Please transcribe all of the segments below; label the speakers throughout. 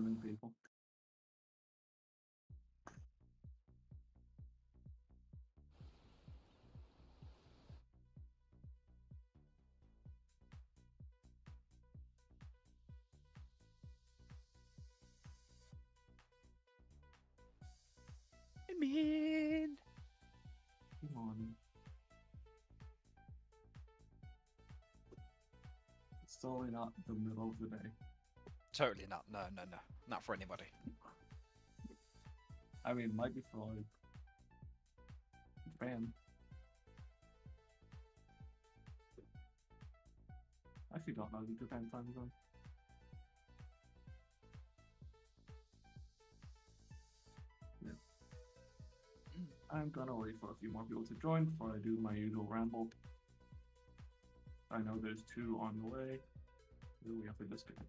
Speaker 1: morning, people.
Speaker 2: I'm in.
Speaker 1: Good morning. It's totally not the middle of the day.
Speaker 2: Totally not. No. Not for anybody.
Speaker 1: I mean, it might be for like Japan. I actually don't know the Japan time zone. Yeah. I'm gonna wait for a few more people to join before I do my usual ramble. I know there's 2 on the way. We have to disconnect.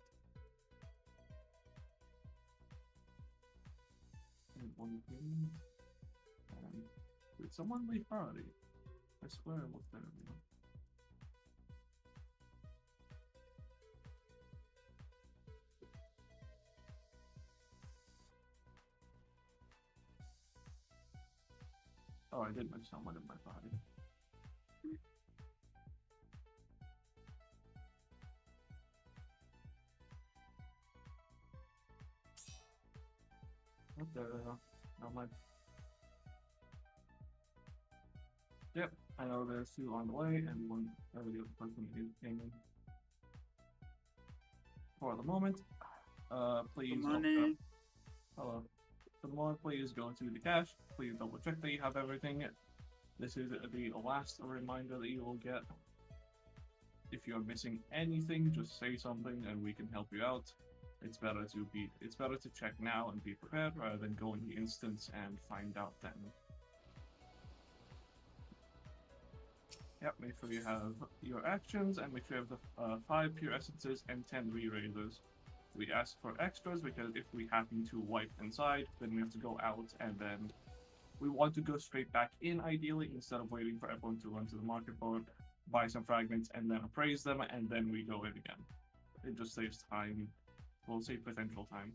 Speaker 1: And 1 ping. And did someone leave already? I swear I looked at everyone. Oh, I did mention someone in my body. What the hell? Not my. Yep, I know there's 2 on the way, and 1 already person is gaming. For the moment, please.
Speaker 3: Good morning.
Speaker 1: Hello. For the moment, please go into the cache. Please double check that you have everything. This is the last reminder that you will get. If you're missing anything, just say something and we can help you out. It's better to check now and be prepared rather than go in the instance and find out then. Yep, make sure you have your actions and make sure you have the 5 pure essences and 10 re-raisers. We ask for extras because if we happen to wipe inside, then we have to go out and then we want to go straight back in ideally instead of waiting for everyone to run to the market board, buy some fragments and then appraise them and then we go in again. It just saves time. We'll save potential time.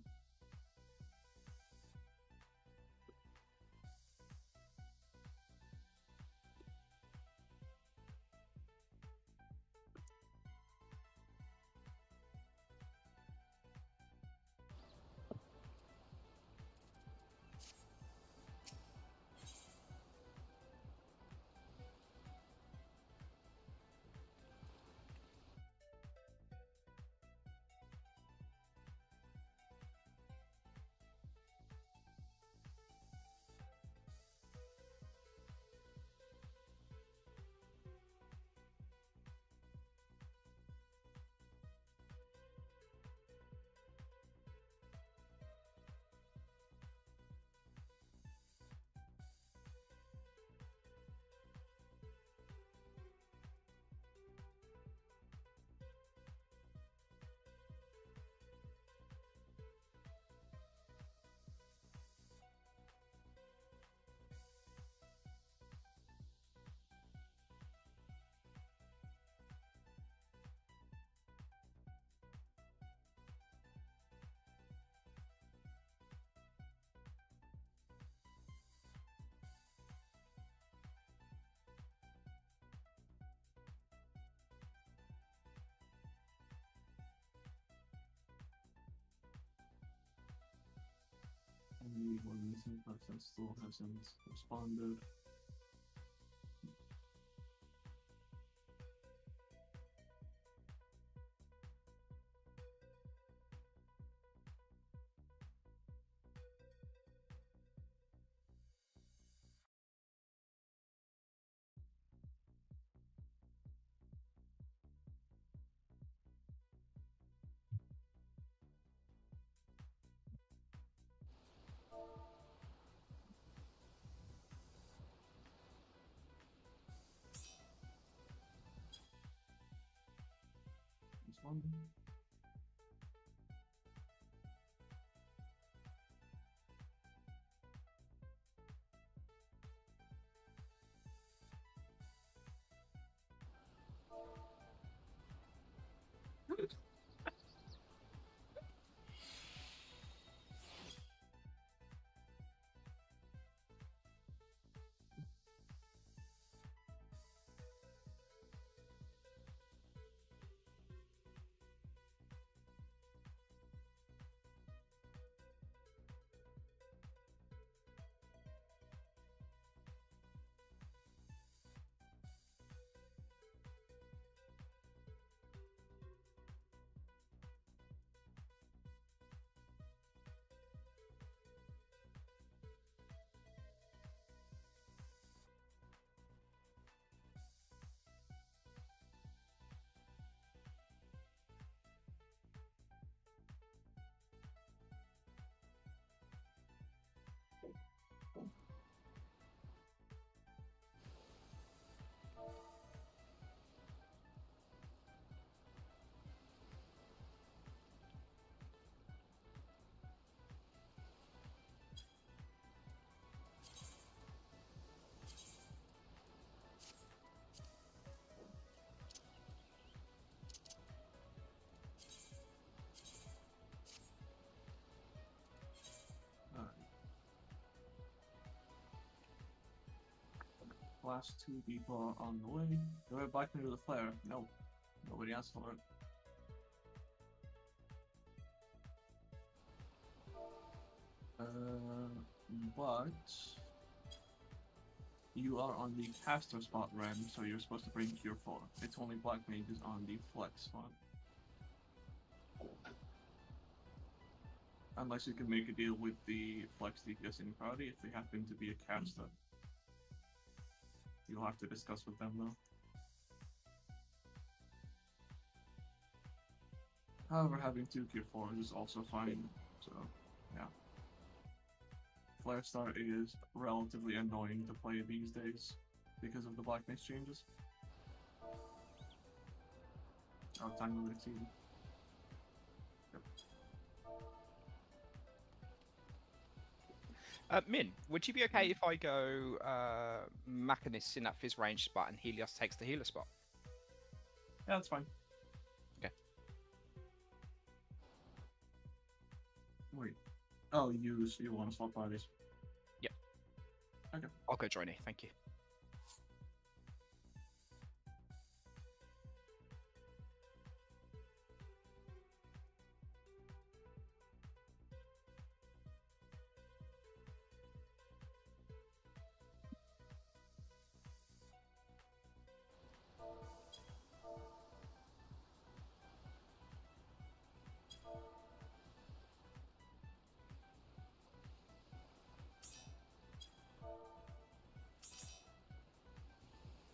Speaker 1: And the one missing person still hasn't responded. This one. last two people are on the way. Do I back into the flare? No. Nobody asked for it. But you are on the caster spot, Ren, so you're supposed to bring Cure 4. It's only Black Mages on the flex spot. Unless you can make a deal with the flex DPS in priority if they happen to be a caster. You'll have to discuss with them though. However, having 2 Cure 4s is also fine, so yeah. Flare Star is relatively annoying to play these days because of the Black Mage changes. Oh, time limit exceeded. Yep.
Speaker 2: Min, would you be okay if I go Machinist in that Fizz range spot and Helios takes the healer spot?
Speaker 1: Yeah, that's fine.
Speaker 2: Okay.
Speaker 1: Wait. Oh, you want to swap parties?
Speaker 2: Yep.
Speaker 1: Okay.
Speaker 2: I'll go join you, thank you.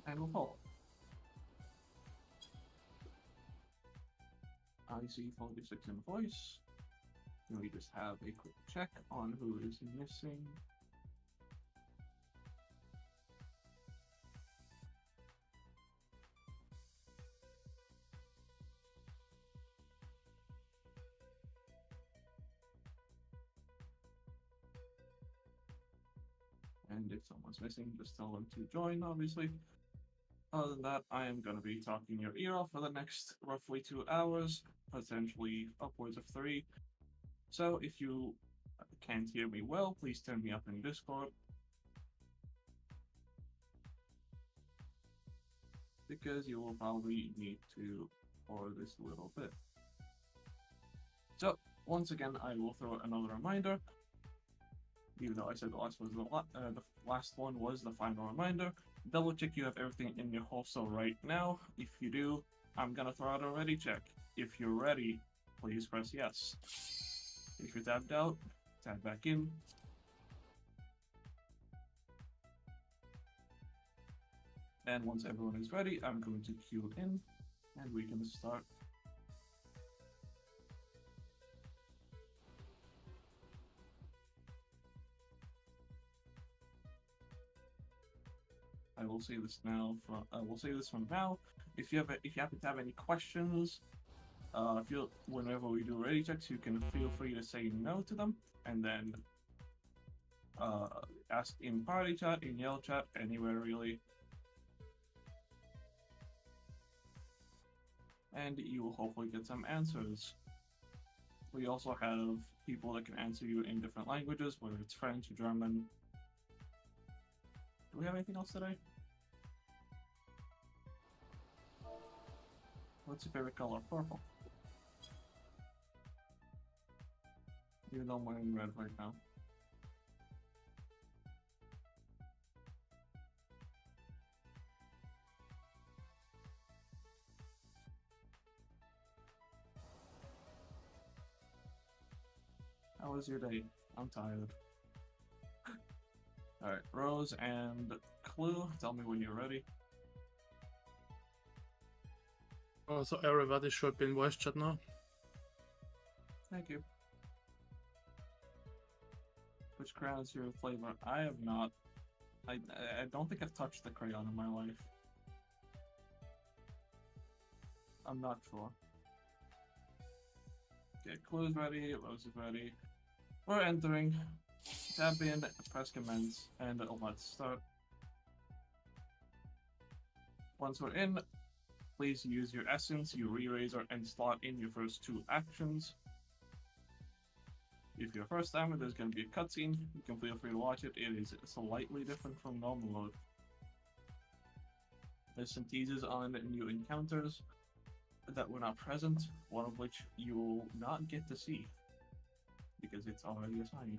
Speaker 1: And we'll fall. I see 46 in voice. Can we just have a quick check on who is missing? And if someone's missing, just tell them to join, obviously. Other than that, I am going to be talking your ear off for the next roughly 2 hours, potentially upwards of 3. So if you can't hear me well, please turn me up in Discord. Because you will probably need to for this a little bit. So, once again, I will throw another reminder. Even though I said the last one was the final reminder, double check you have everything in your holster right now. If you do, I'm gonna throw out a ready check. If you're ready, please press yes. If you're tabbed out, tab back in. And once everyone is ready, I'm going to queue in, and we can start. I will say this now. We'll say this from now. If you happen to have any questions, whenever we do ready checks, you can feel free to say no to them, and then ask in party chat, in yell chat, anywhere really. And you will hopefully get some answers. We also have people that can answer you in different languages, whether it's French or German. Do we have anything else today? What's your favorite color? Purple. Even though I'm wearing red right now. How was your day? I'm tired. Alright, Rose and Clue, tell me when you're ready.
Speaker 3: Also, everybody should be in voice chat now.
Speaker 1: Thank you. Which crayon is your flavor? I have not. I don't think I've touched the crayon in my life. I'm not sure. Okay, Clue's ready, Rose is ready. We're entering. Tab in, press commence, and let's start. Once we're in, please use your essence, your re-razor, and slot in your first 2 actions. If you're a first timer, there's going to be a cutscene. You can feel free to watch it. It is slightly different from normal mode. There's some teases on new encounters that were not present, one of which you will not get to see because it's already assigned.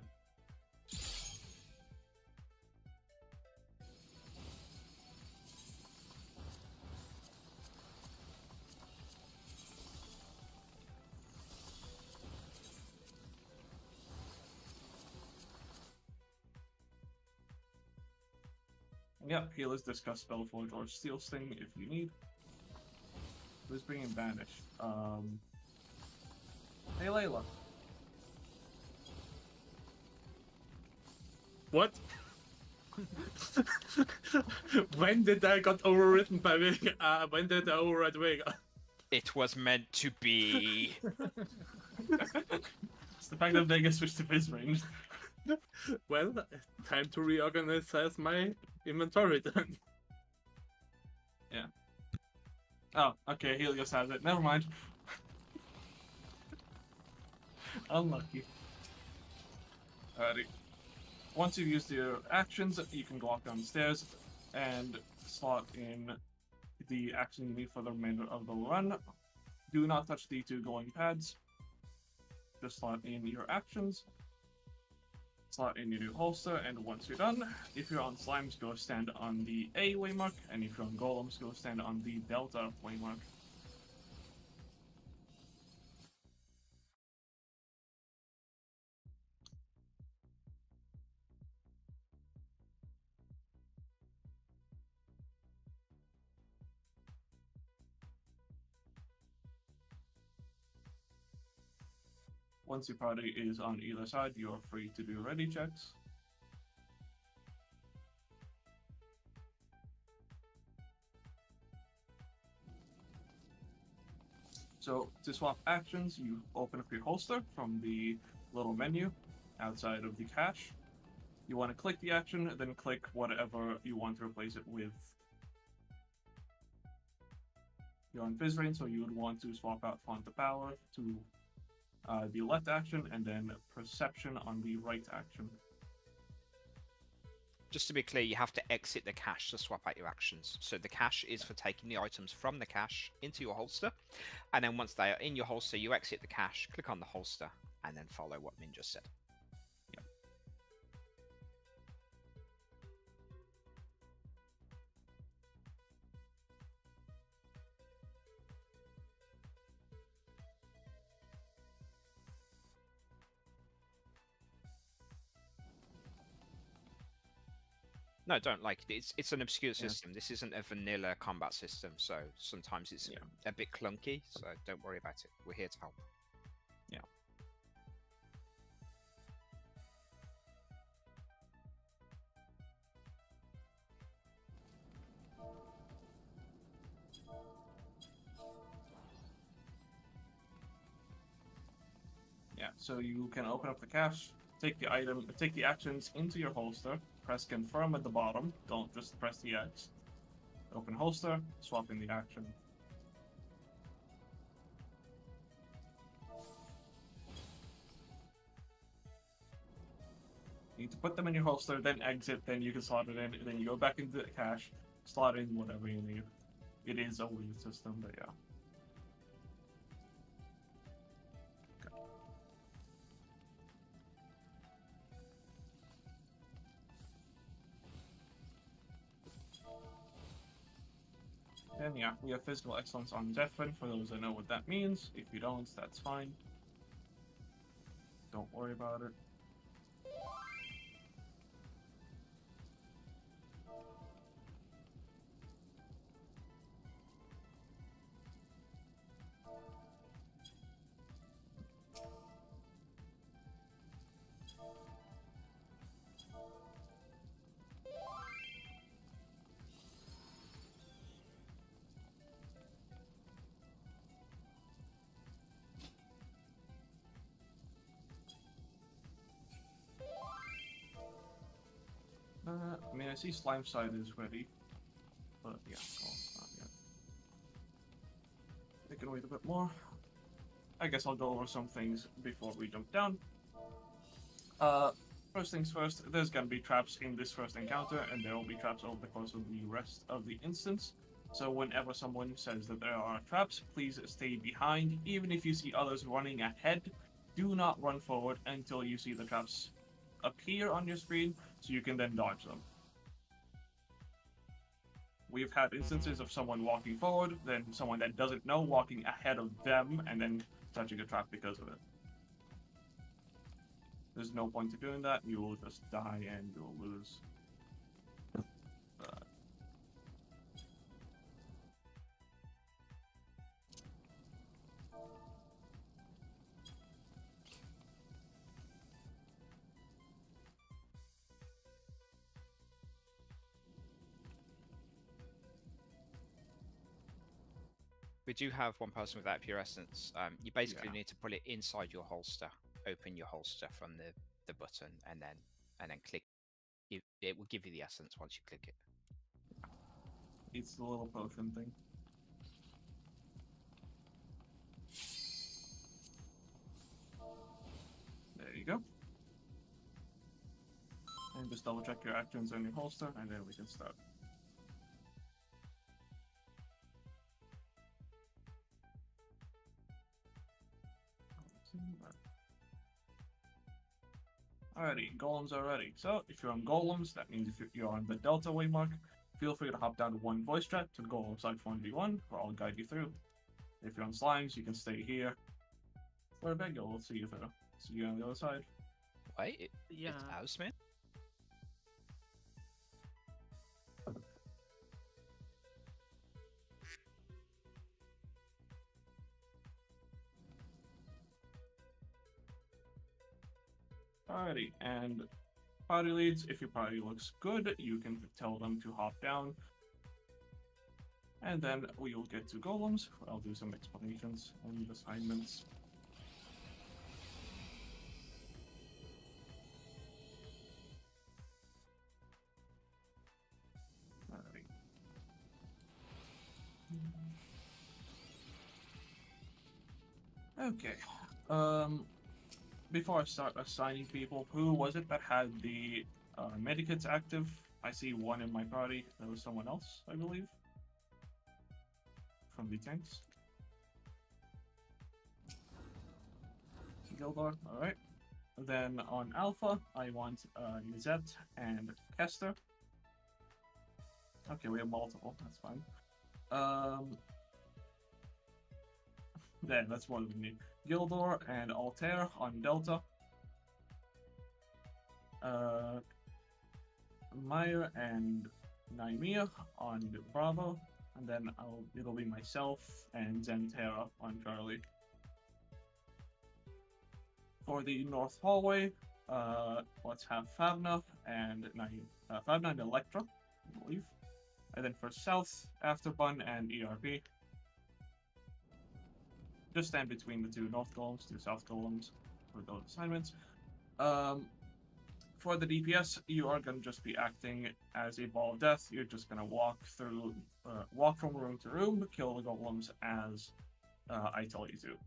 Speaker 1: Yep, healers discuss Spellforge or Steel Sting if you need. Who's bringing Banish? Hey Layla.
Speaker 3: What? When did I got overwritten by Vega? When did I override Vega?
Speaker 2: It was meant to be.
Speaker 1: It's the fact that Vega switched to Fizz range.
Speaker 3: Well, time to reorganize my inventory then.
Speaker 1: Yeah. Oh, okay, Helios has it. Never mind. Unlucky. Alrighty. Once you've used your actions, you can go walk down the stairs and slot in the action you need for the remainder of the run. Do not touch the two glowing pads. Just slot in your actions. Slot in your new holster, and once you're done, if you're on slimes, go stand on the A waymark, and if you're on golems, go stand on the Delta waymark. Once your party is on either side, you are free to do ready checks. So to swap actions, you open up your holster from the little menu outside of the cache. You want to click the action, then click whatever you want to replace it with. You're on Fizz Rain, so you would want to swap out Font of Power to the left action, and then Perception on the right action.
Speaker 2: Just to be clear, you have to exit the cache to swap out your actions. So the cache is for taking the items from the cache into your holster, and then once they are in your holster, you exit the cache, click on the holster, and then follow what Min just said.
Speaker 1: Yep.
Speaker 2: No, don't like it. It's an obscure system. This isn't a vanilla combat system, so sometimes it's a bit clunky. So don't worry about it. We're here to help.
Speaker 1: Yeah. Yeah. So you can open up the cache, take the item, take the actions into your holster. Press confirm at the bottom. Don't just press the X. Open holster, swap in the action. You need to put them in your holster, then exit, then you can slot it in, and then you go back into the cache, slot in whatever you need. It is a weird system, but yeah. And yeah, we have physical excellence on Zephyr for those that know what that means. If you don't, that's fine. Don't worry about it. I mean, I see Slime Side is ready, but yeah, not yet. They can wait a bit more. I guess I'll go over some things before we jump down. First things first, there's gonna be traps in this first encounter, and there will be traps over the course of the rest of the instance. So whenever someone says that there are traps, please stay behind. Even if you see others running ahead, do not run forward until you see the traps appear on your screen, so you can then dodge them. We've had instances of someone walking forward, then someone that doesn't know walking ahead of them, and then touching a trap because of it. There's no point to doing that. You will just die and you'll lose.
Speaker 2: We do have one person without pure essence. You basically
Speaker 1: Yeah.
Speaker 2: need to put it inside your holster. Open your holster from the button, and then click. It will give you the essence once you click it.
Speaker 1: It's the little potion thing. There you go. And just double check your actions on your holster, and then we can start. Alrighty, golems are ready. So, if you're on golems, that means if you're on the Delta waymark, feel free to hop down to one voice chat to golem side 1v1, where I'll guide you through. If you're on slimes, you can stay here. For a bit, we'll see you through. See you on the other side.
Speaker 2: Wait,
Speaker 4: Yeah.
Speaker 2: it's Houseman?
Speaker 1: Alrighty, and party leads, if your party looks good, you can tell them to hop down. And then we will get to golems. I'll do some explanations and assignments. Alrighty. Okay. Before I start assigning people, who was it that had the medikits active? I see one in my party. There was someone else, I believe, from the tanks. Gildor, alright. Then on Alpha, I want Nizette and Kester. Okay, we have multiple, that's fine. Yeah, that's what we need. Gildor and Altair on Delta. Maya and Naimia on Bravo. And then it'll be myself and Zentera on Charlie. For the North Hallway, let's have Favna and Favna and Electra, I believe. And then for South, Afterbun and ERP. Just stand between the two North Golems, two South Golems for those assignments. For the DPS, you are going to just be acting as a ball of death. You're just going to walk from room to room, kill the golems as I tell you to.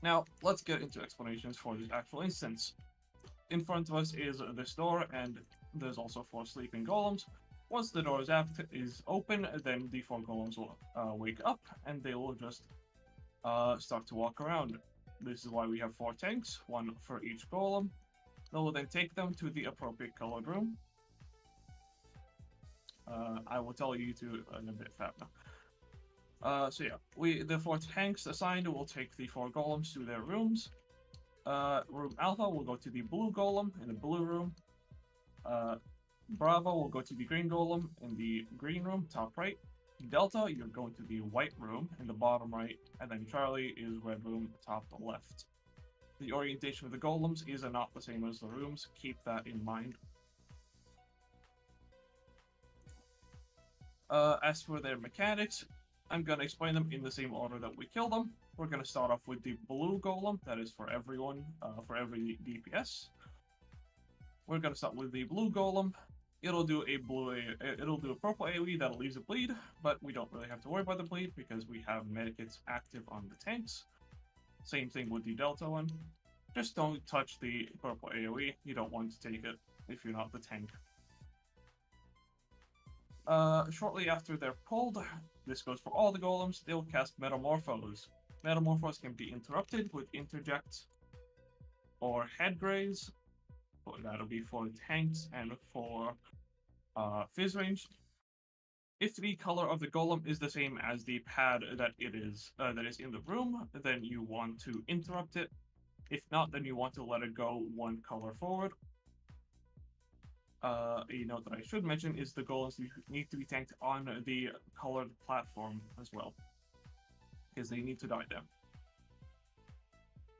Speaker 1: Now, let's get into explanations for this actual instance. In front of us is this door, and there's also 4 sleeping golems. Once the door is open, then the 4 golems will wake up, and they will just start to walk around. This is why we have 4 tanks, 1 for each golem. They will then take them to the appropriate colored room. I will tell you to in a bit now. So yeah, the 4 tanks assigned will take the 4 golems to their rooms. Room Alpha will go to the blue golem in the blue room. Bravo will go to the green golem in the green room, top right. Delta, you're going to the white room in the bottom right. And then Charlie is red room, top left. The orientation of the golems is not the same as the rooms. Keep that in mind. As for their mechanics, I'm going to explain them in the same order that we kill them. We're going to start off with the blue golem, that is for everyone, for every DPS. We're going to start with the blue golem. It'll do a purple AoE that'll leave a bleed, but we don't really have to worry about the bleed because we have medikits active on the tanks. Same thing with the Delta one. Just don't touch the purple AoE. You don't want to take it if you're not the tank. Shortly after they're pulled, this goes for all the golems, they'll cast Metamorphose. Metamorphose can be interrupted with Interject or Head Graze. That'll be for tanks and for Fizz range. If the color of the golem is the same as the pad that is in the room, then you want to interrupt it. If not, then you want to let it go one color forward. A note that I should mention is the golems need to be tanked on the colored platform as well, because they need to die then.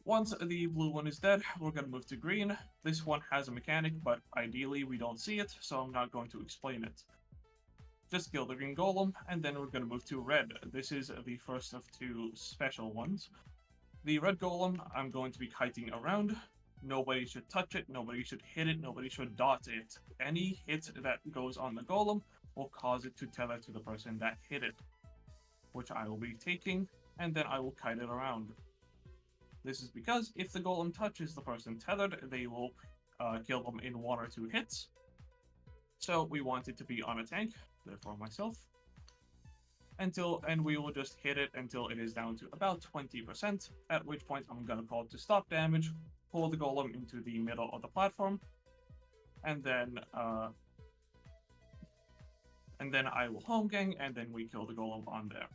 Speaker 1: Once the blue one is dead, we're going to move to green. This one has a mechanic, but ideally we don't see it, so I'm not going to explain it. Just kill the green golem, and then we're going to move to red. This is the first of two special ones. The red golem, I'm going to be kiting around. Nobody should touch it, nobody should hit it, nobody should dot it. Any hit that goes on the golem will cause it to tether to the person that hit it, which I will be taking, and then I will kite it around. This is because if the golem touches the person tethered, they will kill them in 1 or 2 hits. So we want it to be on a tank, therefore myself. And we will just hit it until it is down to about 20%, at which point I'm gonna call it to stop damage, pull the golem into the middle of the platform, and then I will home gang, and then we kill the golem on there.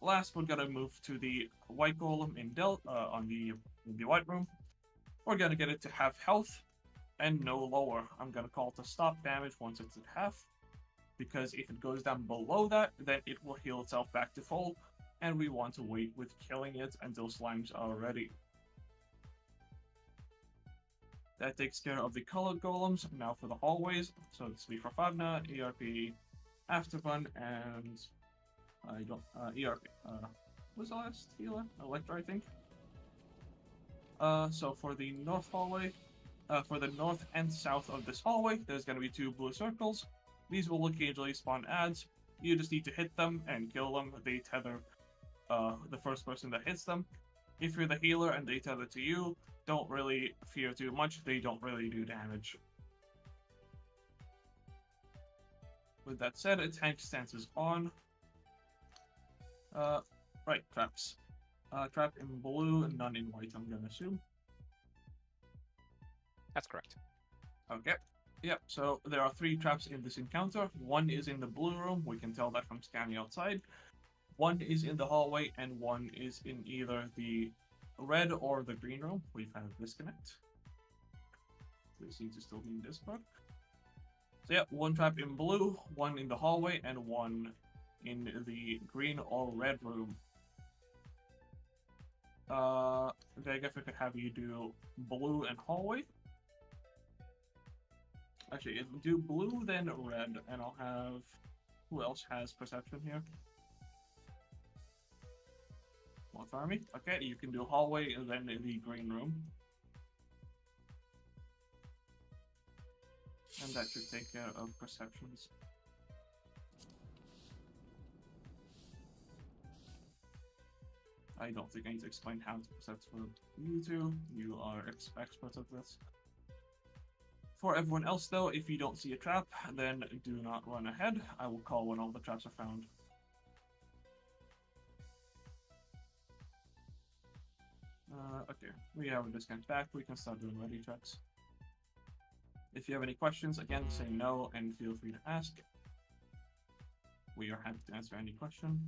Speaker 1: Last, we're gonna move to the white golem in the white room. We're gonna get it to half health and no lower. I'm gonna call it to stop damage once it's at half, because if it goes down below that, then it will heal itself back to full, and we want to wait with killing it until slimes are ready. That takes care of the colored golems. Now for the hallways. So this will be for Favna, ERP, Afterburn, and ERP. What's the last healer? Electra, I think. So for the north hallway, for the north and south of this hallway, there's going to be 2 blue circles. These will occasionally spawn ads. You just need to hit them and kill them. They tether the first person that hits them. If you're the healer and they tether to you, don't really fear too much. They don't really do damage. With that said, a tank stance is on. Right, traps. Trap in blue, none in white, I'm gonna assume.
Speaker 2: That's correct.
Speaker 1: Okay. Yep, so there are 3 traps in this encounter. 1 is in the blue room, we can tell that from scanning outside. 1 is in the hallway, and 1 is in either the red or the green room. We've had a disconnect. They seem to still be in Discord. So yeah, 1 trap in blue, 1 in the hallway, and 1 in the green or red room. Vega, if I could have you do blue and hallway. Actually, if we do blue, then red, and I'll have... Who else has perception here? North Army? Okay, you can do hallway and then the green room. And that should take care of perceptions. I don't think I need to explain how to percept for you two. You are experts at this. For everyone else though, if you don't see a trap, then do not run ahead. I will call when all the traps are found. Okay, we have a discount back. We can start doing ready checks. If you have any questions, again, say no and feel free to ask. We are happy to answer any question.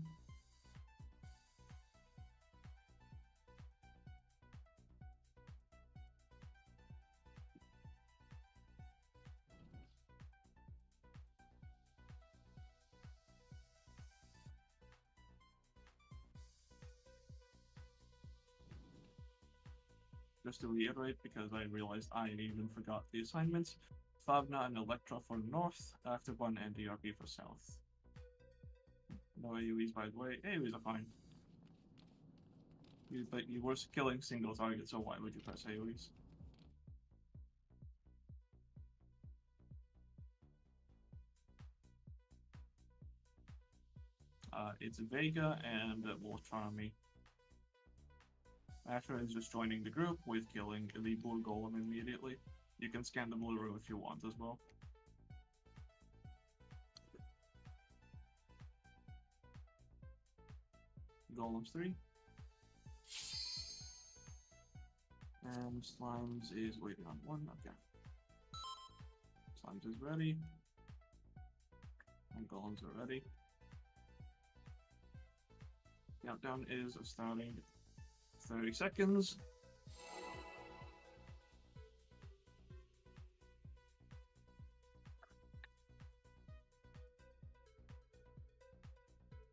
Speaker 1: Just to reiterate, because I realized I even forgot the assignments, Favna and Electra for North, Afterburn and DRP for South. No AoEs, by the way. AoEs are fine. But you were killing single targets, so why would you press AoEs? It's Vega and will charm me. Asher is just joining the group with killing the blue golem immediately. You can scan the blue room if you want as well. Golems 3. And Slimes is waiting on 1. Okay. Slimes is ready. And Golems are ready. Countdown is starting 30 seconds.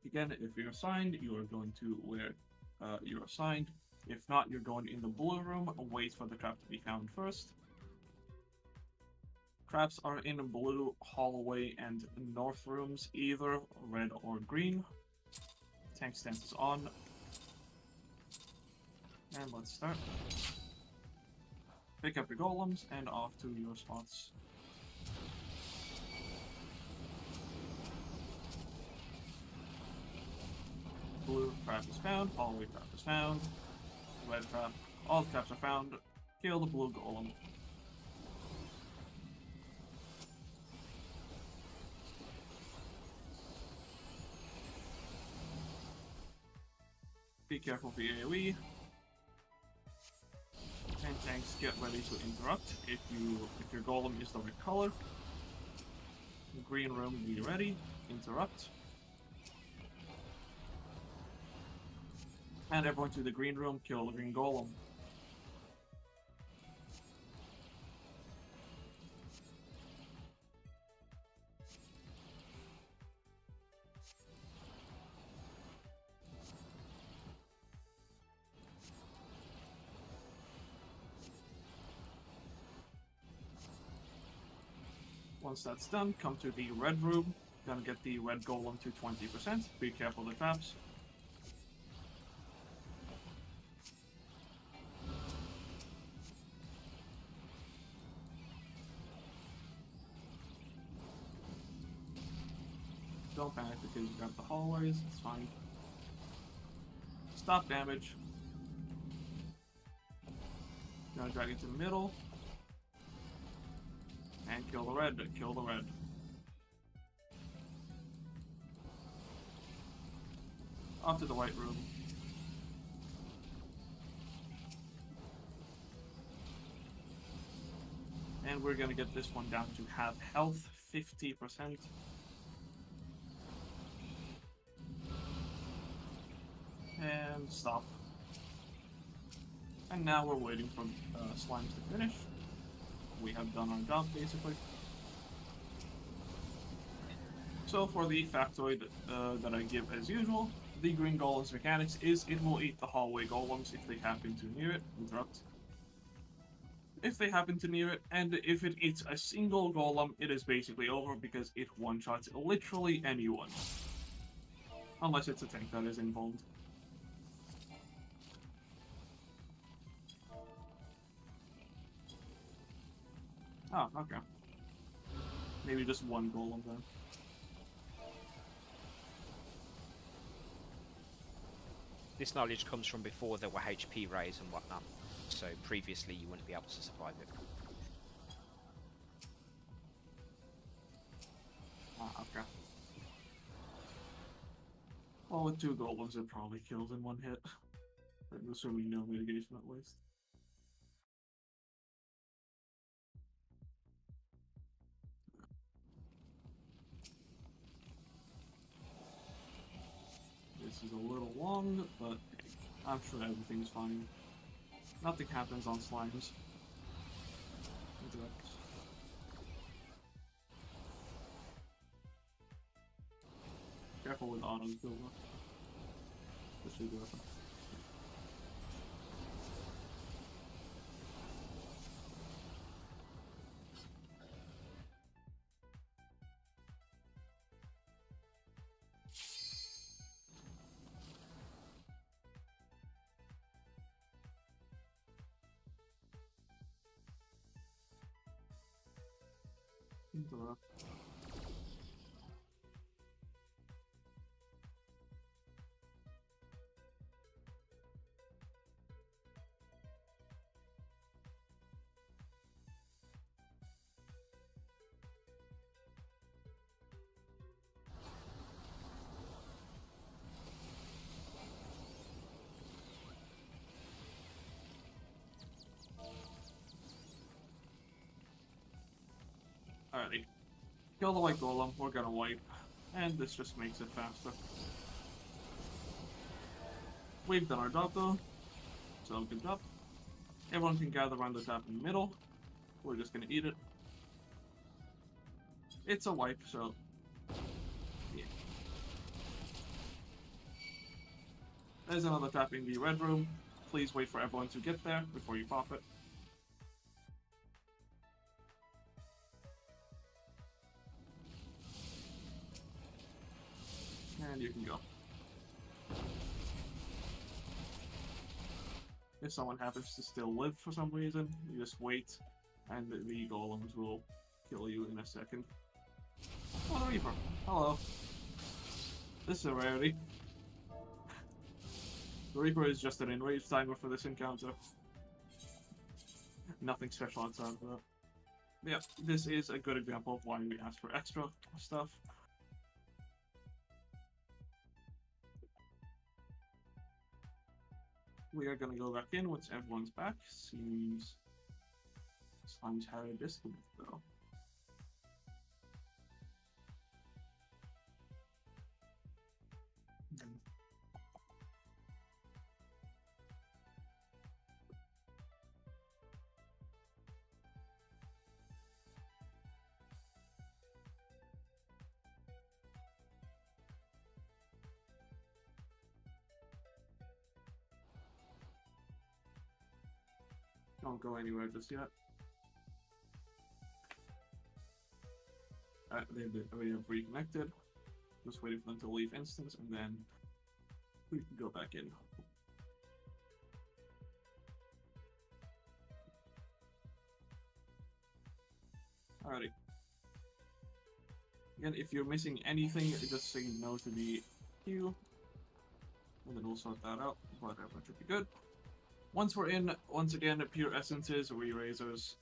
Speaker 1: Again, if you're assigned, you are going to where you're assigned. If not, you're going in the blue room. Wait for the trap to be found first. Traps are in blue, hallway, and north rooms, either red or green. Tank stance is on. And let's start. Pick up your golems and off to your spots. Blue trap is found, hallway trap is found, red trap, all the traps are found. Kill the blue golem. Be careful for AoE. And tanks, get ready to interrupt. If your golem is the red color, green room, be ready. Interrupt. And everyone to the green room, kill the green golem. Once that's done, come to the red room. Gonna get the red golem to 20%. Be careful of the traps. Don't panic because you got the hallways, it's fine. Stop damage. Gonna drag it to the middle. And kill the red, kill the red. Off to the white room. And we're gonna get this one down to half health, 50%. And stop. And now we're waiting for slimes to finish. We have done our job, basically. So for the factoid that I give as usual, the green golem's mechanics is it will eat the hallway golems if they happen to near it. Interrupt. If they happen to near it, and if it eats a single golem, it is basically over because it one-shots literally anyone. Unless it's a tank that is involved. Oh, okay. Maybe just one golem then.
Speaker 2: This knowledge comes from before there were HP rays and whatnot, so previously you wouldn't be able to survive it.
Speaker 1: Ah, okay. Well, with 2 golems, it probably kills in 1 hit. I'm assuming no mitigation at least. This is a little long, but I'm sure everything's fine. Nothing happens on slimes. Interrupt. Careful with autos build up. This should go up. Interrupt. Kill the white golem, we're gonna wipe. And this just makes it faster. We've done our job though, so good job. Everyone can gather around the top in the middle. We're just gonna eat it. It's a wipe, so yeah. There's another tap in the red room. Please wait for everyone to get there before you pop it. And you can go. If someone happens to still live for some reason, you just wait, and the golems will kill you in a second. Oh, the Reaper. Hello. This is a rarity. The Reaper is just an enraged timer for this encounter. Nothing special outside of that. Yeah, this is a good example of why we ask for extra stuff. We are gonna go back in once everyone's back. Seems Slime's had a disconnect though. Don't go anywhere just yet. We have reconnected. Just waiting for them to leave instance, and then we can go back in. Alrighty. Again, if you're missing anything, just say no to the queue, and then we'll sort that out. But everyone should be good. Once we're in, once again, pure essences, re-razors,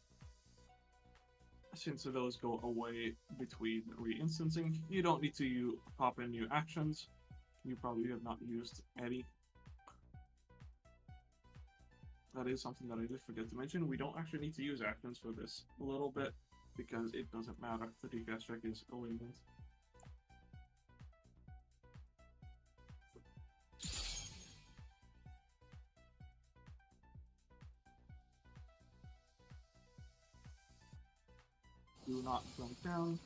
Speaker 1: since those go away between re-instancing, you don't need to pop in new actions. You probably have not used any. That is something that I did forget to mention. We don't actually need to use actions for this a little bit, because it doesn't matter. The decast check is eliminated. Do not jump down.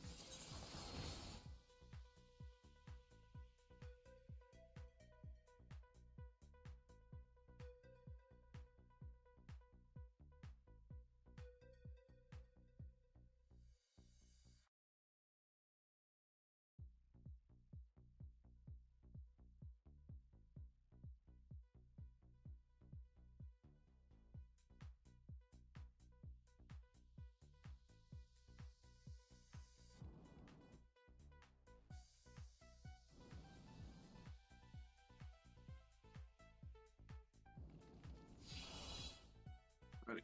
Speaker 1: Ready.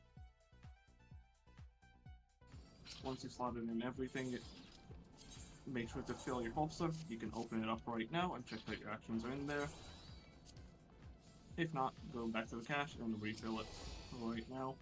Speaker 1: Once you've slotted in everything, make sure to fill your holster. You can open it up right now and check that your actions are in there. If not, go back to the cache and refill it right now.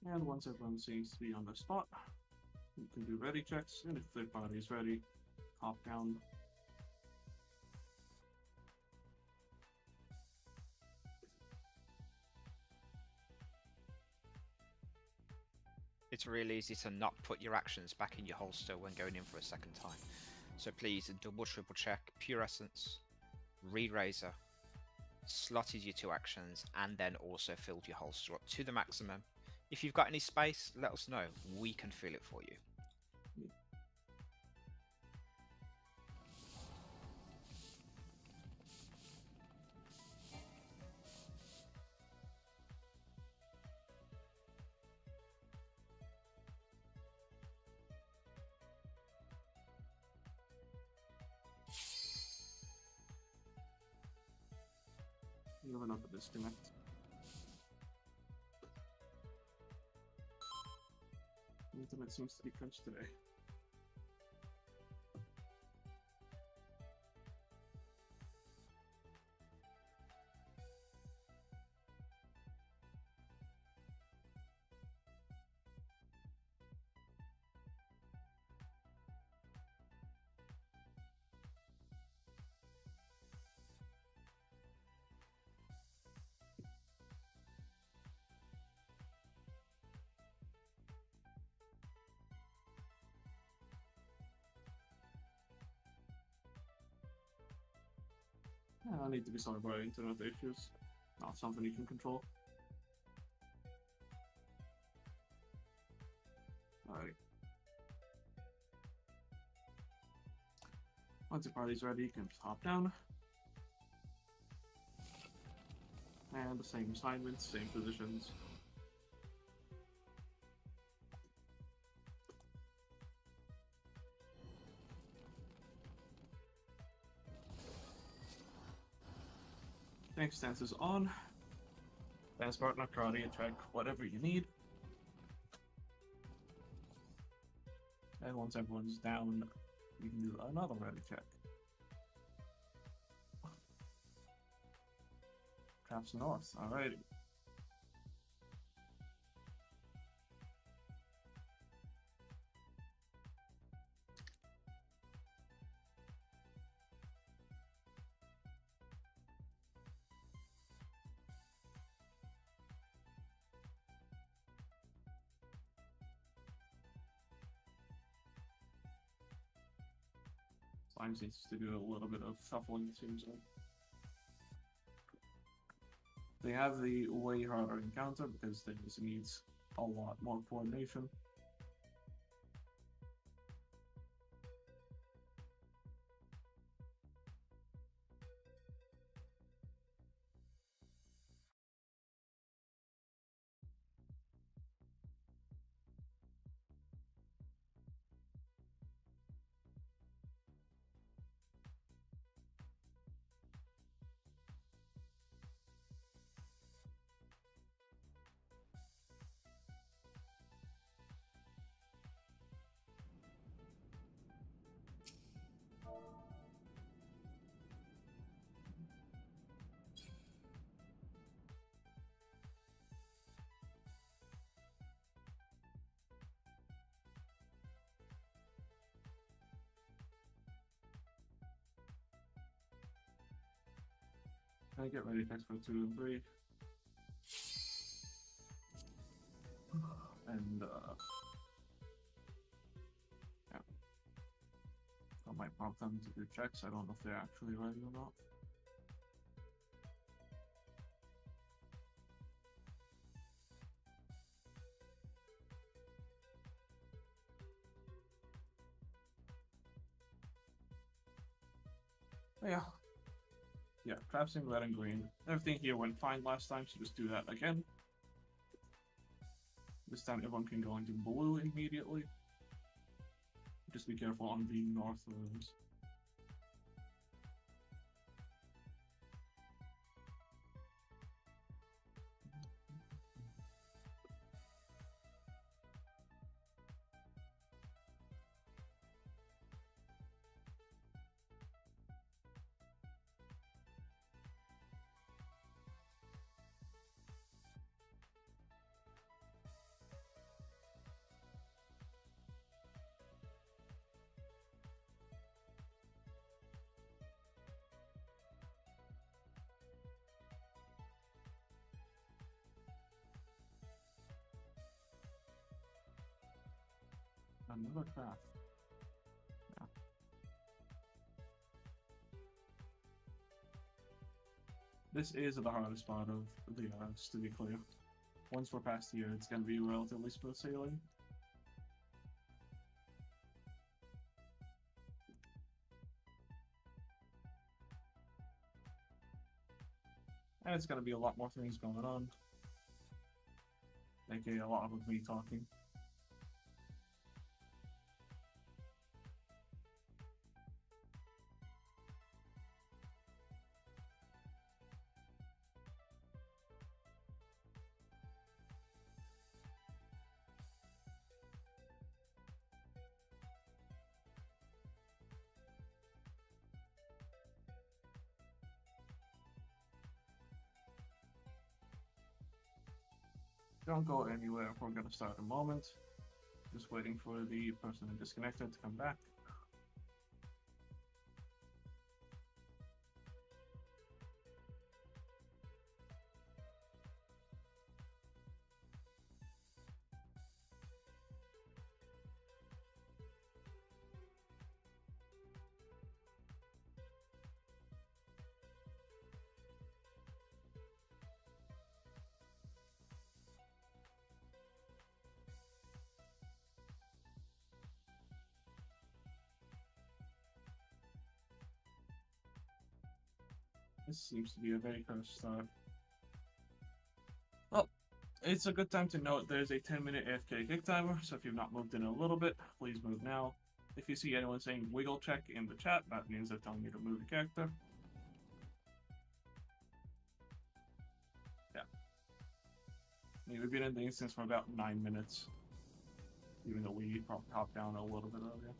Speaker 1: And once everyone seems to be on the spot, you can do ready checks, and if their body is ready, hop down.
Speaker 2: It's really easy to not put your actions back in your holster when going in for a second time. So please double triple check pure essence, re-razor, slotted your 2 actions, and then also filled your holster up to the maximum. If you've got any space, let us know. We can fill it for you.
Speaker 1: You have another disconnect. Internet seems to be crunched today. I need to be sorry about internet issues. Not something you can control. Alright. Once your party's ready, you can just hop down. And the same assignments, same positions. Tank stance is on. Advanced partner karate attack, whatever you need. And once everyone's down, you can do another ready check. Traps north, alright. Slime needs to do a little bit of shuffling, it seems like. They have the way harder encounter because this needs a lot more coordination. I get ready text for 2 and 3. And yeah. I might prompt them to do checks. I don't know if they're actually ready or not. But yeah. Yeah, traps in red and green. Everything here went fine last time, so just do that again. This time everyone can go into blue immediately. Just be careful on the north rooms. Another craft. Yeah. This is the hardest part of the arts, to be clear. Once we're past here, it's going to be relatively smooth sailing. And it's going to be a lot more things going on. AKA a lot of me talking. Don't go anywhere. We're gonna start in a moment. Just waiting for the person who disconnected to come back. This seems to be a very first start. Well, it's a good time to note there's a 10-minute AFK kick timer, so if you've not moved in a little bit, please move now. If you see anyone saying wiggle check in the chat, that means they're telling you to move the character. Yeah. I mean, we've been in the instance for about 9 minutes, even though we popped down a little bit earlier.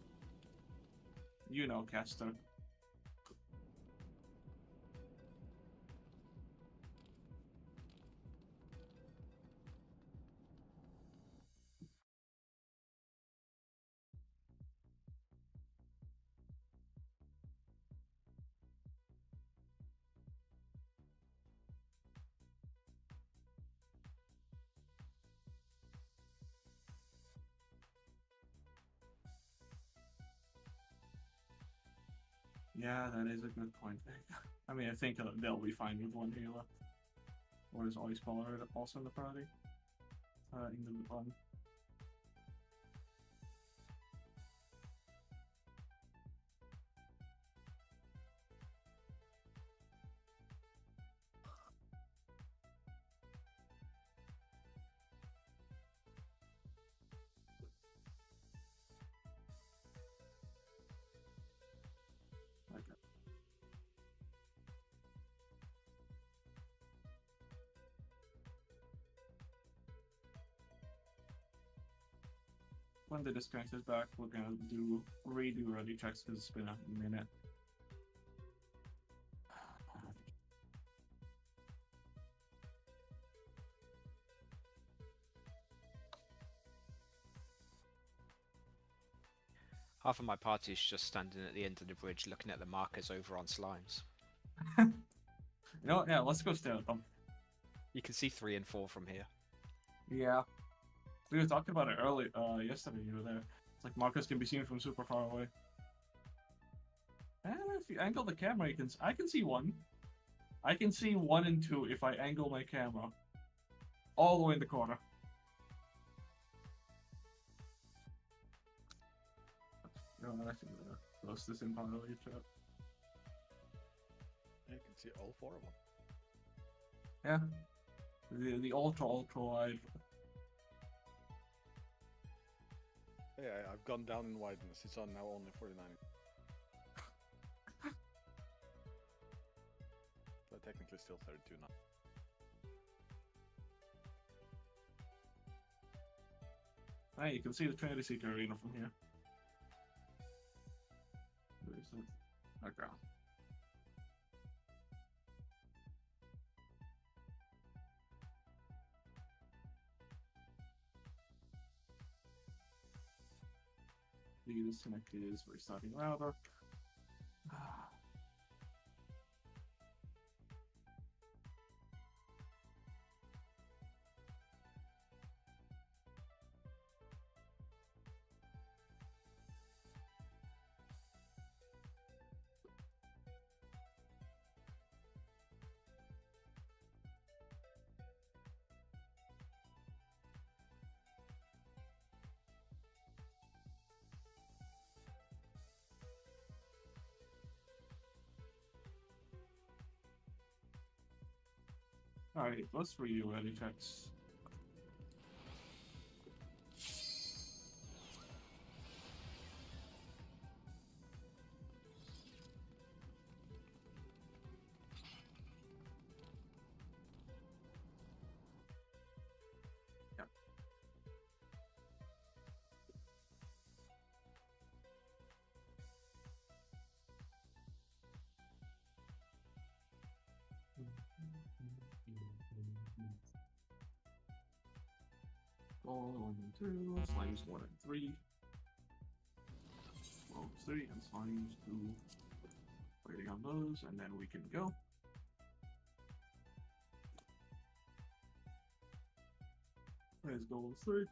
Speaker 1: You know, Caster. Yeah, that is a good point. I mean, I think they'll be fine with one healer. Or is Ice Baller also in the party? In the one. Okay. When the disconnect is back, we're gonna redo ready checks because it's been a minute.
Speaker 2: Half of my party is just standing at the end of the bridge looking at the markers over on slimes.
Speaker 1: You know what? Yeah, let's go stare at them.
Speaker 2: You can see 3 and 4 from here.
Speaker 1: Yeah. We were talking about it early yesterday you were there. It's like markers can be seen from super far away. And if you angle the camera, I can see 1. I can see 1 and 2 if I angle my camera. All the way in the corner. You know, I'm actually gonna post this in part of your chat.
Speaker 4: You can see all 4 of them.
Speaker 1: Yeah. The ultra wide.
Speaker 4: Yeah, I've gone down in wideness. It's on now only 49. But technically still 32 now.
Speaker 1: Hey, you can see the Trinity Seeker Arena from here. Where is it? Okay. The disconnect is restarting router. Alright, let's redo ready checks. Yep. Ball 1 and 2, slimes 1 and 3. Well, 3 and slimes 2. Waiting on those, and then we can go. There's goal 3.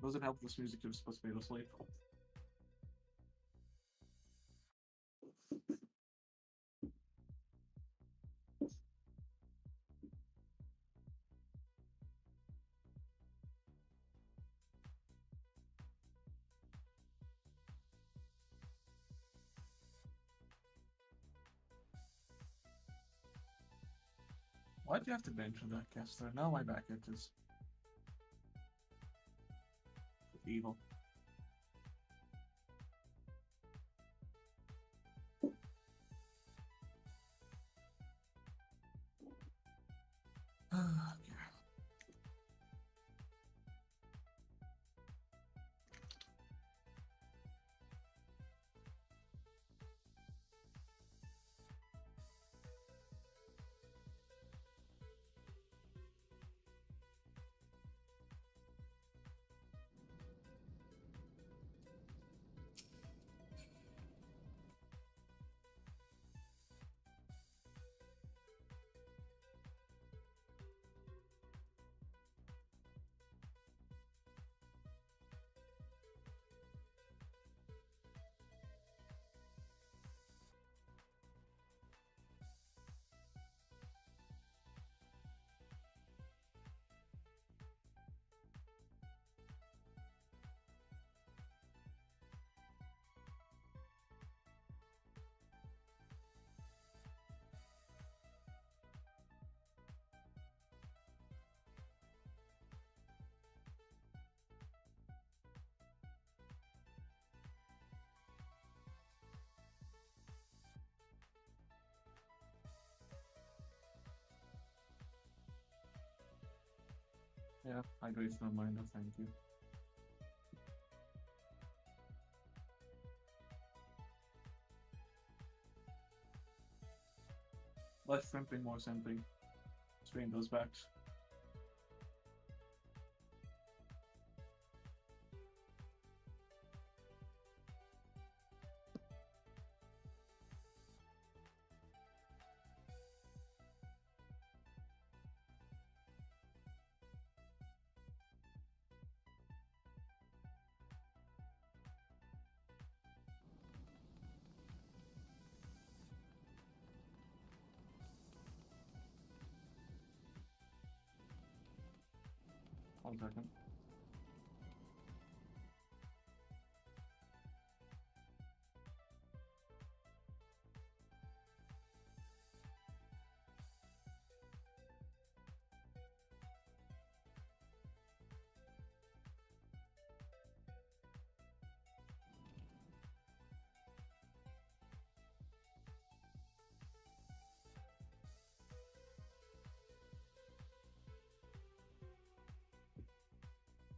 Speaker 1: Doesn't help this music is supposed to be asleep. Why'd you have to bench that caster? Now my back itches. Evil. Okay. Yeah, I agree with my mind, thank you. Less simping, more simping. Strain those backs. One second.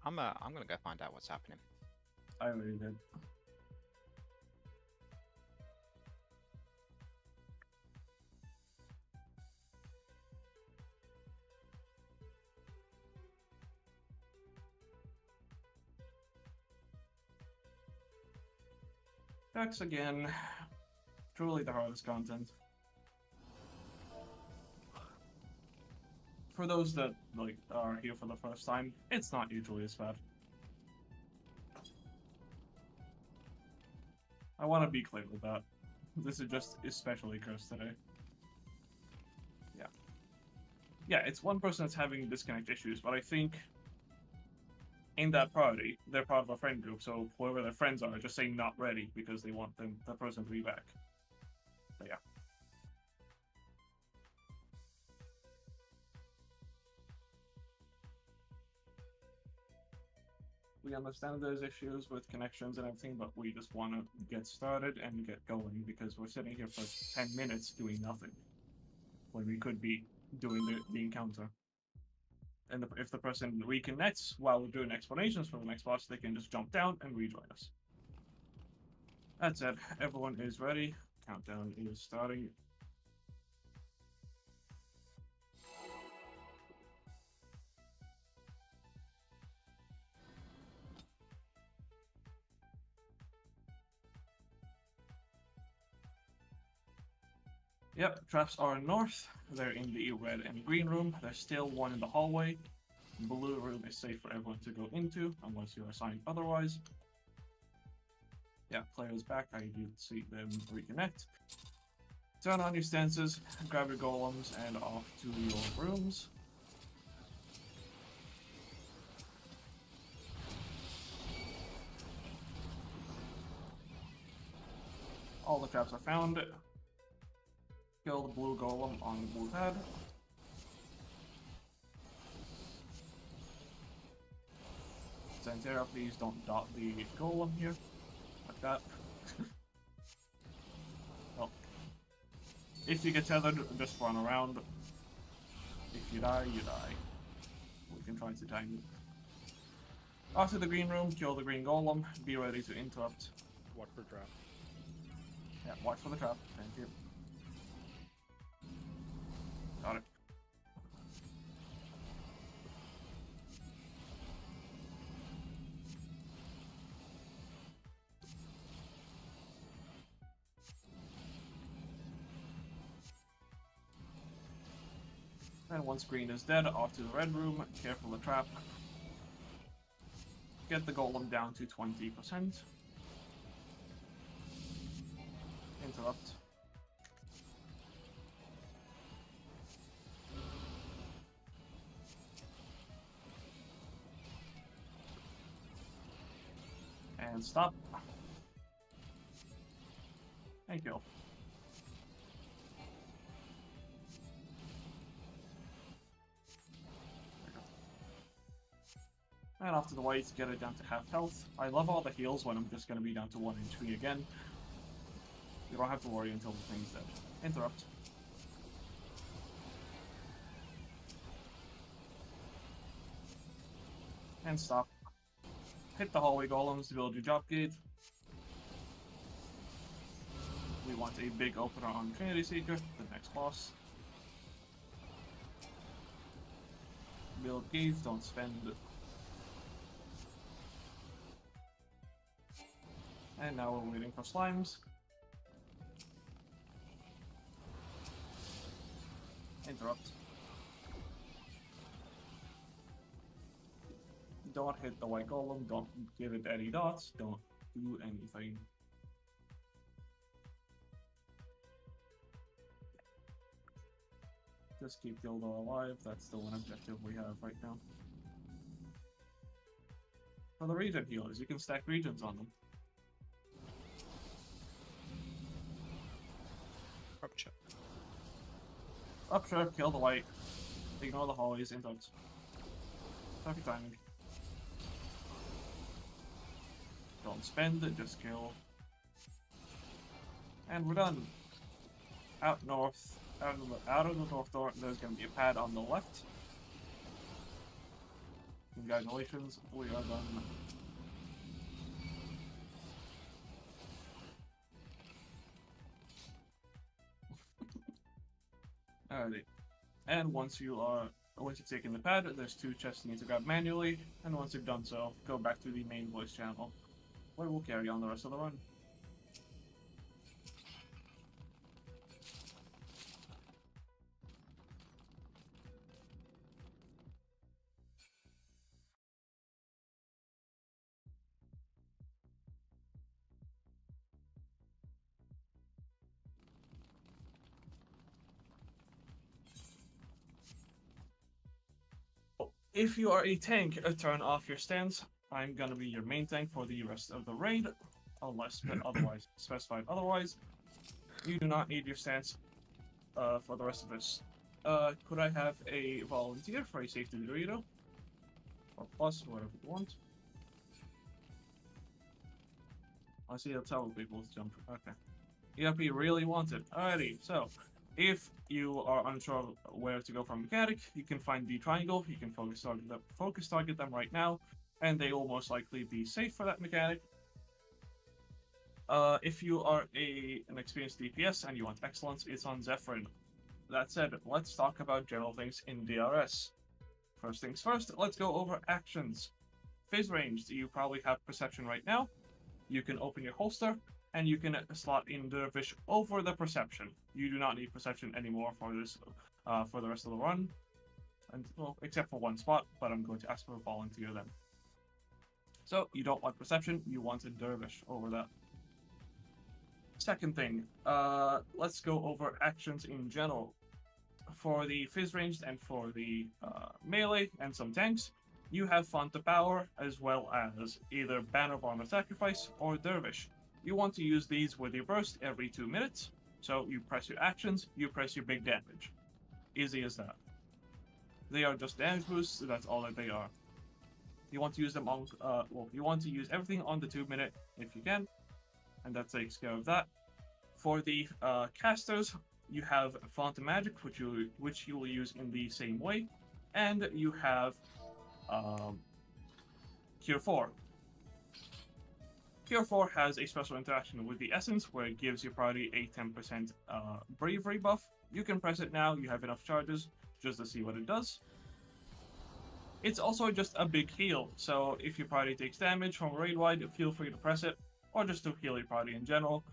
Speaker 2: I'm gonna go find out what's happening.
Speaker 1: I already did. Decks again. Truly the hardest content. For those that are here for the first time, it's not usually as bad. I want to be clear with that. This is just especially cursed today. Yeah. Yeah, it's one person that's having disconnect issues, but I think in that party, they're part of a friend group, so whoever their friends are just saying not ready because they want the person to be back. But yeah. We understand there's issues with connections and everything, but we just want to get started and get going because we're sitting here for 10 minutes doing nothing when we could be doing the encounter. And if the person reconnects while we're doing explanations for the next boss, they can just jump down and rejoin us. That's it. Everyone is ready. Countdown is starting. Yep, traps are north. They're in the red and green room. There's still one in the hallway. Blue room is safe for everyone to go into, unless you're assigned otherwise. Yeah, players back. I do see them reconnect. Turn on your stances, grab your golems, and off to your rooms. All the traps are found. Kill the blue golem on the blue pad. Zantera, please don't dot the golem here. Like that. Well, if you get tethered, just run around. If you die, you die. We can try to time you. After the green room, kill the green golem. Be ready to interrupt.
Speaker 4: Watch for trap.
Speaker 1: Yeah, watch for the trap. Thank you. Got it. And once green is dead, off to the red room. Careful the trap. Get the golem down to 20%. Interrupt. And stop. And kill. And after the whites, get it down to half health. I love all the heals when I'm just going to be down to 1 HP again. You don't have to worry until the thing's dead. Interrupt. And stop. Hit the hallway golems to build your drop gate. We want a big opener on Trinity Seeker, the next boss. Build gates, don't spend. And now we're waiting for slimes. Interrupt. Don't hit the white golem, don't give it any dots, don't do anything. Just keep Gildor alive, that's the one objective we have right now. For the regen healers, you can stack regions on them.
Speaker 2: Rupture.
Speaker 1: Rupture, kill the white. Ignore the hallways, interrupt. Perfect timing. Don't spend it, just kill. And we're done. Out north, out of the north door, there's going to be a pad on the left. Congratulations, we are done. Alrighty. And once you've taken the pad, there's 2 chests you need to grab manually, and once you've done so, go back to the main voice channel, where we'll carry on the rest of the run. If you are a tank, turn off your stance. I'm gonna be your main tank for the rest of the raid, unless otherwise specified otherwise. You do not need your stance for the rest of this. Could I have a volunteer for a safety Dorito? Or plus, whatever you want. I see a tell people to jump. Okay. ERP really wants it. Alrighty, so If you are unsure where to go from mechanic, you can find the triangle, you can focus target them right now, and they will most likely be safe for that mechanic. If you are an experienced DPS and you want excellence, it's on Zephyrin. That said, let's talk about general things in DRS. First things first, let's go over actions. Phase ranged, you probably have perception right now. You can open your holster, and you can slot in Dervish over the perception. You do not need perception anymore for this, for the rest of the run, and well, except for one spot. But I'm going to ask for a volunteer then. So you don't want perception, you want a Dervish over that. Second thing, let's go over actions in general. For the Fizz ranged and for the melee and some tanks, you have Font of Power as well as either Banner of Honor Sacrifice or Dervish. You want to use these with your burst every 2 minutes, so you press your actions, you press your big damage. Easy as that. They are just damage boosts, that's all that they are. You want to use them on, you want to use everything on the 2 minute if you can, and that takes care of that. For the casters, you have Font of Magic, which you will use in the same way, and you have Cure 4. Cure 4 has a special interaction with the Essence, where it gives your party a 10% bravery buff. You can press it now, you have enough charges, just to see what it does. It's also just a big heal, so if your party takes damage from raid-wide, feel free to press it, or just to heal your party in general.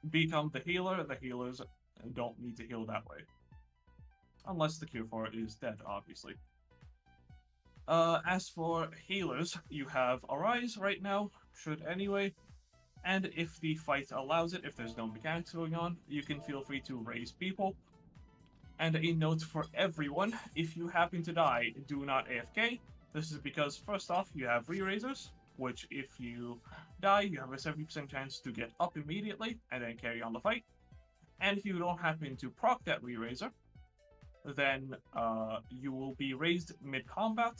Speaker 1: Become the healer, the healers don't need to heal that way. Unless the Cure 4 is dead, obviously. As for healers, you have Arise right now, should anyway, and if the fight allows it, if there's no mechanics going on, you can feel free to raise people. And a note for everyone, if you happen to die, do not AFK. This is because, first off, you have re-raisers, which if you die, you have a 70% chance to get up immediately and then carry on the fight. And if you don't happen to proc that re-raiser, then you will be raised mid-combat.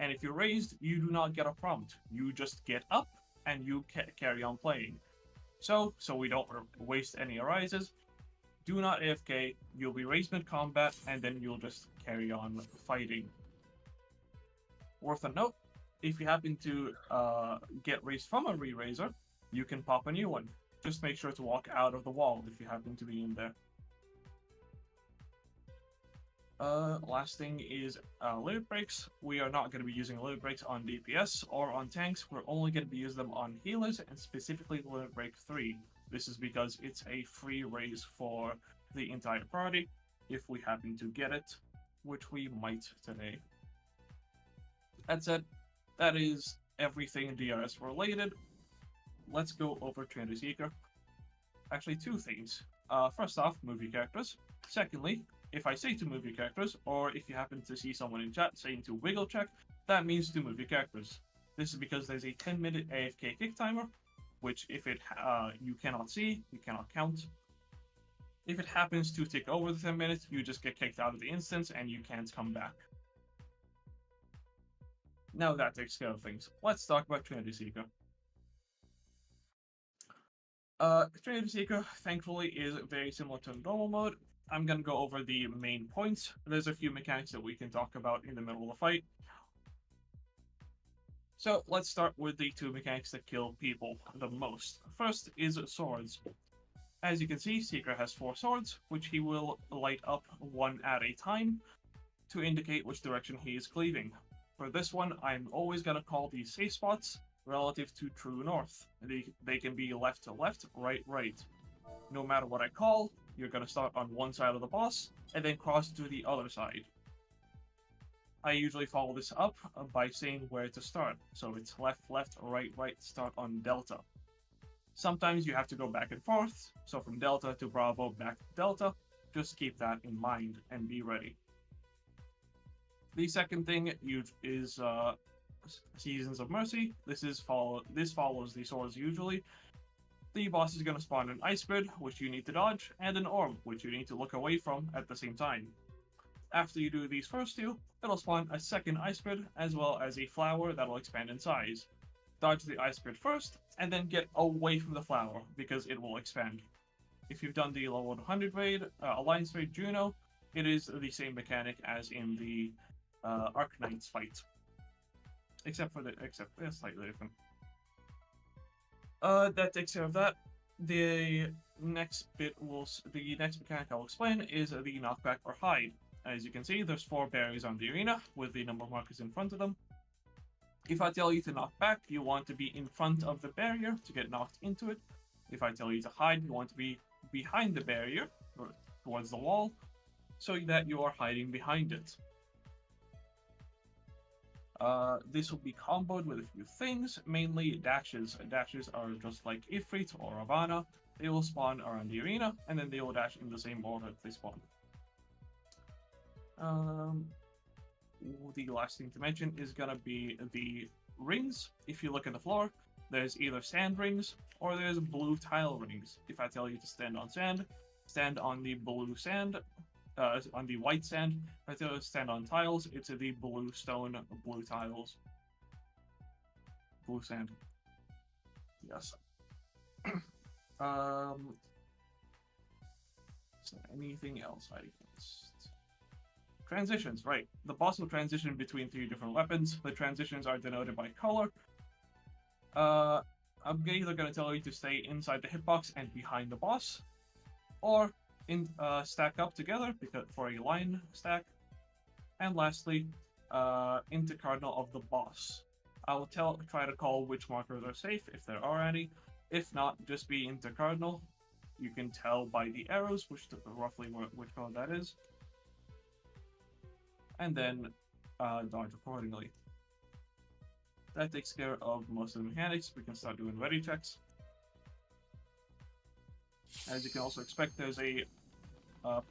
Speaker 1: And if you're raised, you do not get a prompt. You just get up and you carry on playing. So we don't waste any arises, do not AFK, you'll be raised mid-combat, and then you'll just carry on fighting. Worth a note, if you happen to get raised from a re-raiser, you can pop a new one. Just make sure to walk out of the wall if you happen to be in there. Last thing is limit breaks. We are not going to be using limit breaks on DPS or on tanks. We're only going to be using them on healers, and specifically limit break 3. This is because it's a free raise for the entire party, if we happen to get it, which we might today. That said, that is everything DRS related. Let's go over Trinity Seeker. Actually, two things. First off, move your characters. Secondly, if I say to move your characters, or if you happen to see someone in chat saying to wiggle check, that means to move your characters. This is because there's a 10-minute AFK kick timer, which if it you cannot see, you cannot count. If it happens to tick over the 10 minutes, you just get kicked out of the instance and you can't come back. Now that takes care of things. Let's talk about Trinity Seeker. Trinity Seeker, thankfully, is very similar to normal mode. I'm gonna go over the main points. There's a few mechanics that we can talk about in the middle of the fight. So let's start with the two mechanics that kill people the most. First is swords. As you can see, Seeker has 4 swords, which he will light up one at a time to indicate which direction he is cleaving. For this one, I'm always gonna call these safe spots relative to true north. They can be left to left, right, right. No matter what I call, you're gonna start on one side of the boss, and then cross to the other side. I usually follow this up by saying where to start, so it's left, left, right, right, start on Delta. Sometimes you have to go back and forth, so from Delta to Bravo, back to Delta. Just keep that in mind and be ready. The second thing is Seasons of Mercy. This follows the swords usually. The boss is going to spawn an ice grid, which you need to dodge, and an orb, which you need to look away from at the same time. After you do these first two, it'll spawn a second ice grid, as well as a flower that'll expand in size. Dodge the ice grid first, and then get away from the flower, because it will expand. If you've done the level 100 raid, Alliance raid Juno, it is the same mechanic as in the Arcanines fight, except they're slightly different. That takes care of that. The next mechanic I'll explain is the knockback or hide. As you can see, there's 4 barriers on the arena with the number of markers in front of them. If I tell you to knock back, you want to be in front of the barrier to get knocked into it. If I tell you to hide, you want to be behind the barrier, or towards the wall, so that you are hiding behind it. This will be comboed with a few things, mainly dashes. Dashes are just like Ifrit or Ravana. They will spawn around the arena, and then they will dash in the same order that they spawn. The last thing to mention is gonna be the rings. If you look at the floor, there's either sand rings or there's blue tile rings. If I tell you to stand on sand, stand on the blue sand, on the white sand. If I tell you to stand on tiles, it's the blue stone, blue tiles, blue sand. Yes. So anything else I missed? Transitions, right. The boss will transition between 3 different weapons. The transitions are denoted by color. I'm either going to tell you to stay inside the hitbox and behind the boss, or stack up together for a line stack. And lastly, into cardinal of the boss. I will try to call which markers are safe if there are any. If not, just be into cardinal. You can tell by the arrows roughly which color that is. And then dodge accordingly. That takes care of most of the mechanics. We can start doing ready checks. As you can also expect, there's a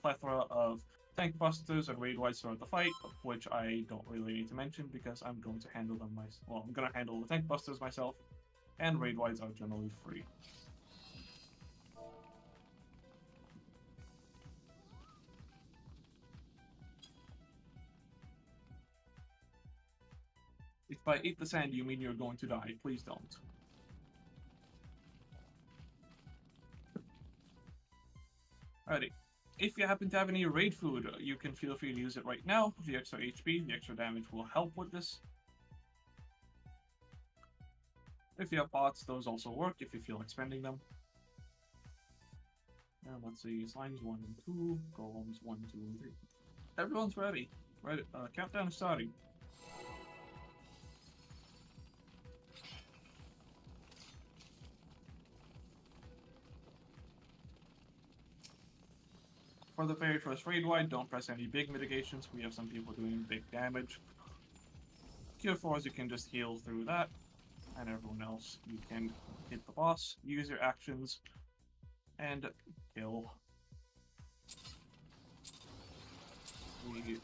Speaker 1: plethora of tank busters and raid wides throughout the fight, which I don't really need to mention because I'm going to handle them myself. Well, I'm going to handle the tank busters myself, and raid wides are generally free. If by eat the sand you mean you're going to die, please don't. Alrighty. If you happen to have any raid food, you can feel free to use it right now. The extra HP, the extra damage will help with this. If you have pots, those also work if you feel like spending them. And let's see, slimes 1 and 2, golems 1, 2, and 3. Everyone's ready. Right, countdown is starting. For the very first raid wide, don't press any big mitigations. We have some people doing big damage. Cure 4s, you can just heal through that. And everyone else, you can hit the boss, use your actions, and kill. 3, 2,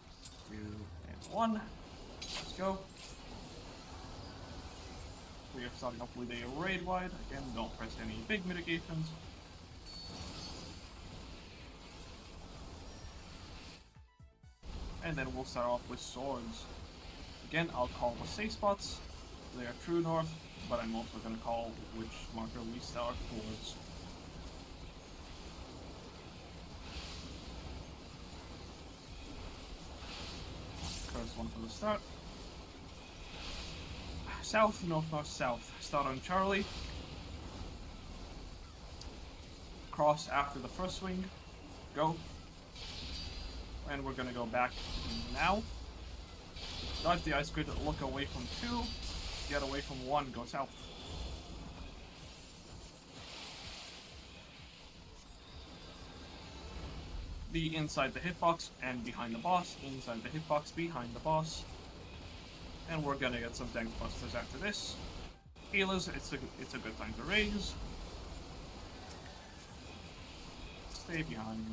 Speaker 1: and 1. Let's go. We are starting off with a raid wide. Again, don't press any big mitigations. And then we'll start off with swords. Again, I'll call the safe spots. They are true north, but I'm also going to call which marker we start towards. First one for the start. South, north, north, south. Start on Charlie. Cross after the first swing. Go. And we're gonna go back now. Dodge the ice grid, look away from 2, get away from 1, go south. Be inside the hitbox and behind the boss, inside the hitbox, behind the boss. And we're gonna get some tank busters after this. Healers, it's a good time to raise. Stay behind.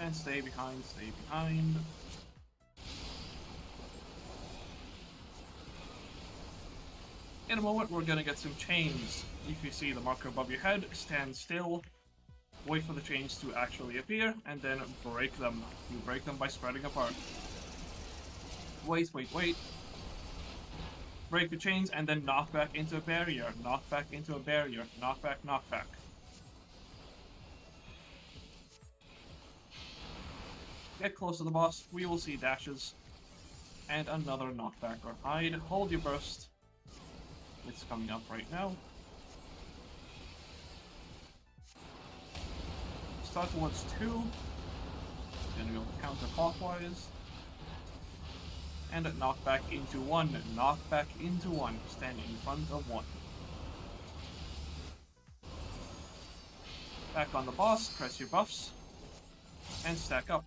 Speaker 1: And stay behind, stay behind. In a moment, we're gonna get some chains. If you see the marker above your head, stand still, wait for the chains to actually appear, and then break them. You break them by spreading apart. Wait, wait, wait. break the chains, and then knock back into a barrier, knock back into a barrier, knock back, knock back. Get close to the boss, we will see dashes. And another knockback or hide. Hold your burst. It's coming up right now. Start towards 2. Then go counterclockwise. And knock back into 1. Knock back into 1. Stand in front of 1. Back on the boss, press your buffs. And stack up.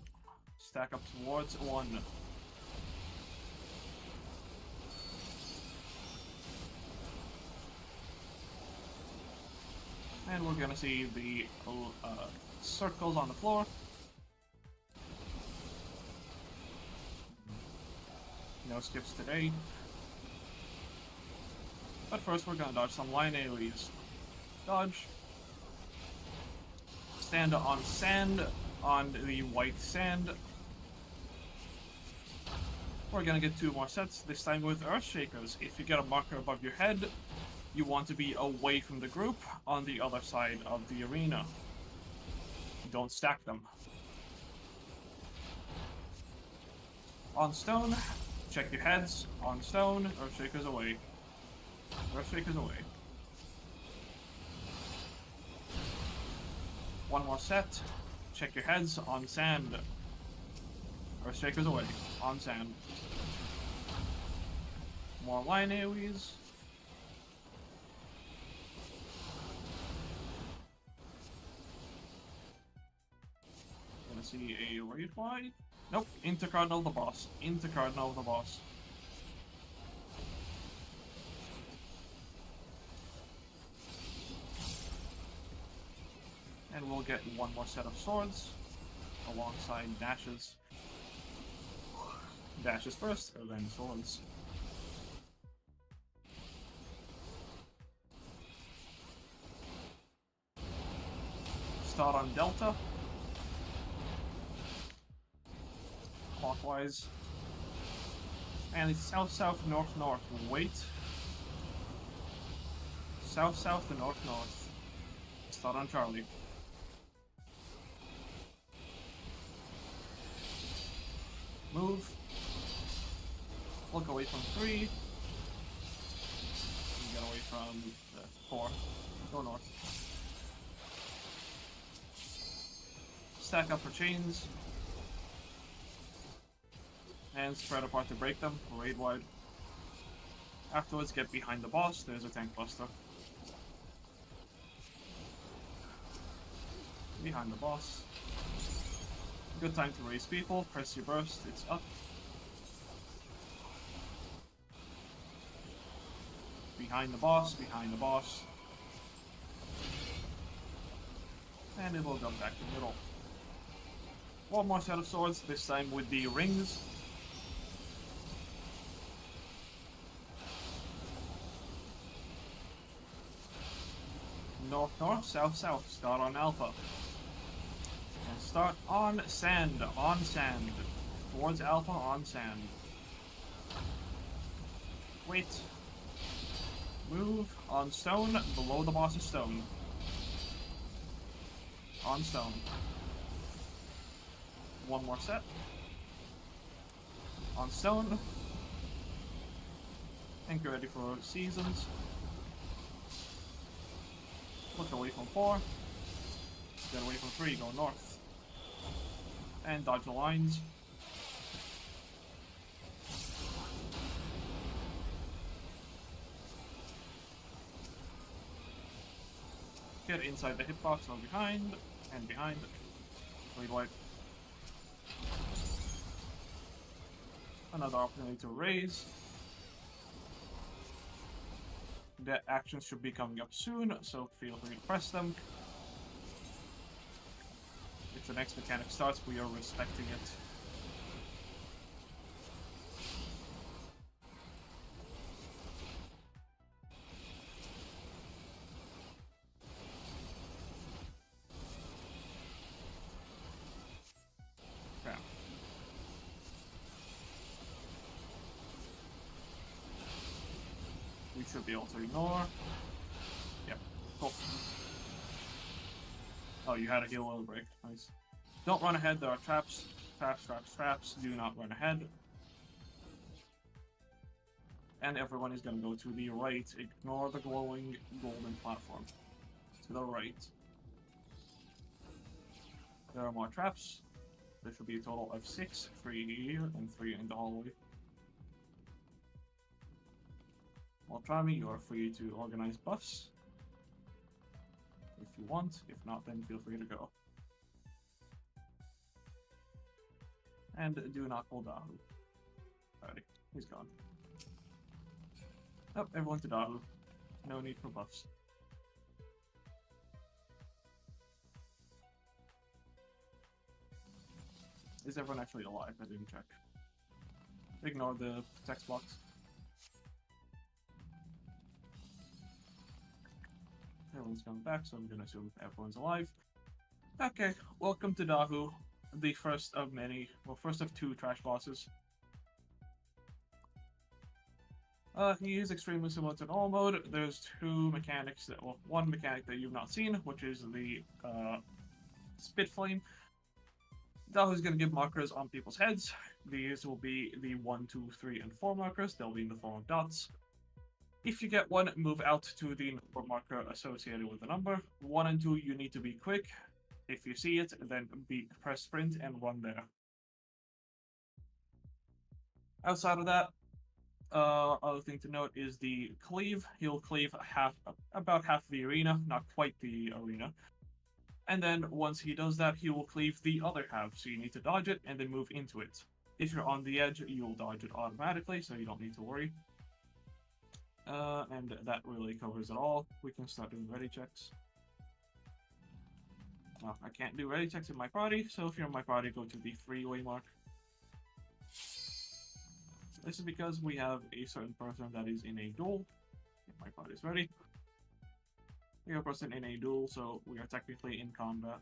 Speaker 1: Stack up towards 1. And we're gonna see the circles on the floor. No skips today. But first we're gonna dodge some line AoEs. Dodge. Stand on sand, on the white sand. We're gonna get 2 more sets, this time with Earthshakers. If you get a marker above your head, you want to be away from the group on the other side of the arena. Don't stack them. On stone, check your heads. On stone, Earthshakers away. Earthshakers away. 1 more set. Check your heads. On sand. Earthshakers away. On sand. More line AoEs. Gonna see a raid fly. Nope, into Cardinal the boss. Into Cardinal the boss. And we'll get 1 more set of swords alongside dashes. Dashes first, and then swords. Start on Delta. Clockwise. And it's south, south, north, north. Wait. South, south, and north, north. Start on Charlie. Move. Look away from 3. Get away from 4. Go north. Stack up for chains. And spread apart to break them, raid wide. Afterwards, get behind the boss, there's a tank buster. Behind the boss. Good time to raise people, press your burst, it's up. Behind the boss, behind the boss. And it will jump back to middle. 1 more set of swords, this time with the rings. North, north, south, south. Start on alpha. And start on sand. On sand. Towards alpha on sand. Wait. Move on stone. Below the boss is stone. On stone. 1 more set. On stone. And get ready for seasons. Look away from 4. Get away from 3, go north. And dodge the lines. Get inside the hitbox or behind. And behind. Raid wipe. Another opportunity to raise. The actions should be coming up soon, so feel free to press them. If the next mechanic starts, we are respecting it. Yeah. You should be able to ignore. Yep, cool. Oh, you had a heal oil break. Nice. Don't run ahead. There are traps. Traps, traps, traps. Do not run ahead. And everyone is going to go to the right. Ignore the glowing golden platform. To the right. There are more traps. There should be a total of 6. 3 here and 3 in the hallway. Well, try me. You are free to organize buffs. If you want. If not, then feel free to go. And do not pull Dahu. Alrighty, he's gone. Oh, everyone to Dahu. No need for buffs. Is everyone actually alive? I didn't check. Ignore the text box. Everyone's coming back, so I'm gonna assume everyone's alive. Okay, welcome to Dahu, the first of many, well, first of 2 trash bosses. He is extremely similar to normal mode. There's 2 mechanics that, well, 1 mechanic that you've not seen, which is the Spit Flame. Dahu's going to give markers on people's heads. These will be the 1, 2, 3, and 4 markers. They'll be in the form of dots. If you get one, move out to the number marker associated with the number. 1 and 2, you need to be quick. If you see it, then press sprint and run there. Outside of that, other thing to note is the cleave. He'll cleave about half the arena, not quite the arena. And then once he does that, he will cleave the other half, so you need to dodge it and then move into it. If you're on the edge, you'll dodge it automatically, so you don't need to worry. And that really covers it all. We can start doing ready checks. I can't do ready checks in my party, so if you're in my party, go to the freeway mark. This is because we have a certain person that is in a duel. If my party is ready. We have a person in a duel, so we are technically in combat.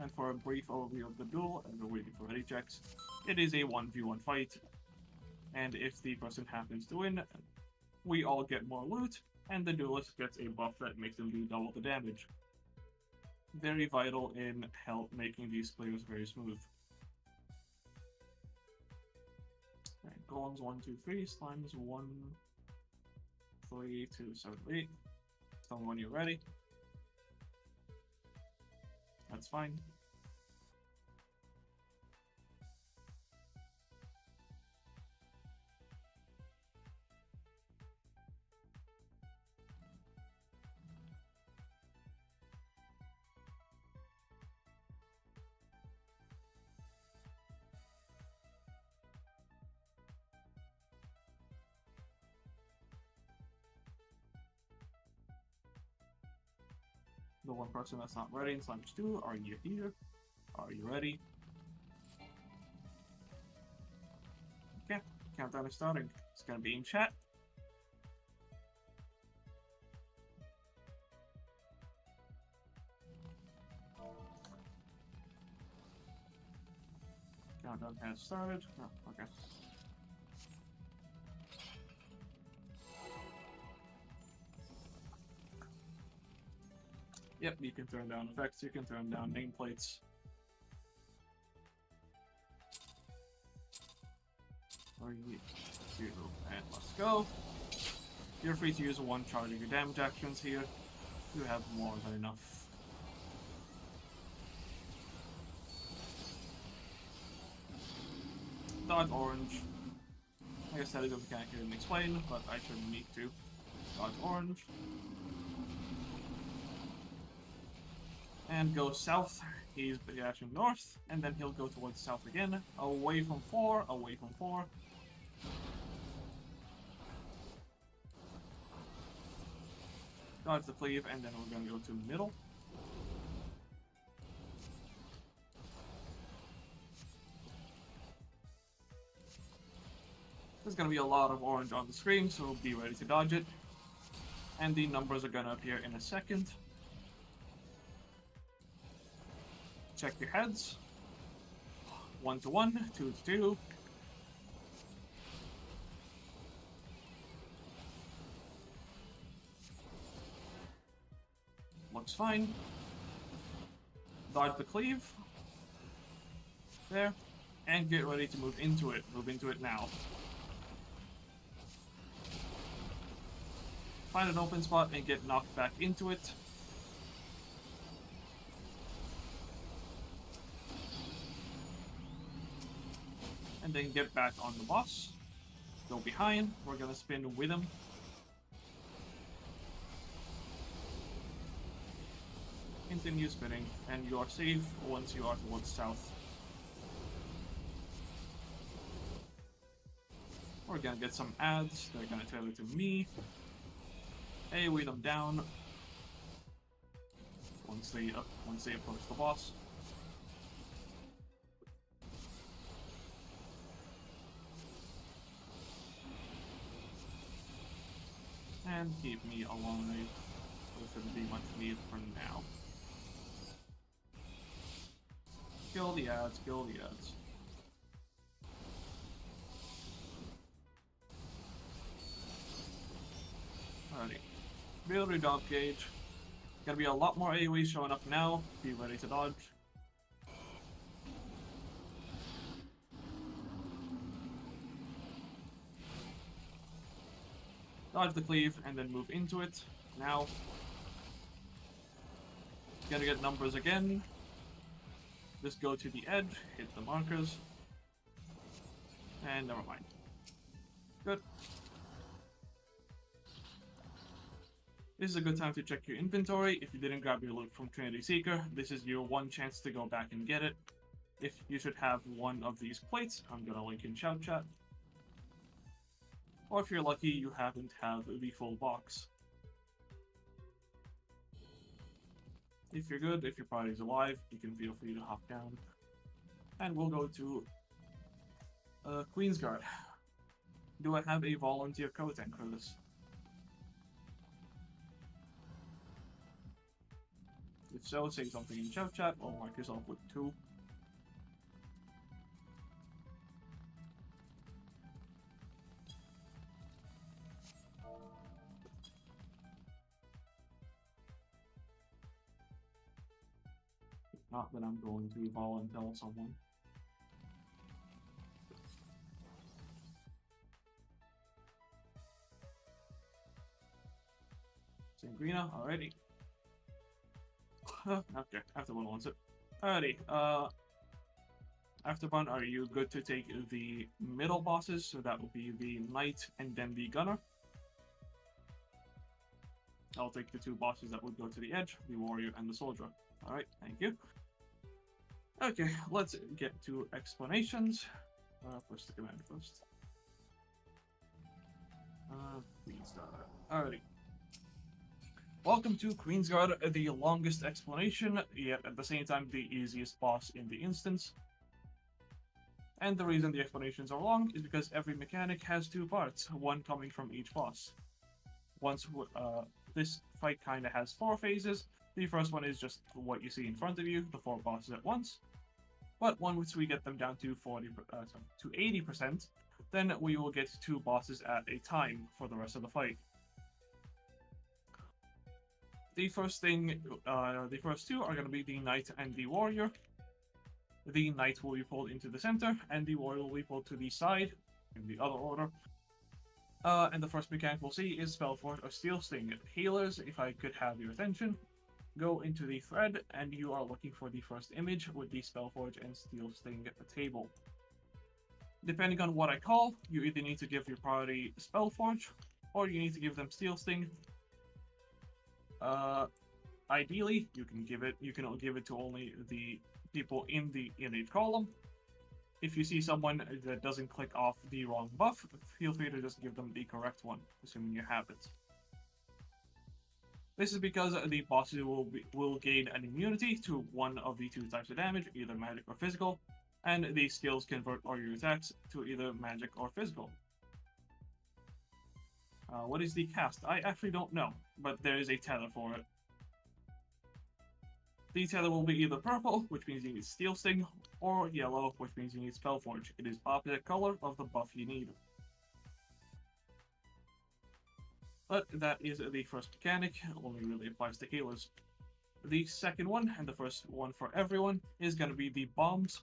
Speaker 1: And for a brief overview of the duel, and we're waiting for ready checks, it is a 1v1 fight. And if the person happens to win, we all get more loot, and the duelist gets a buff that makes them do double the damage. Very vital in making these clears very smooth. Alright, golems 1, 2, 3, slimes 1, 3, 2, 7, 8. Tell me when you're ready. That's fine. The one person that's not ready in Slimes 2, are you here? Are you ready? Okay, countdown is starting. It's gonna be in chat. Countdown has started. Oh, okay. Yep, you can turn down effects, you can turn down nameplates. 3, 2, and let's go. You're free to use 1 charge of your damage actions here. You have more than enough. Dodge orange. Like I said, it's a mechanic I didn't explain, but I shouldn't need to. Dodge orange. And go south. He's dashing north, and then he'll go towards south again. Away from 4, away from 4. Dodge the cleave, and then we're gonna go to middle. There's gonna be a lot of orange on the screen, so be ready to dodge it. And the numbers are gonna appear in a second. Check your heads. 1 to 1, 2 to 2. fine. Dodge the cleave. There. And get ready to move into it. Move into it now. Find an open spot and get knocked back into it. And then get back on the boss. Go behind. We're gonna spin with him. Continue spinning, and you are safe once you are towards south. We're gonna get some ads. They're gonna tell it to me. AoE them down once they approach the boss. And keep me alive. There shouldn't be much need for now. Kill the ads, kill the ads. Alrighty. Ability dodge gauge. Gonna be a lot more AoE showing up now. Be ready to dodge. Dodge the cleave and then move into it. Now. Gonna get numbers again. Just go to the edge, hit the markers. And never mind. Good. This is a good time to check your inventory. If you didn't grab your loot from Trinity Seeker, this is your one chance to go back and get it. If you should have one of these plates, I'm gonna link in shout chat. Or if you're lucky, you happen to have the full box. If you're good, if your party's alive, you can feel free to hop down. And we'll go to Queensguard. Do I have a volunteer co-tank for this? If so, say something in chat or mark yourself with 2. Not that I'm going to volunteer someone. Sangrina, alrighty. Okay, Afterburn wants it. Alrighty, Afterburn, are you good to take the middle bosses? So that will be the Knight and then the Gunner. I'll take the 2 bosses that would go to the edge, the Warrior and the Soldier. Alright, thank you. Okay, let's get to explanations. Push the command first. Queensguard. Alrighty. Welcome to Queensguard, the longest explanation, yet at the same time the easiest boss in the instance. And the reason the explanations are long is because every mechanic has 2 parts, one coming from each boss. This fight kinda has 4 phases. The first one is just what you see in front of you, the 4 bosses at once. But once we get them down to 80%, then we will get 2 bosses at a time for the rest of the fight. The first 2 are going to be the Knight and the Warrior. The Knight will be pulled into the center, and the Warrior will be pulled to the side, in the other order. And the first mechanic we'll see is Spellforge or Steel Sting. Healers, if I could have your attention, go into the thread, and you are looking for the first image with the Spellforge and Steel Sting table. Depending on what I call, you either need to give your party Spellforge, or you need to give them Steel Sting. Ideally, you can give it to only the people in the image column. If you see someone that doesn't click off the wrong buff, feel free to just give them the correct one, assuming you have it. This is because the bosses will gain an immunity to one of the 2 types of damage, either magic or physical, and the skills convert all your attacks to either magic or physical. What is the cast? I actually don't know, but there is a tether for it. The tether will be either purple, which means you need Steel Sting, or yellow, which means you need Spellforge. It is opposite color of the buff you need. But that is the first mechanic, only really applies to healers. The second one, and the first one for everyone, is going to be the bombs.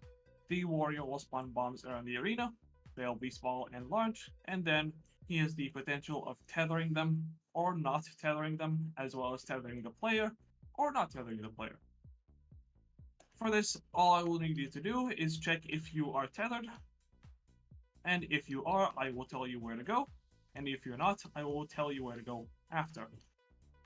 Speaker 1: The warrior will spawn bombs around the arena. They'll be small and large, and then he has the potential of tethering them or not tethering them, as well as tethering the player or not tethering the player. For this, all I will need you to do is check if you are tethered, and if you are, I will tell you where to go, and if you're not, I will tell you where to go after.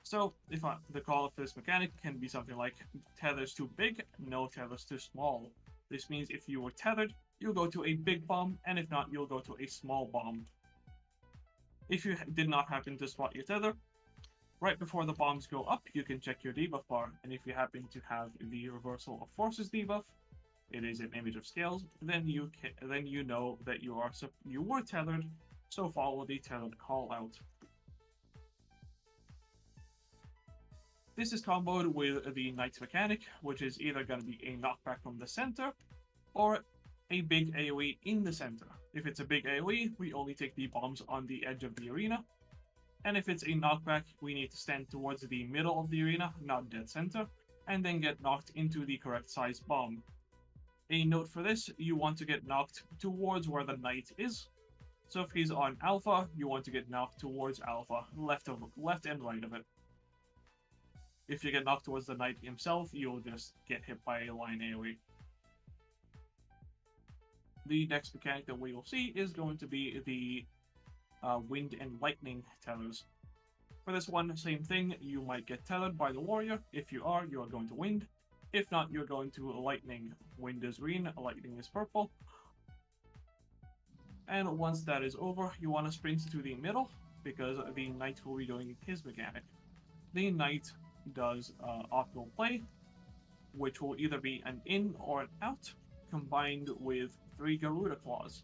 Speaker 1: So, the call for this mechanic can be something like tethers too big, no tethers too small. This means if you were tethered, you'll go to a big bomb, and if not, you'll go to a small bomb. If you did not happen to spot your tether, right before the bombs go up, you can check your debuff bar, and if you happen to have the Reversal of Forces debuff, it is an image of scales, then you know that you were tethered, so follow the tethered call out. This is comboed with the Knight's mechanic, which is either going to be a knockback from the center, or a big AoE in the center. If it's a big AoE, we only take the bombs on the edge of the arena, and if it's a knockback, we need to stand towards the middle of the arena, not dead center, and then get knocked into the correct size bomb. A note for this, you want to get knocked towards where the knight is. So if he's on alpha, you want to get knocked towards alpha, left and right of it. If you get knocked towards the knight himself, you'll just get hit by a line AoE. The next mechanic that we will see is going to be the wind and lightning tethers. For this one, same thing, you might get tethered by the warrior. If you are going to wind. If not, you're going to lightning. Wind is green, lightning is purple. And once that is over, you want to sprint to the middle, because the knight will be doing his mechanic. The knight does optimal play, which will either be an in or an out, combined with 3 Garuda Claws.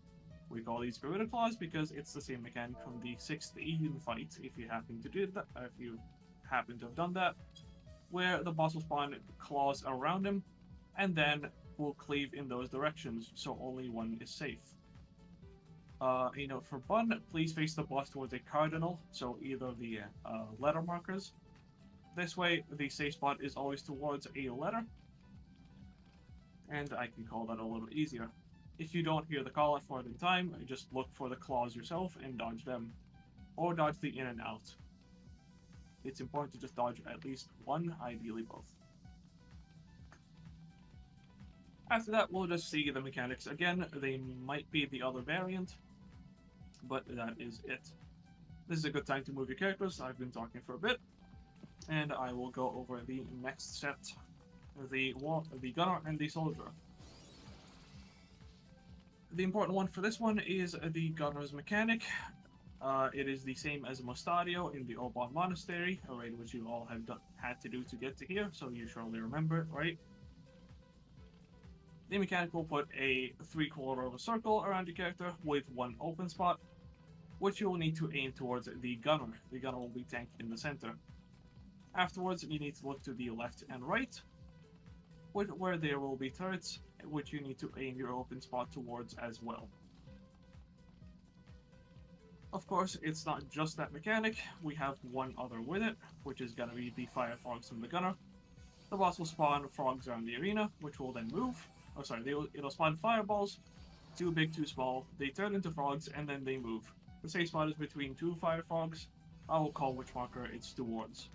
Speaker 1: We call these Garuda Claws because it's the same mechanic from the 6th Eden fight, if you happen to have done that, where the boss will spawn claws around him, and then will cleave in those directions, so only one is safe. A note for Bun, please face the boss towards a cardinal, so either the letter markers. This way, the safe spot is always towards a letter, and I can call that a little easier. If you don't hear the call at forward in time, just look for the claws yourself and dodge them, or dodge the in and out. It's important to just dodge at least one, ideally both. After that, we'll just see the mechanics again. They might be the other variant, but that is it. This is a good time to move your characters. I've been talking for a bit, and I will go over the next set, the gunner and the soldier. The important one for this one is the gunner's mechanic. It is the same as Mostadio in the Oban Monastery, a raid which you all have had to do to get to here, so you surely remember it, right? The mechanic will put a 3/4 of a circle around your character with 1 open spot, which you will need to aim towards the gunner. The gunner will be tanked in the center. Afterwards, you need to look to the left and right, where there will be turrets, which you need to aim your open spot towards as well. Of course, it's not just that mechanic, we have one other with it, which is going to be the fire frogs from the gunner. The boss will spawn frogs around the arena, which will then move. Oh, sorry, it'll spawn fireballs, too big, too small. They turn into frogs, and then they move. The safe spot is between 2 fire frogs. I will call which marker it's towards.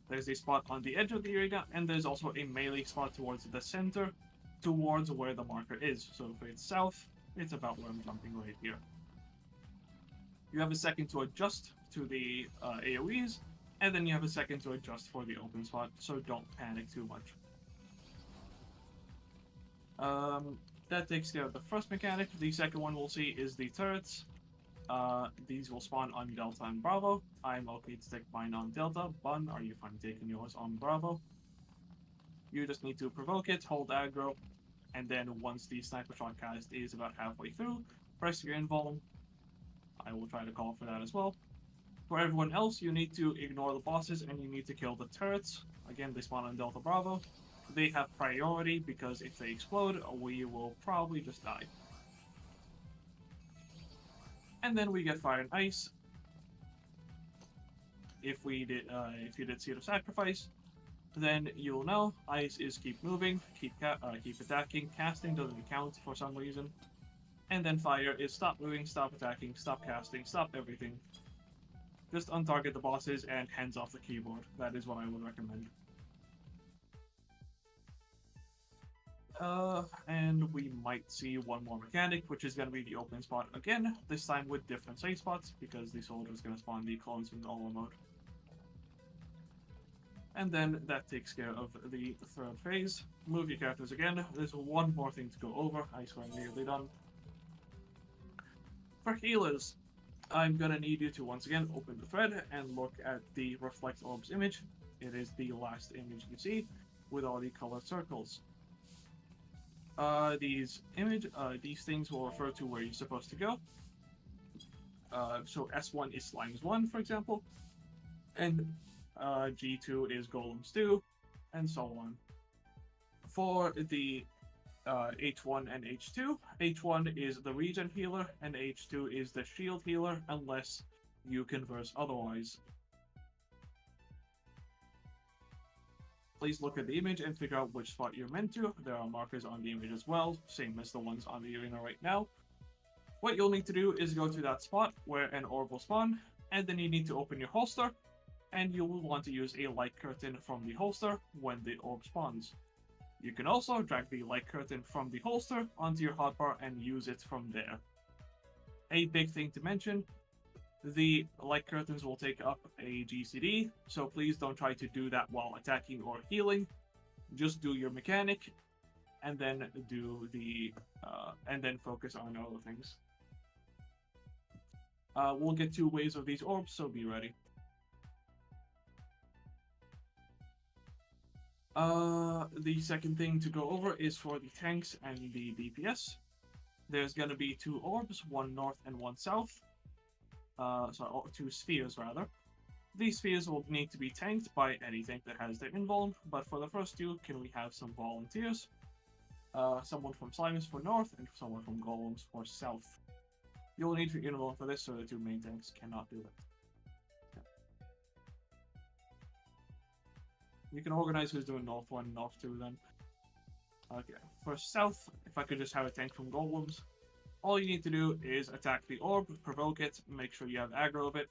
Speaker 1: There's a spot on the edge of the arena, and there's also a melee spot towards the center, towards where the marker is. So if it's south, it's about where I'm jumping right here. You have a second to adjust to the AoEs, and then you have a second to adjust for the open spot, so don't panic too much. That takes care of the first mechanic. The second one we'll see is the turrets. These will spawn on Delta and Bravo. I'm okay to take mine on Delta. Bun, are you fine taking yours on Bravo? You just need to provoke it, hold aggro, and then once the sniper shot cast is about halfway through, press your invuln. I will try to call for that as well. For everyone else, you need to ignore the bosses and you need to kill the turrets. Again, they spawn on Delta Bravo. They have priority because if they explode, we will probably just die. And then we get Fire and Ice. If you did Seed of Sacrifice, then you'll know ice is keep moving, keep attacking, casting doesn't count for some reason, and then fire is stop moving, stop attacking, stop casting, stop everything. Just untarget the bosses and hands off the keyboard. That is what I would recommend. And we might see one more mechanic, which is going to be the open spot again, this time with different safe spots, because the soldier is going to spawn the clones in normal mode. And then that takes care of the third phase. Move your characters again. There's one more thing to go over. I swear I'm nearly done. For healers, I'm gonna need you to once again open the thread and look at the Reflect Orbs image. It is the last image you see with all the colored circles. These things will refer to where you're supposed to go. So S1 is Slimes 1, for example, and G2 is Golems 2, and so on. For the H1 and H2, H1 is the regen healer, and H2 is the shield healer, unless you converse otherwise. Please look at the image and figure out which spot you're meant to. There are markers on the image as well, same as the ones on the arena right now. What you'll need to do is go to that spot where an orb will spawn, and then you need to open your holster, and you will want to use a light curtain from the holster when the orb spawns. You can also drag the light curtain from the holster onto your hotbar and use it from there. A big thing to mention, the light curtains will take up a GCD, so please don't try to do that while attacking or healing. Just do your mechanic, and then focus on other things. We'll get 2 waves of these orbs, so be ready. The second thing to go over is for the tanks and the DPS. There's gonna be 2 orbs, one north and one south. 2 spheres rather. These spheres will need to be tanked by any tank that has their invuln, but for the first 2, can we have some volunteers? Someone from Slimes for north and someone from Golems for south. You'll need your invuln for this, so the 2 main tanks cannot do that. You can organize who's doing North 1 and North 2 then. Okay, for South, if I could just have a tank from Golems, all you need to do is attack the orb, provoke it, make sure you have aggro of it,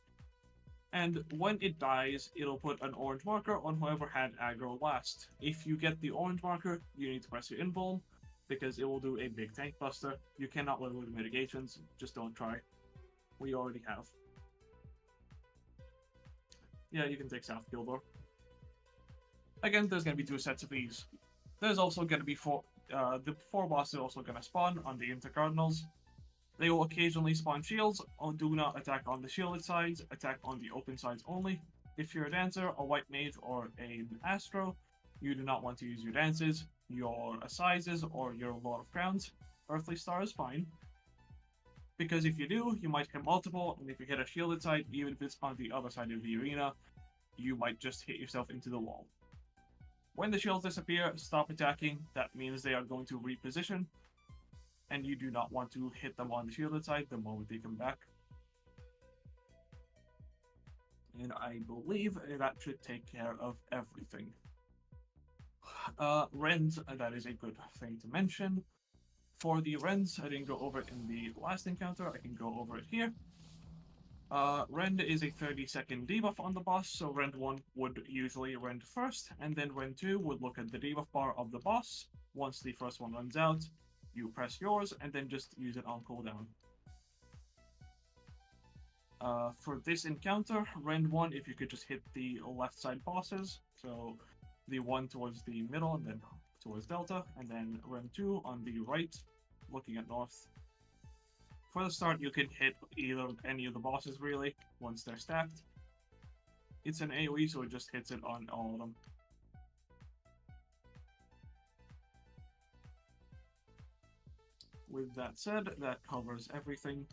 Speaker 1: and when it dies, it'll put an orange marker on whoever had aggro last. If you get the orange marker, you need to press your invuln, because it will do a big tank buster. You cannot live with mitigations, just don't try. We already have. Yeah, you can take South Gildor. Again, there's going to be 2 sets of these. There's also going to be 4... the 4 bosses are also going to spawn on the intercardinals. They will occasionally spawn shields. Do not attack on the shielded sides, attack on the open sides only. If you're a dancer, a white mage, or an astro, you do not want to use your dances, your assizes, or your Lord of Crowns. Earthly Star is fine, because if you do, you might hit multiple, and if you hit a shielded side, even if it's on the other side of the arena, you might just hit yourself into the wall. When the shields disappear, stop attacking. That means they are going to reposition, and you do not want to hit them on the shielded side the moment they come back. And I believe that should take care of everything. Rends, that is a good thing to mention. For the Rends, I didn't go over it in the last encounter, I can go over it here. Rend is a 30-second debuff on the boss, so Rend 1 would usually rend first, and then Rend 2 would look at the debuff bar of the boss. Once the first one runs out, you press yours, and then just use it on cooldown. For this encounter, Rend 1, if you could just hit the left side bosses, so the one towards the middle, and then towards Delta, and then Rend 2 on the right, looking at north. For the start, you can hit any of the bosses, really, once they're stacked. It's an AoE, so it just hits it on all of them. With that said, that covers everything.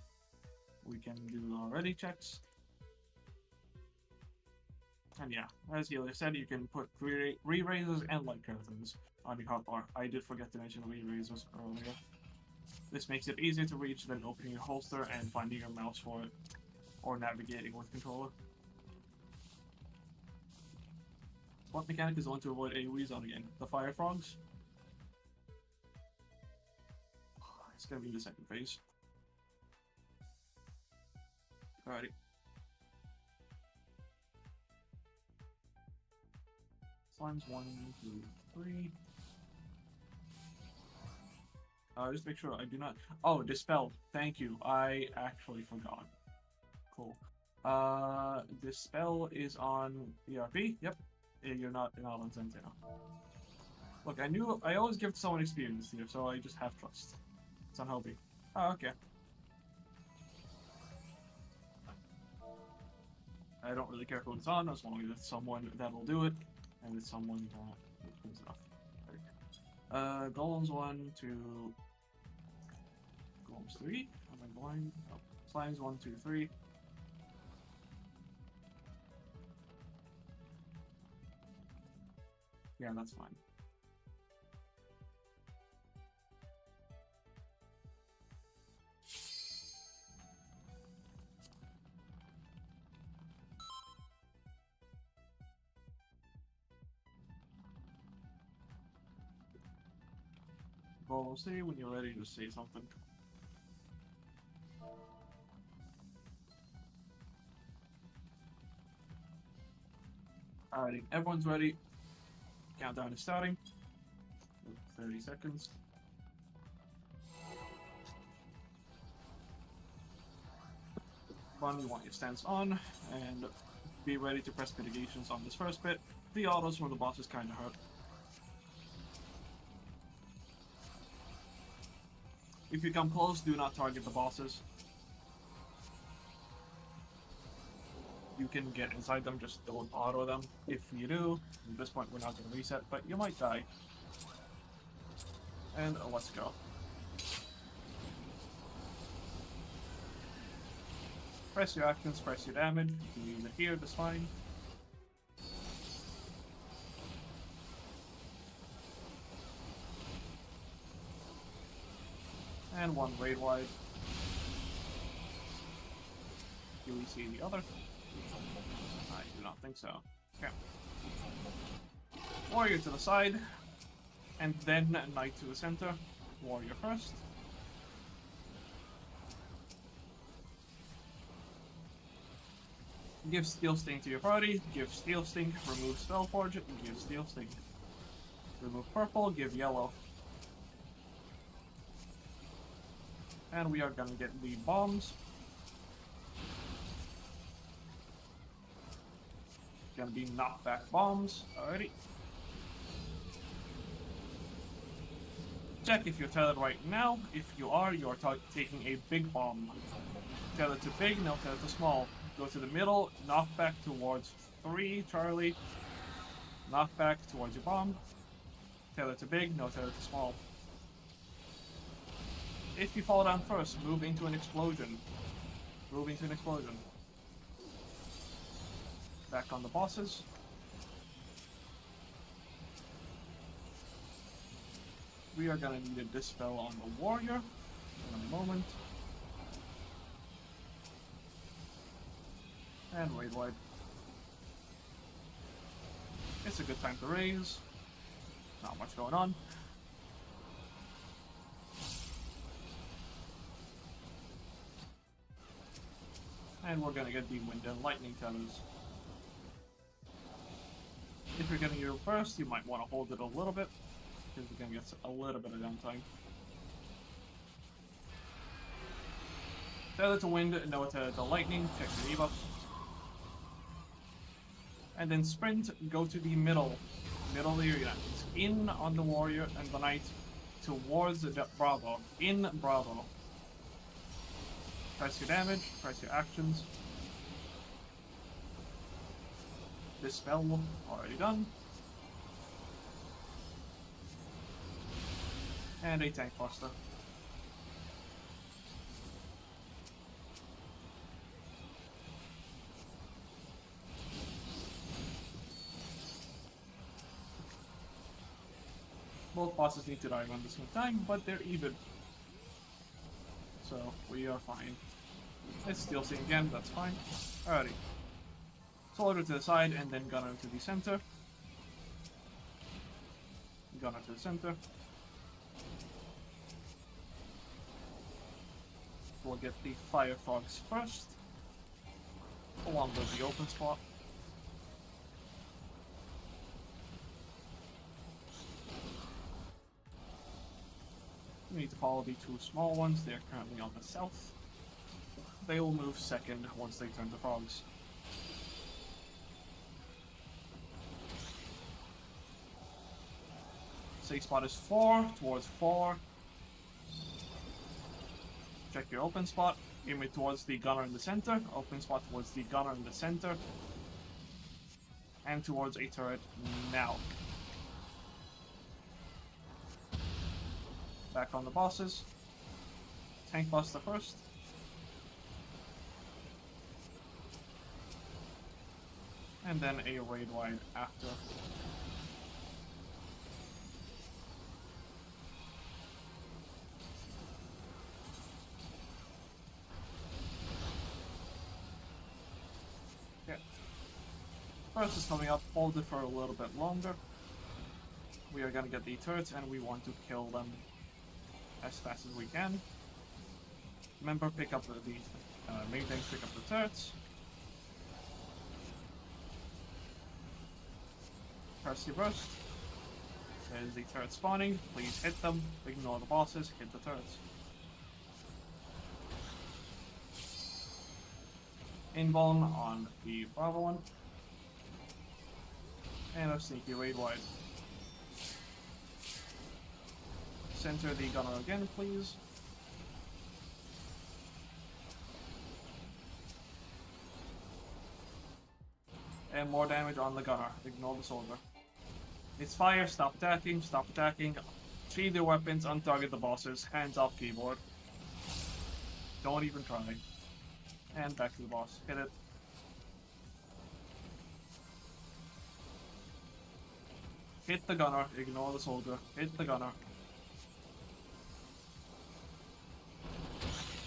Speaker 1: We can do our ready checks. And yeah, as Healer said, you can put re-raisers and light curtains on your hotbar. I did forget to mention re-raisers earlier. This makes it easier to reach than opening your holster and finding your mouse for it, or navigating with controller. What mechanic is the one to avoid AoE zone again? The fire frogs? It's gonna be the second phase. Alrighty. Slimes 1, 2, 3. Just make sure I do not. Oh, dispel. Thank you. I actually forgot. Cool. Dispel is on ERP. Yep. You're not on Zentino. Look, I always give someone experience here, so I just have trust. It's unhealthy. Oh, okay. I don't really care who it's on, as long as it's someone that'll do it, and it's someone that pulls it off. Golems 1, 2. Golems 3. Am I blind? Oh. Slimes 1, 2, 3. Yeah, that's fine. Well, say when you're ready to say something. Alrighty, everyone's ready. Countdown is starting. 30 seconds. One, you want your stance on, and be ready to press mitigations on this first bit. The autos from the bosses kinda hurt. If you come close, do not target the bosses. You can get inside them, just don't auto them. If you do, at this point we're not going to reset, but you might die. And let's go. Press your actions, press your damage. You can use it here, that's fine. And one raid wide. Do we see the other? I do not think so. Okay. Warrior to the side, and then Knight to the center. Warrior first. Give Steel Sting to your party. Give Steel Sting. Remove Spellforge. Give Steel Sting. Remove purple. Give yellow. And we are gonna get the bombs. Gonna be knockback bombs. Alrighty. Check if you're tethered right now. If you are taking a big bomb. Tether to big, no tether to small. Go to the middle, knockback towards 3, Charlie. Knockback towards your bomb. Tether to big, no tether to small. If you fall down first, move into an explosion. Move into an explosion. Back on the bosses. We are gonna need a dispel on the warrior in a moment. And raid wide. It's a good time to raise. Not much going on. And we're gonna get the wind and lightning tethers. If you're getting your burst, you might want to hold it a little bit, because you're gonna get a little bit of downtime. Tether to wind, no tether to lightning, check the debuffs. And then sprint, go to the middle of the area. It's in on the warrior and the knight, towards the Bravo, in Bravo. Press your damage, press your actions. Dispel, already done. And a tank buster. Both bosses need to die around the same time, but they're even. So, we are fine. It's Steel Sting again, that's fine. Alrighty. Soldier to the side, and then Gunner to the center. Gunner to the center. We'll get the Firefrogs first, along with the open spot. We need to follow the two small ones. They are currently on the south. They will move second once they turn to frogs. Safe spot is 4, towards 4. Check your open spot. Aim it towards the gunner in the center. Open spot towards the gunner in the center. And towards a turret now. Back on the bosses. Tank buster first. And then a raid wide after. Okay. First is coming up, hold it for a little bit longer. We are gonna get the turrets and we want to kill them as fast as we can. Remember, pick up the main tanks, pick up the turrets. Press your burst. There's the turret spawning. Please hit them. Ignore the bosses. Hit the turrets. Invuln on the Bravo one. And a sneaky raid wide. Center the gunner again, please. And more damage on the gunner. Ignore the soldier. It's fire, stop attacking, sheathe your weapons, untarget the bosses, hands off keyboard. Don't even try. And back to the boss. Hit it. Hit the gunner, ignore the soldier. Hit the gunner.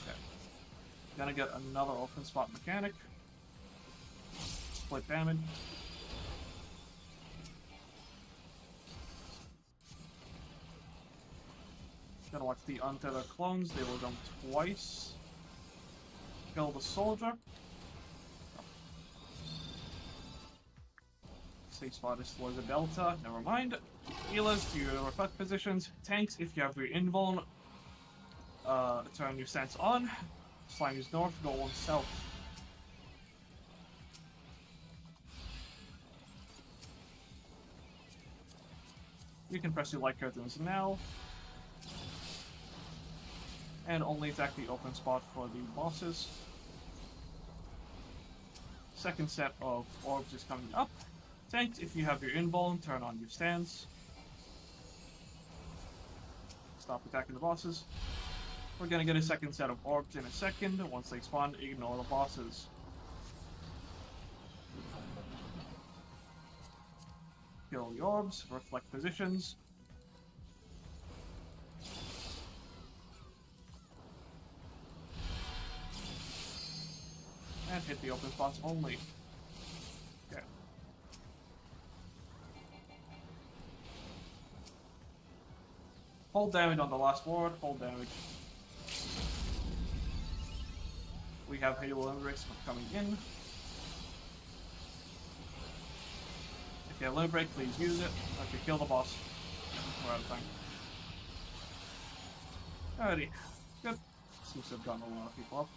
Speaker 1: Okay. Gonna get another open spot mechanic. Split damage. Gonna watch the untethered clones, they will jump twice. Kill the soldier. Safe spot is towards the delta, never mind. Healers to your reflect positions. Tanks, if you have your invuln, turn your stance on. Slime is north, go on south. You can press your light curtains now. And only attack the open spot for the bosses. Second set of orbs is coming up. Tanks, if you have your invuln, turn on your stance. Stop attacking the bosses. We're gonna get a second set of orbs in a second. Once they spawn, ignore the bosses. Kill the orbs, reflect positions. And hit the open spots only. Okay. Hold damage on the last ward, hold damage. We have Halo Limerick coming in. If you have Limit Break, please use it. Okay, kill the boss. We're out of time. Alrighty. Good. Seems to have gotten a lot of people up.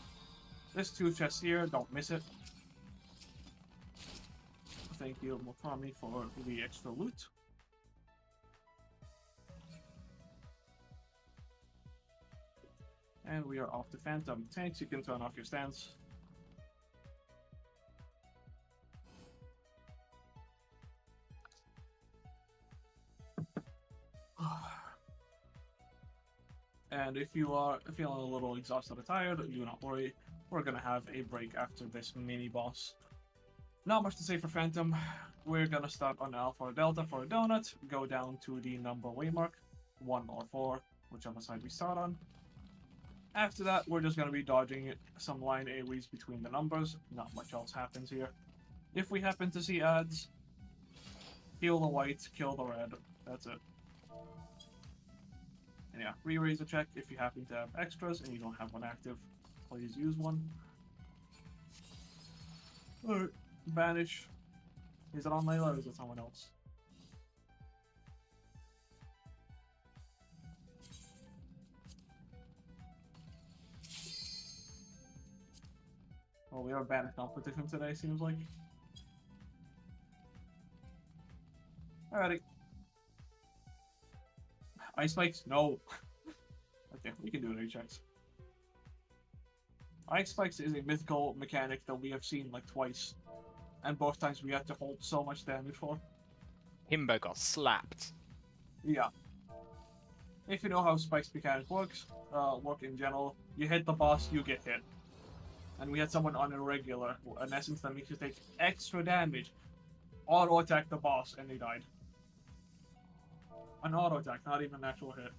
Speaker 1: This 2 chests here, don't miss it. Thank you, Mokami, for the extra loot. And we are off to Phantom. Tanks, you can turn off your stance. And if you are feeling a little exhausted or tired, do not worry. We're gonna have a break after this mini boss. Not much to say for Phantom. We're gonna start on Alpha or Delta for a donut, go down to the number waymark, 1 or 4, whichever side we start on. After that, we're just gonna be dodging some line AoEs between the numbers. Not much else happens here. If we happen to see ads, heal the white, kill the red. That's it. And yeah, re-raise a check if you happen to have extras and you don't have one active. Please use one. Alright, banish. Is it on Layla or is it someone else? Well, we are banish competition today, seems like. Alrighty. Ice spikes? No. Okay, we can do it checks. Ice spikes is a mythical mechanic that we have seen like twice. And both times we had to hold so much damage for.
Speaker 2: Himbo got slapped.
Speaker 1: Yeah. If you know how spikes mechanic works, work in general, you hit the boss, you get hit. And we had someone on irregular, in essence that makes you take extra damage, auto attack the boss, and they died. An auto attack, not even an actual hit.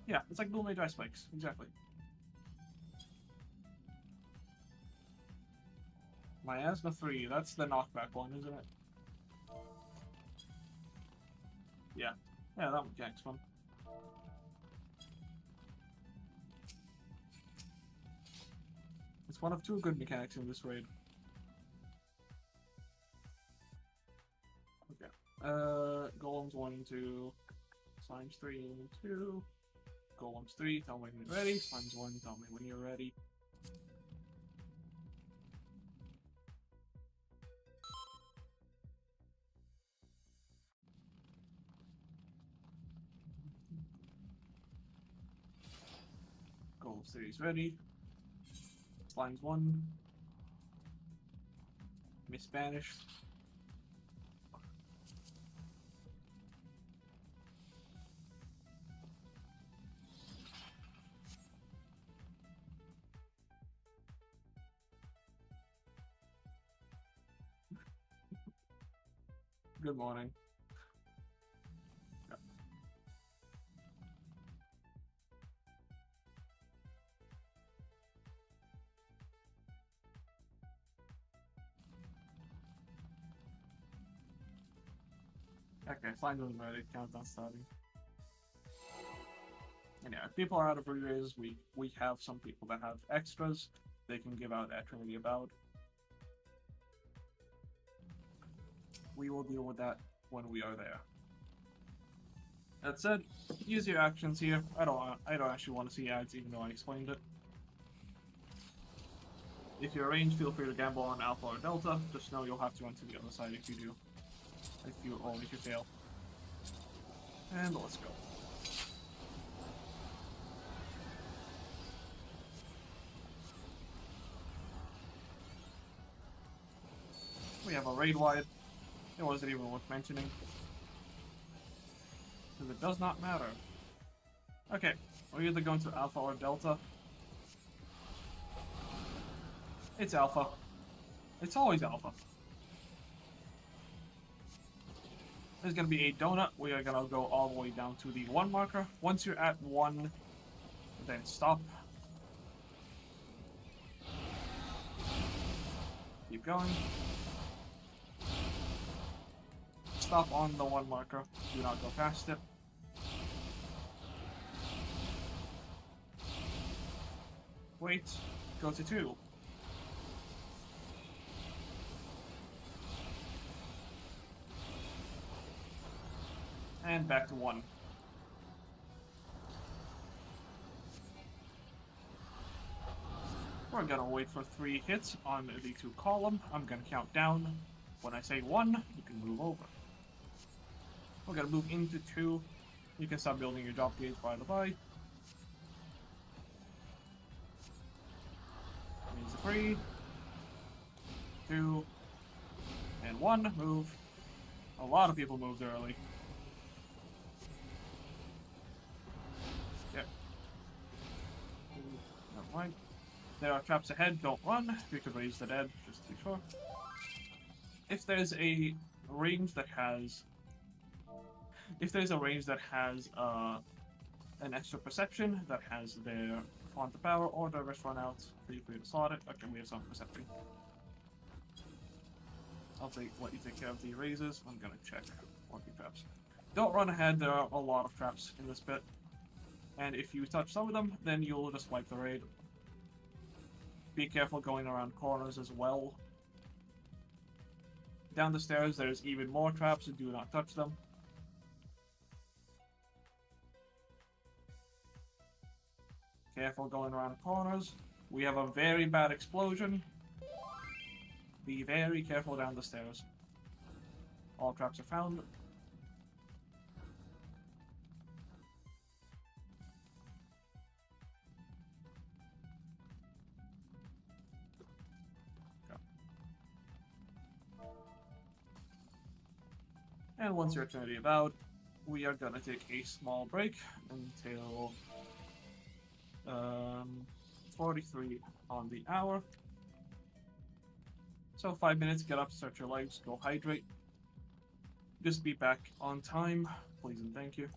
Speaker 1: Yeah, it's like dual mage ice spikes, exactly. Miasma 3, that's the knockback one, isn't it? Yeah. Yeah, that mechanic's fun. It's one of two good mechanics in this raid. Okay. Golems 1, 2. Slimes 3, 2. Golems 3, tell me when you're ready. Slimes 1, tell me when you're ready. Golems 3 is ready. Slimes 1. Miss Banished. Good morning. Yep. Okay, slime doesn't ready. Countdown starting. And yeah, if people are out of re-raises, we have some people that have extras they can give out at Trinity About. We will deal with that when we are there. That said, use your actions here. I don't actually want to see ads, even though I explained it. If you're ranged, feel free to gamble on Alpha or Delta. Just know you'll have to run to the other side if you do. If you fail. And let's go. We have a raid wide. It wasn't even worth mentioning. Because it does not matter. Okay, we're either going to Alpha or Delta. It's Alpha. It's always Alpha. There's gonna be a donut. We are gonna go all the way down to the 1 marker. Once you're at 1, then stop. Keep going. Stop on the 1 marker. Do not go past it. Wait. Go to 2. And back to 1. We're gonna wait for 3 hits on the 2 column. I'm gonna count down. When I say 1, you can move over. We're gonna move into 2. You can start building your drop gates by the by. Means 3, 2, and 1. Move. A lot of people moved early. Yep. Never mind. There are traps ahead. Don't run. We could raise the dead, just to be sure. If there's a range that has an extra perception that has their font of power or their rest run out, feel free to slot it. Okay, we have some perception. I'll let you take care of the raises. I'm gonna check what the traps. Don't run ahead, there are a lot of traps in this bit. And if you touch some of them, then you'll just wipe the raid. Be careful going around corners as well. Down the stairs, there's even more traps, so do not touch them. Careful going around corners. We have a very bad explosion. Be very careful down the stairs. All traps are found. And once your eternity about, we are gonna take a small break until 43 on the hour. So 5 minutes, get up, start your lives, go hydrate. Just be back on time, please and thank you.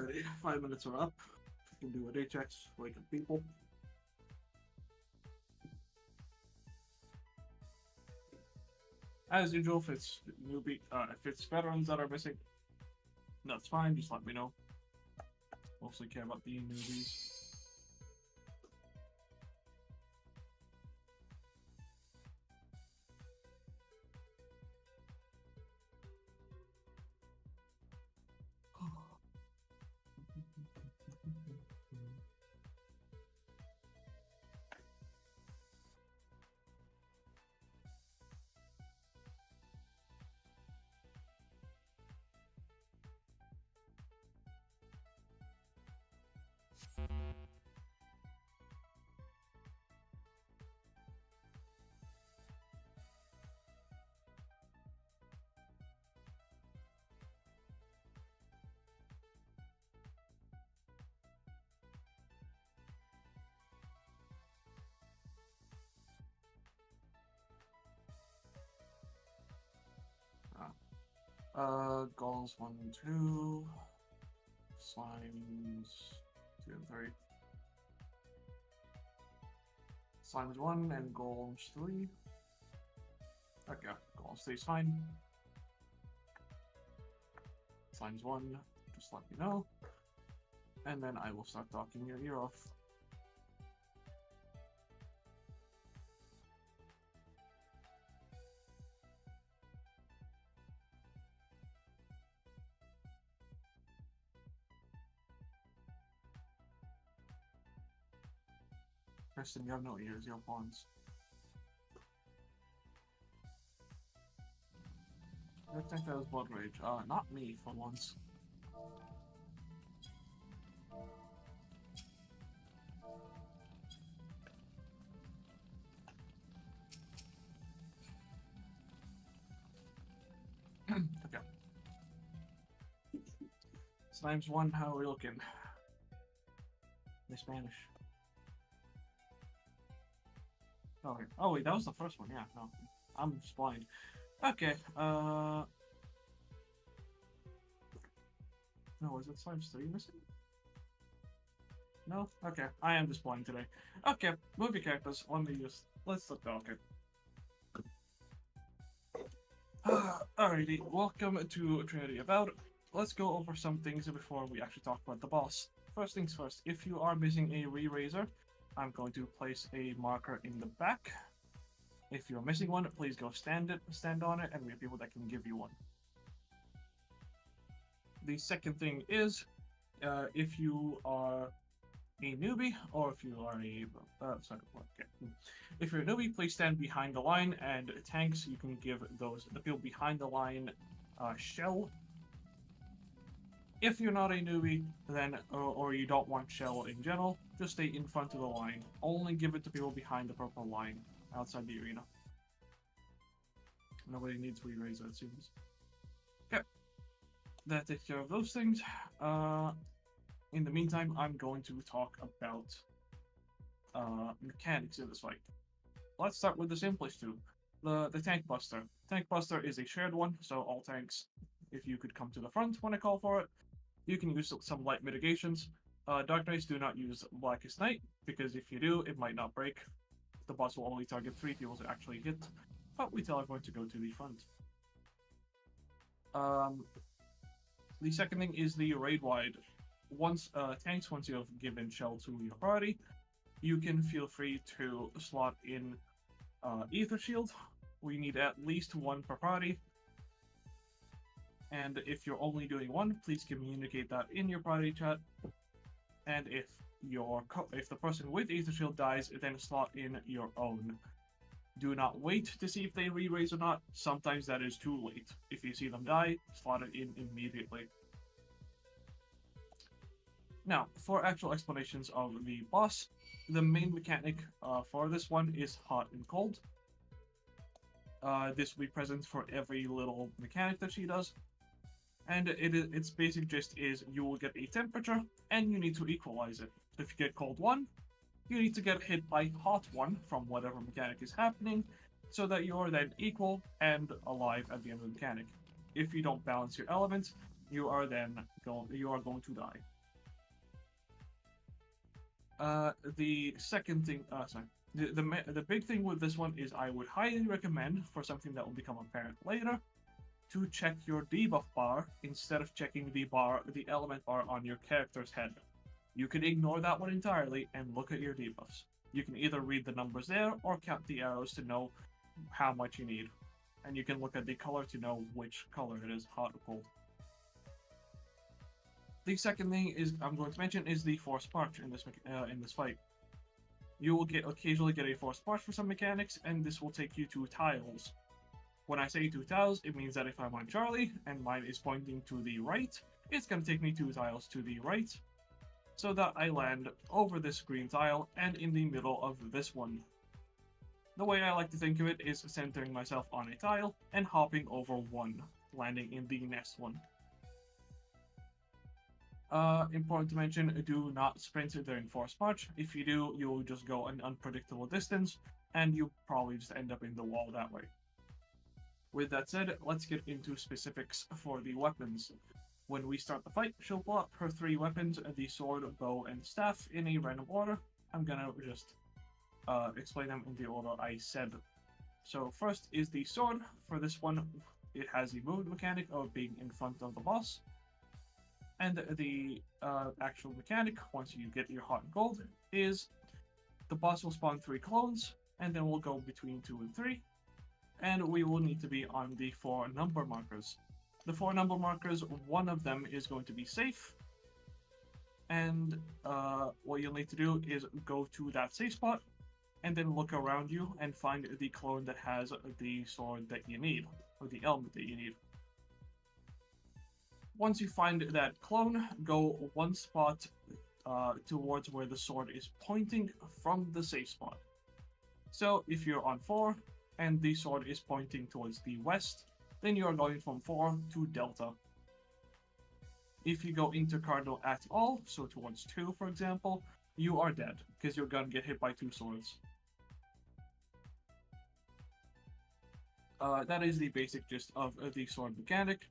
Speaker 1: Alrighty, 5 minutes are up. We can do a day checks, wake up people. As usual, if it's if it's veterans that are missing, that's fine. Just let me know. Mostly care about the newbies. Goals 1 and 2. Slimes 2 and 3. Slimes 1 and goals 3. Okay, goal stays fine. Slimes 1, just let me know. And then I will start talking your ear off. Kristen, you have no ears, you have pawns. I think that was Blood Rage. Not me, for once. Okay. Slimes 1, how are we looking? The Spanish. Oh wait, that was the first one, yeah, no. I'm just blind. Okay, no, is it Slimes 3 missing? No? Okay, I am just blind today. Okay, movie characters, let's look talking. Alrighty, welcome to Trinity About. Let's go over some things before we actually talk about the boss. First things first, if you are missing a re-raiser, I'm going to place a marker in the back. If you're missing one, please go stand on it, and we have people that can give you one. The second thing is, if you are a newbie, or if you are if you're a newbie, please stand behind the line, and tanks, you can give the people behind the line shell. If you're not a newbie, then or you don't want shell in general, just stay in front of the line. Only give it to people behind the purple line outside the arena. Nobody needs re-raiser, it seems. Okay, that takes care of those things. In the meantime, I'm going to talk about mechanics in this fight. Let's start with the simplest two, the Tank Buster. Tank Buster is a shared one, so all tanks, if you could come to the front when I call for it. You can use some light mitigations. Dark Knights do not use Blackest Night, because if you do, it might not break. The boss will only target 3 people to actually hit, but we tell everyone to go to the front. The second thing is the raid wide. Once you have given shell to your party, you can feel free to slot in Ether Shield. We need at least 1 per party. And if you're only doing 1, please communicate that in your party chat. And if the person with Ether Shield dies, then slot in your own. Do not wait to see if they re-raise or not. Sometimes that is too late. If you see them die, slot it in immediately. Now, for actual explanations of the boss, the main mechanic for this one is hot and cold. This will be present for every little mechanic that she does. And its basic gist is you will get a temperature, and you need to equalize it. If you get cold 1, you need to get hit by hot 1 from whatever mechanic is happening, so that you are then equal and alive at the end of the mechanic. If you don't balance your elements, you are going to die. The second thing, sorry, the big thing with this one is I would highly recommend, for something that will become apparent later, to check your debuff bar instead of checking the element bar on your character's head. You can ignore that one entirely and look at your debuffs. You can either read the numbers there or count the arrows to know how much you need. And you can look at the color to know which color it is, hot or cold. The second thing is I'm going to mention is the force march in this fight. You will occasionally get a force march for some mechanics, and this will take you to tiles. When I say 2 tiles, it means that if I'm on Charlie and mine is pointing to the right, it's going to take me 2 tiles to the right, so that I land over this green tile and in the middle of this one. The way I like to think of it is centering myself on a tile and hopping over one, landing in the next one. Important to mention, do not sprint during force march. If you do, you'll just go an unpredictable distance, and you probably just end up in the wall that way. With that said, let's get into specifics for the weapons. When we start the fight, she'll pull out her 3 weapons, the sword, bow, and staff, in a random order. I'm gonna just explain them in the order I said. So first is the sword. For this one, it has the movement mechanic of being in front of the boss. And the actual mechanic, once you get your hot and cold, is the boss will spawn 3 clones, and then we'll go between 2 and 3. And we will need to be on the 4 number markers. The 4 number markers, one of them is going to be safe. And what you'll need to do is go to that safe spot, and then look around you and find the clone that has the sword that you need, or the element that you need. Once you find that clone, go 1 spot towards where the sword is pointing from the safe spot. So if you're on 4, and the sword is pointing towards the west, then you are going from 4 to delta. If you go into cardinal at all, so towards 2 for example, you are dead, because you're gonna get hit by 2 swords. That is the basic gist of the sword mechanic.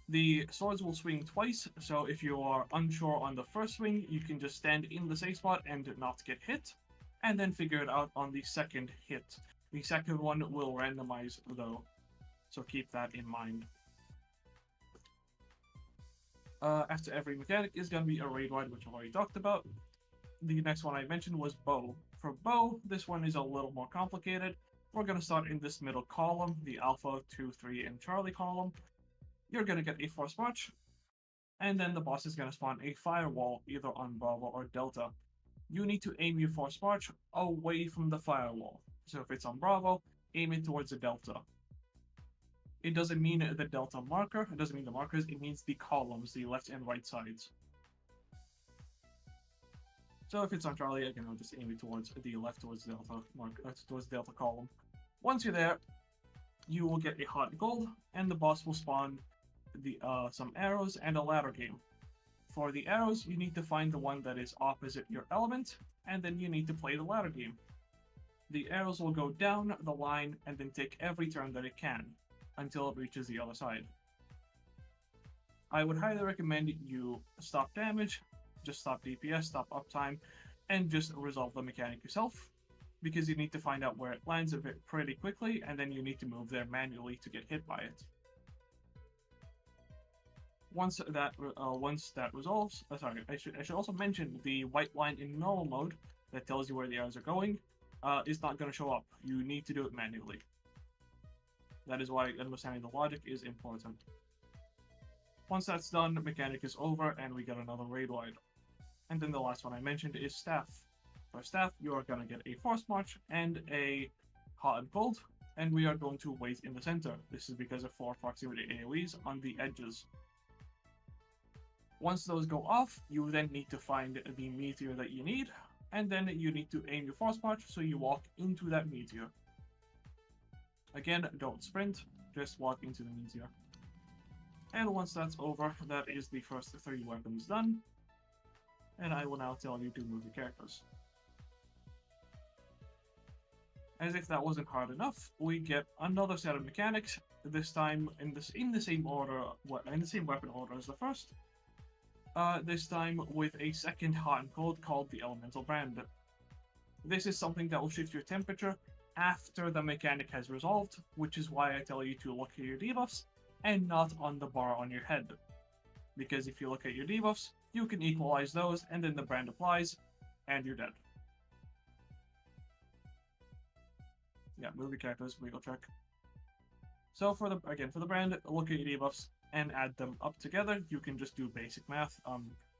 Speaker 1: The swords will swing twice, so if you are unsure on the first swing, you can just stand in the safe spot and not get hit, and then figure it out on the second hit. The second one will randomize though, so keep that in mind. After every mechanic is going to be a raid wide, which I've already talked about. The next one I mentioned was bow. For bow, this one is a little more complicated. We're going to start in this middle column, the Alpha, 2, 3, and Charlie column. You're going to get a force march, and then the boss is going to spawn a firewall either on Bravo or Delta. You need to aim your force march away from the firewall. So if it's on Bravo, aim it towards the Delta. It doesn't mean the Delta marker, it doesn't mean the markers, it means the columns, the left and right sides. So if it's on Charlie, again, I'll just aim it towards the left, towards the Delta towards the Delta column. Once you're there, you will get a hot gold, and the boss will spawn some arrows and a ladder game. For the arrows, you need to find the one that is opposite your element, and then you need to play the ladder game. The arrows will go down the line and then take every turn that it can, until it reaches the other side. I would highly recommend you stop damage, just stop DPS, stop uptime, and just resolve the mechanic yourself, because you need to find out where it lands pretty quickly, and then you need to move there manually to get hit by it. Once that resolves, I should also mention the white line in normal mode that tells you where the arrows are going is not going to show up. You need to do it manually. That is why understanding the logic is important. Once that's done, mechanic is over, and we get another raid wide. And then the last one I mentioned is staff. For staff, you are going to get a force march and a hot and cold, and we are going to wait in the center. This is because of 4 proximity AoEs on the edges. Once those go off, you then need to find the meteor that you need, and then you need to aim your force march so you walk into that meteor. Again, don't sprint, just walk into the meteor. And once that's over, that is the first 3 weapons done. And I will now tell you to move the characters. As if that wasn't hard enough, we get another set of mechanics, this time in the same order, in the same weapon order as the first. this time with a second hot and cold called the Elemental Brand. This is something that will shift your temperature after the mechanic has resolved, which is why I tell you to look at your debuffs and not on the bar on your head. Because if you look at your debuffs, you can equalize those, and then the brand applies, and you're dead. Yeah, move your characters, wiggle check. So for the brand, look at your debuffs and add them up together. You can just do basic math.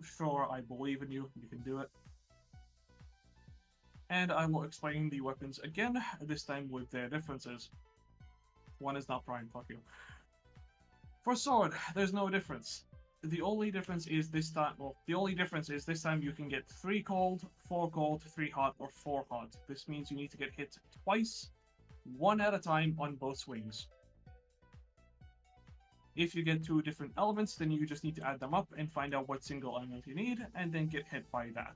Speaker 1: Sure, I believe in you. You can do it. And I will explain the weapons again, this time with their differences. One is not prime, fuck you. For sword, there's no difference. The only difference is this time, you can get 3 cold, 4 cold, 3 hot, or 4 hot. This means you need to get hit twice, 1 at a time on both swings. If you get 2 different elements, then you just need to add them up and find out what single element you need, and then get hit by that.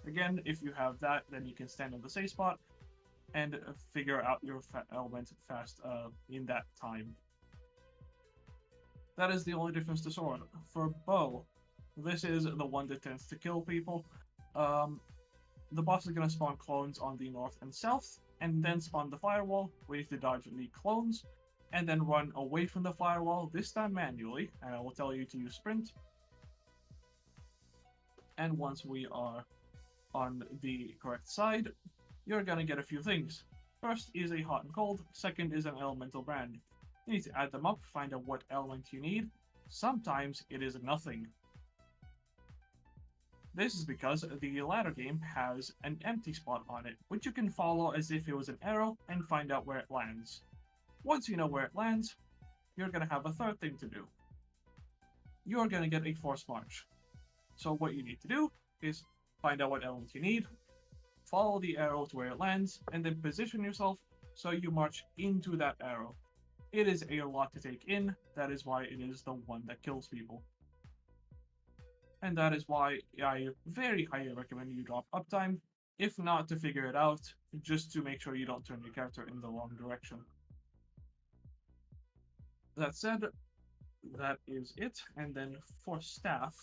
Speaker 1: Again, if you have that, then you can stand on the safe spot and figure out your element fast in that time. That is the only difference to sword. For bow, this is the one that tends to kill people. The boss is going to spawn clones on the north and south, and then spawn the firewall. We need to dodge the clones, and then run away from the firewall, this time manually, and I will tell you to use sprint. And once we are on the correct side, you're going to get a few things. First is a hot and cold, second is an elemental brand. You need to add them up, find out what element you need. Sometimes it is nothing. This is because the ladder game has an empty spot on it, which you can follow as if it was an arrow and find out where it lands. Once you know where it lands, you're going to have a third thing to do. You're going to get a forced march. So what you need to do is find out what element you need, follow the arrow to where it lands, and then position yourself so you march into that arrow. It is a lot to take in, that is why it is the one that kills people. And that is why I very highly recommend you drop uptime, if not to figure it out, just to make sure you don't turn your character in the wrong direction. That said, that is it, and then for staff,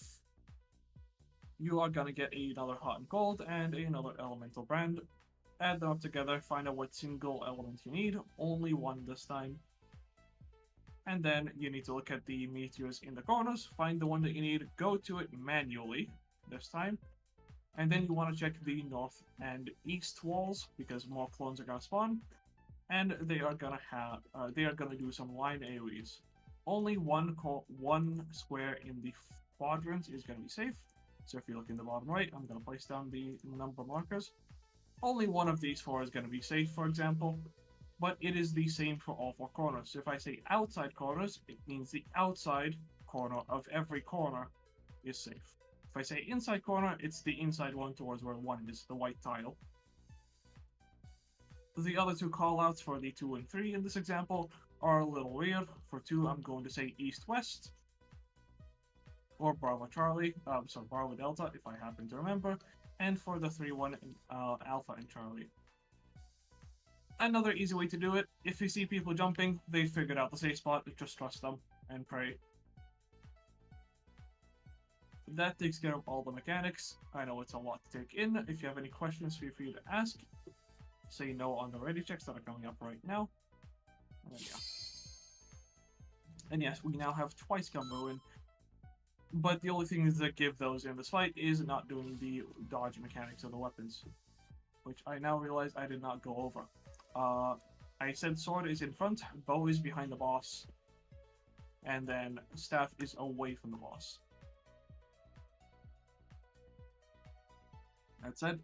Speaker 1: you are gonna get another hot and cold and another elemental brand. Add them up together, find out what single element you need, only one this time. And then you need to look at the meteors in the corners, find the one that you need, go to it manually this time. And then you want to check the north and east walls because more clones are gonna spawn, and they are gonna do some line AoEs. Only one square in the quadrant is gonna be safe. So if you look in the bottom right, I'm gonna place down the number markers. Only one of these 4 is gonna be safe, for example. But it is the same for all 4 corners. So if I say outside corners, it means the outside corner of every corner is safe. If I say inside corner, it's the inside one towards where 1 is, the white tile. The other 2 callouts for the 2 and 3 in this example are a little weird. For 2, I'm going to say east-west, or Bravo Charlie, Bravo Delta, if I happen to remember. And for the 3 one, Alpha and Charlie. Another easy way to do it, if you see people jumping, they figured out the safe spot, just trust them and pray. That takes care of all the mechanics. I know it's a lot to take in. If you have any questions, feel free to ask. Say no on the ready checks that are coming up right now. And yeah. And yes, we now have twice Gun Ruin. But the only thing that give those in this fight is not doing the dodge mechanics of the weapons, which I now realize I did not go over. I said sword is in front, bow is behind the boss, and then staff is away from the boss. That said,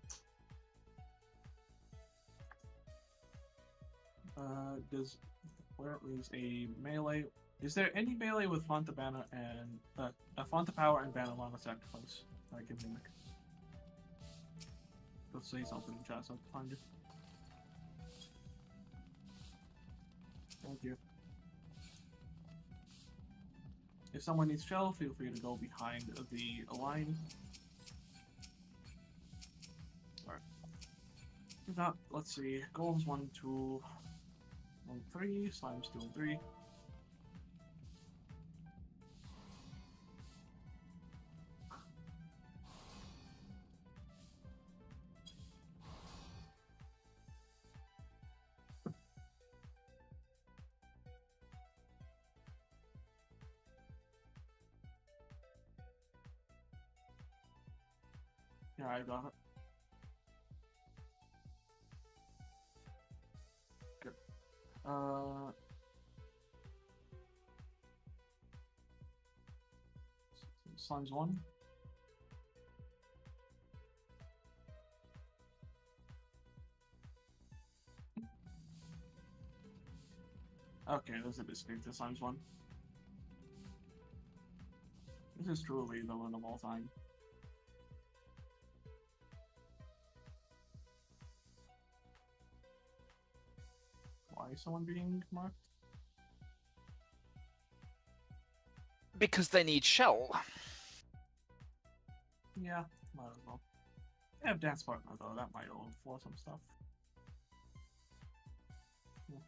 Speaker 1: where is a melee? Is there any melee with Fanta Banner and Fanta Power and Banner Lama Sacrifice I can mimic? Let's say something in chat so I can find it. Thank you. If someone needs shell, feel free to go behind the line. Alright. If not, let's see. Golems 1, 2, 1, 3, slimes 2 and 3. Yeah, I got it. Good. Slimes 1. Okay, there's a distinct to Slimes 1. This is truly the one of all time. Why is someone being marked?
Speaker 2: Because they need shell.
Speaker 1: Yeah, might as well. They have dance partner though, that might all for some stuff. Yeah.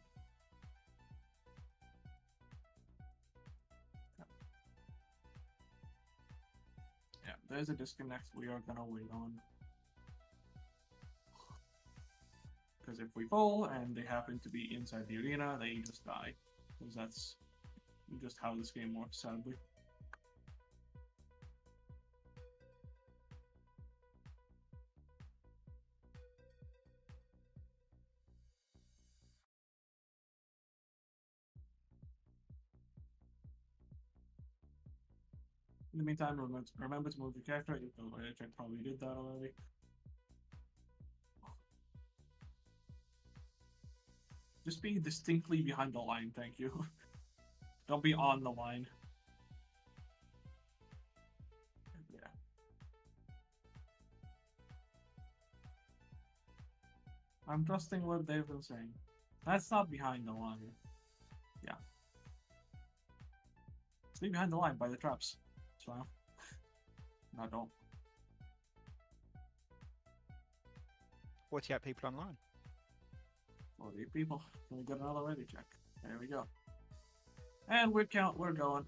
Speaker 1: Yeah, there's a disconnect we are gonna wait on. Because if we pull and they happen to be inside the arena, they just die. Because that's just how this game works, sadly. In the meantime, remember to move your character. I probably did that already. Just be distinctly behind the line, thank you. Don't be on the line. Yeah. I'm trusting what they've been saying. That's not behind the line. Yeah. Stay behind the line by the traps. So, no, don't.
Speaker 2: 48 people online.
Speaker 1: 48 people. Can we get another ready check? There we go. And we're going.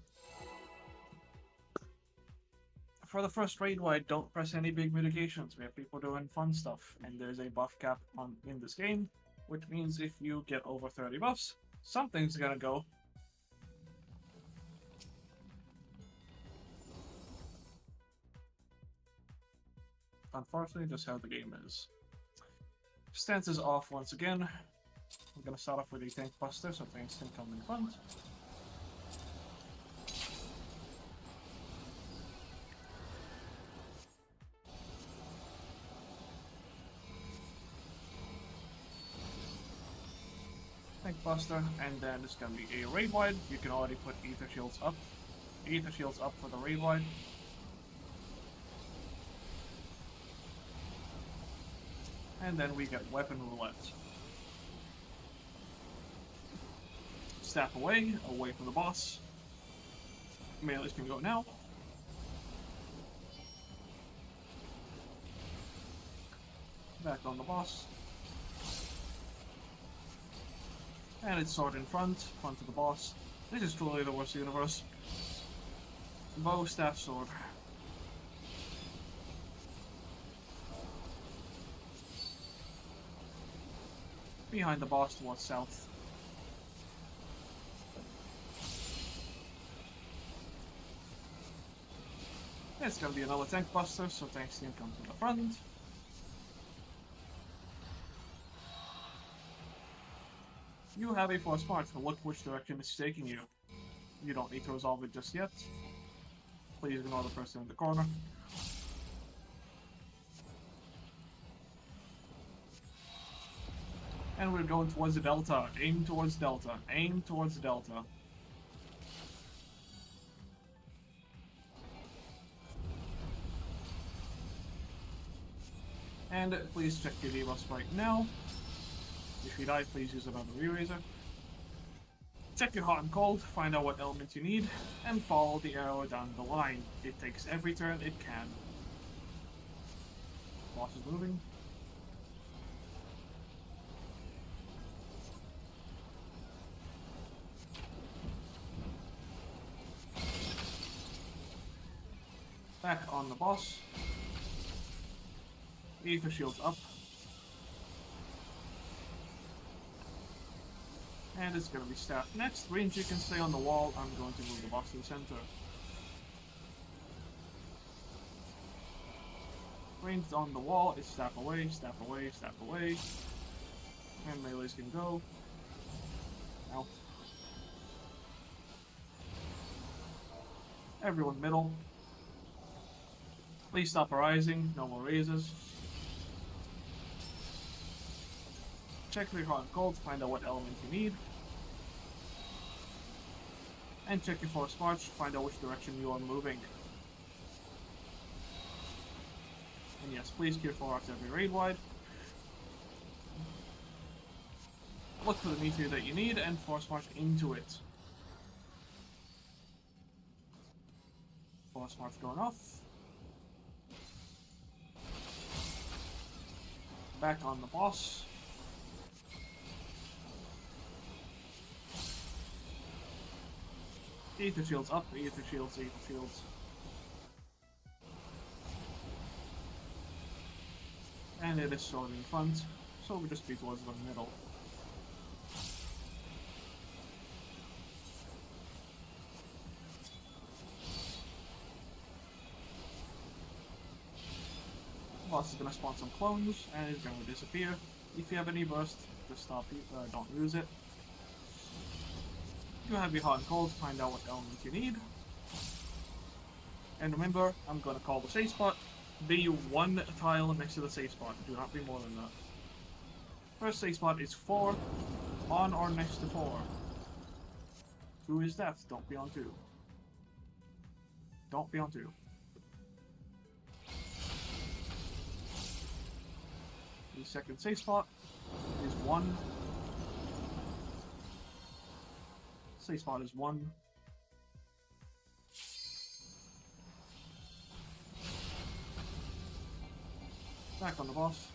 Speaker 1: For the first raid wide, don't press any big mitigations. We have people doing fun stuff, and there's a buff cap in this game, which means if you get over 30 buffs, something's gonna go. Unfortunately, just how the game is. Stance is off once again. We're gonna start off with a tank buster, so tanks can come in front. Tank buster, and then it's gonna be a raid wide. You can already put ether shields up. Ether shields up for the raid wide. And then we get weapon roulette. Staff away from the boss. Melees can go now. Back on the boss. And it's sword in front of the boss. This is truly the worst universe. Bow, staff, sword. Behind the boss towards south. It's gonna be another tank buster, so tanks team comes in the front. You have a force march, so look which direction it's taking you. You don't need to resolve it just yet. Please ignore the person in the corner. And we're going towards the delta. Aim towards delta. Aim towards delta. And please check your debuffs right now. If you die, please use another re-raiser. Check your hot and cold, find out what elements you need, and follow the arrow down the line. It takes every turn it can. Boss is moving. Back on the boss. Ether shields up. And it's gonna be staff next. Range, you can stay on the wall. I'm going to move the boss to the center. Ranged on the wall is staff away, staff away, staff away. And melees can go. Ow. Everyone middle. Please stop arising, no more raises. Check your hot and cold to find out what element you need. And check your force march to find out which direction you are moving. And yes, please clear 4 arcs every raid wide. Look for the meteor that you need and force march into it. Force march going off. Back on the boss. Ether shields up, ether shields, ether shields. And it is sword in front, so we'll just be towards the middle. Boss is gonna spawn some clones, and is gonna disappear. If you have any burst, just stop you, don't use it. You have your hot and cold to find out what element you need. And remember, I'm gonna call the safe spot. Be one tile next to the safe spot. Do not be more than that. First safe spot is 4, on or next to 4. 2 is death, don't be on 2. Don't be on 2. The second safe spot is 1. Safe spot is 1. Back on the boss.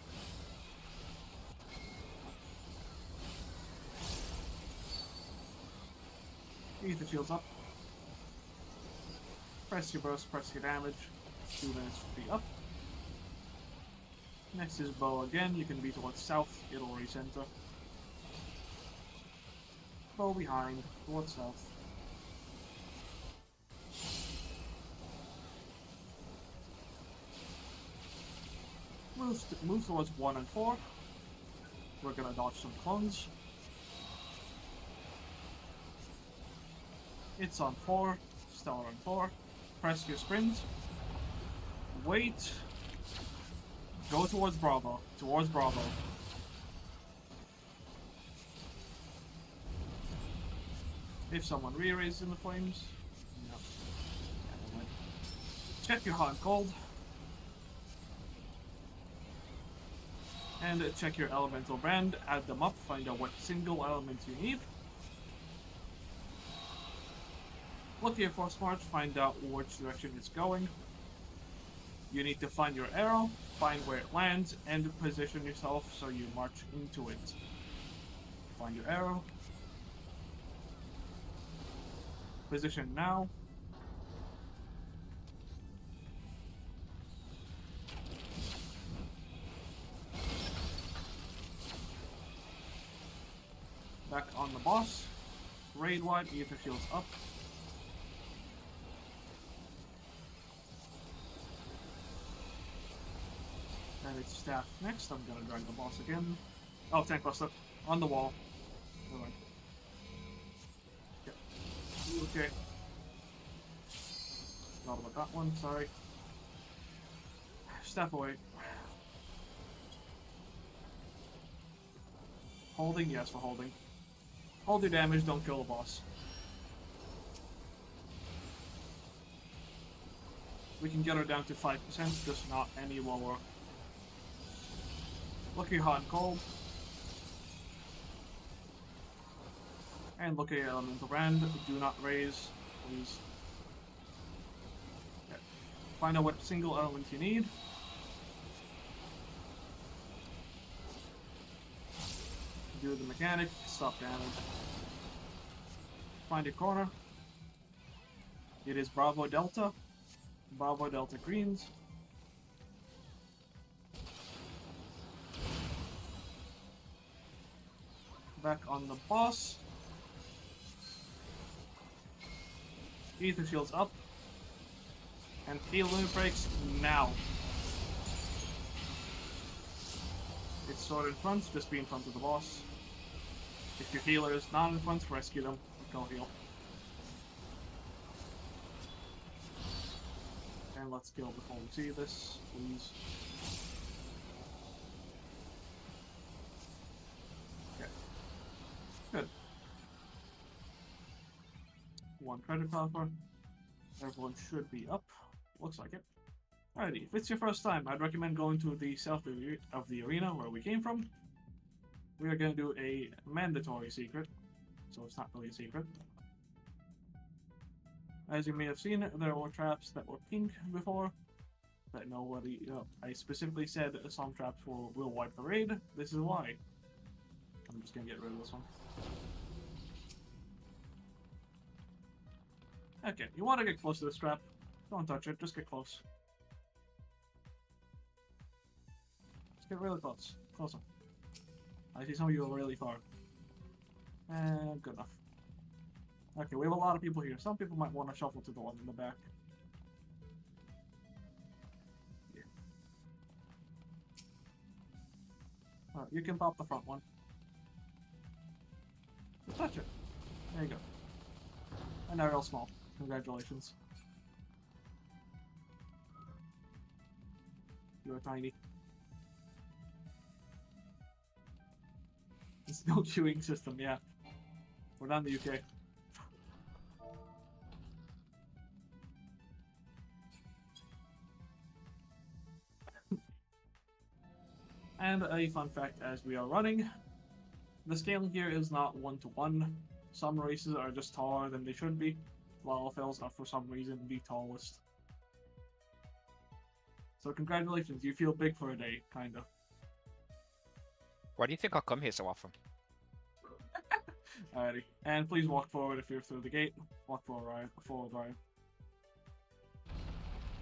Speaker 1: Ether shields up. Press your burst, press your damage. 2 minutes to be up. Next is bow again. You can be towards south, it'll recenter. Bow behind, towards south. Move towards 1 and 4. We're gonna dodge some clones. It's on 4, Stellar on 4. Press your sprint. Wait. Go towards Bravo. Towards Bravo. If someone re-raises in the flames. No. Check your hot and cold. And check your elemental brand. Add them up. Find out what single element you need. Look at your force march. Find out which direction it's going. You need to find your arrow, find where it lands, and position yourself so you march into it. Find your arrow. Position now. Back on the boss. Raid wide, ether shields up. And it's staff next. I'm gonna drag the boss again. Oh, tank buster. On the wall. Never mind. Okay. Not about that one, sorry. Staff away. Holding, yes, we're holding. Hold your damage, don't kill the boss. We can get her down to 5%, just not any lower. Look at your hot and cold. And look at your elemental brand. Do not raise, please. Okay. Find out what single element you need. Do the mechanic, stop damage. Find your corner. It is Bravo Delta. Bravo Delta greens. Back on the boss. Ether shields up. And heal limit breaks now. it's sword in front, just be in front of the boss. If your healer is not in front, rescue them. Go heal. And let's kill before we see this, please. Okay. Good. 1 credit offer. Everyone should be up. Looks like it. Alrighty, if it's your first time, I'd recommend going to the south of the arena where we came from. We are going to do a mandatory secret, so it's not really a secret. As you may have seen, there were traps that were pink before. That nobody, I specifically said that some traps will wipe the raid. This is why. I'm just going to get rid of this one. Okay, you want to get close to this trap. Don't touch it, just get close. Just get really close. Closer. I see some of you are really far. And good enough. Okay, we have a lot of people here. Some people might want to shuffle to the one in the back. Yeah. Alright, you can pop the front one. Just touch it. There you go. And now real small. Congratulations. You're tiny. It's no queuing system, yeah. We're not in the UK. And a fun fact as we are running, the scaling here is not 1-to-1. Some races are just taller than they should be, while Fells are for some reason the tallest. So congratulations, you feel big for a day, kinda.
Speaker 2: Why do you think I come here so often?
Speaker 1: Alrighty, and please walk forward if you're through the gate. Walk forward, Ryan.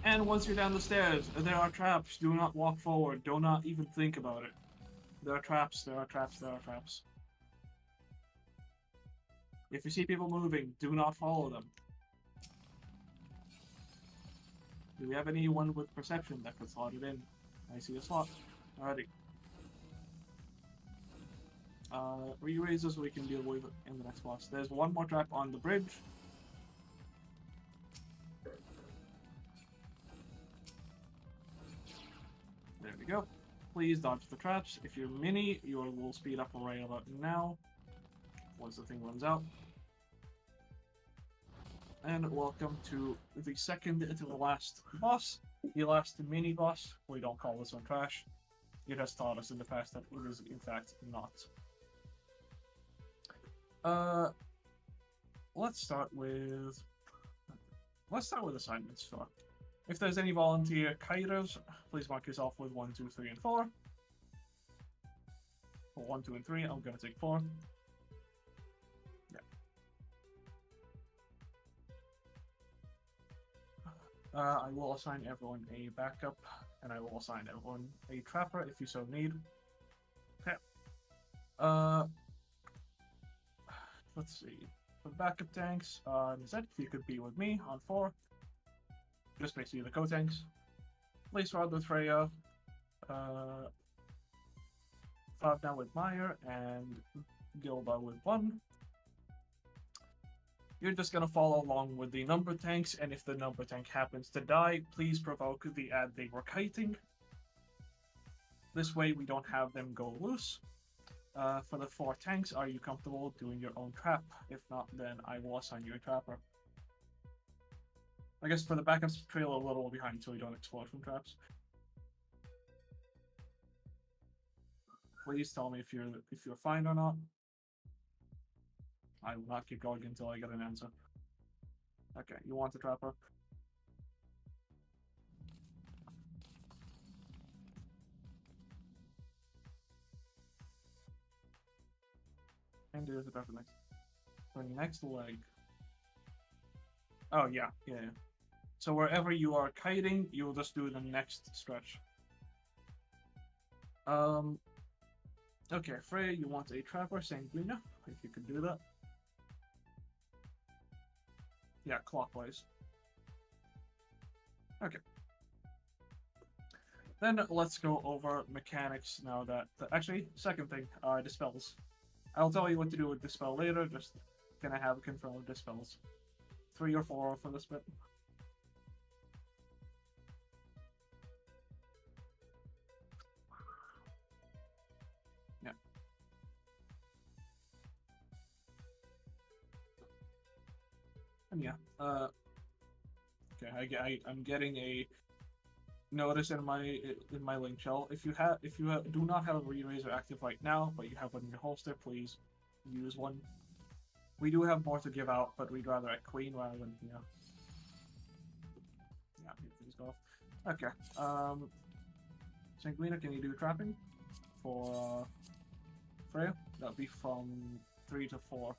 Speaker 1: And once you're down the stairs, there are traps. Do not walk forward. Do not even think about it. There are traps, there are traps, there are traps. If you see people moving, do not follow them. Do we have anyone with perception that could slot it in? I see a slot. Alrighty. Re-raises we can deal with in the next boss. There's one more trap on the bridge. There we go. Please dodge the traps. If you're mini, you will speed up right about now. Once the thing runs out. And welcome to the second to the last boss. The last mini boss. We don't call this one trash. It has taught us in the past that it is in fact not. Let's start with assignments. So, if there's any volunteer kiters, please mark yourself with 1, 2, 3, and 4. For 1, 2, and 3, I'm gonna take 4. Yeah. I will assign everyone a backup, and I will assign everyone a trapper if you so need. Okay. Let's see. For backup tanks, Zed, if you could be with me on 4. Just basically the co-tanks. Place Rod with Freya. 5 now with Meyer, and Gilda with 1. You're just gonna follow along with the number tanks, and if the number tank happens to die, please provoke the ad they were kiting. This way we don't have them go loose. For the 4 tanks, are you comfortable doing your own trap? If not, then I will assign you a trapper. I guess for the backups, trail a little behind so you don't explode from traps. Please tell me if you're fine or not. I will not keep going until I get an answer. Okay, you want the trapper? And there's the trapper next. The next leg. Oh yeah. So wherever you are kiting, you'll just do the next stretch. Okay, Frey, you want a trapper, Sanguina, if you could do that. Yeah, clockwise. Okay. Then let's go over mechanics now that... actually, second thing, dispels. I'll tell you what to do with dispel later, just gonna have confirmed dispels. 3 or 4 for this bit. Yeah. And yeah, okay, I'm getting a notice in my link shell. If you do not have a re-raiser active right now, but you have one in your holster, please use one. We do have more to give out, but we'd rather at Queen rather than, you know. Yeah, please go off. Okay. Sanguina, can you do trapping for Freya? That'll be from 3 to 4.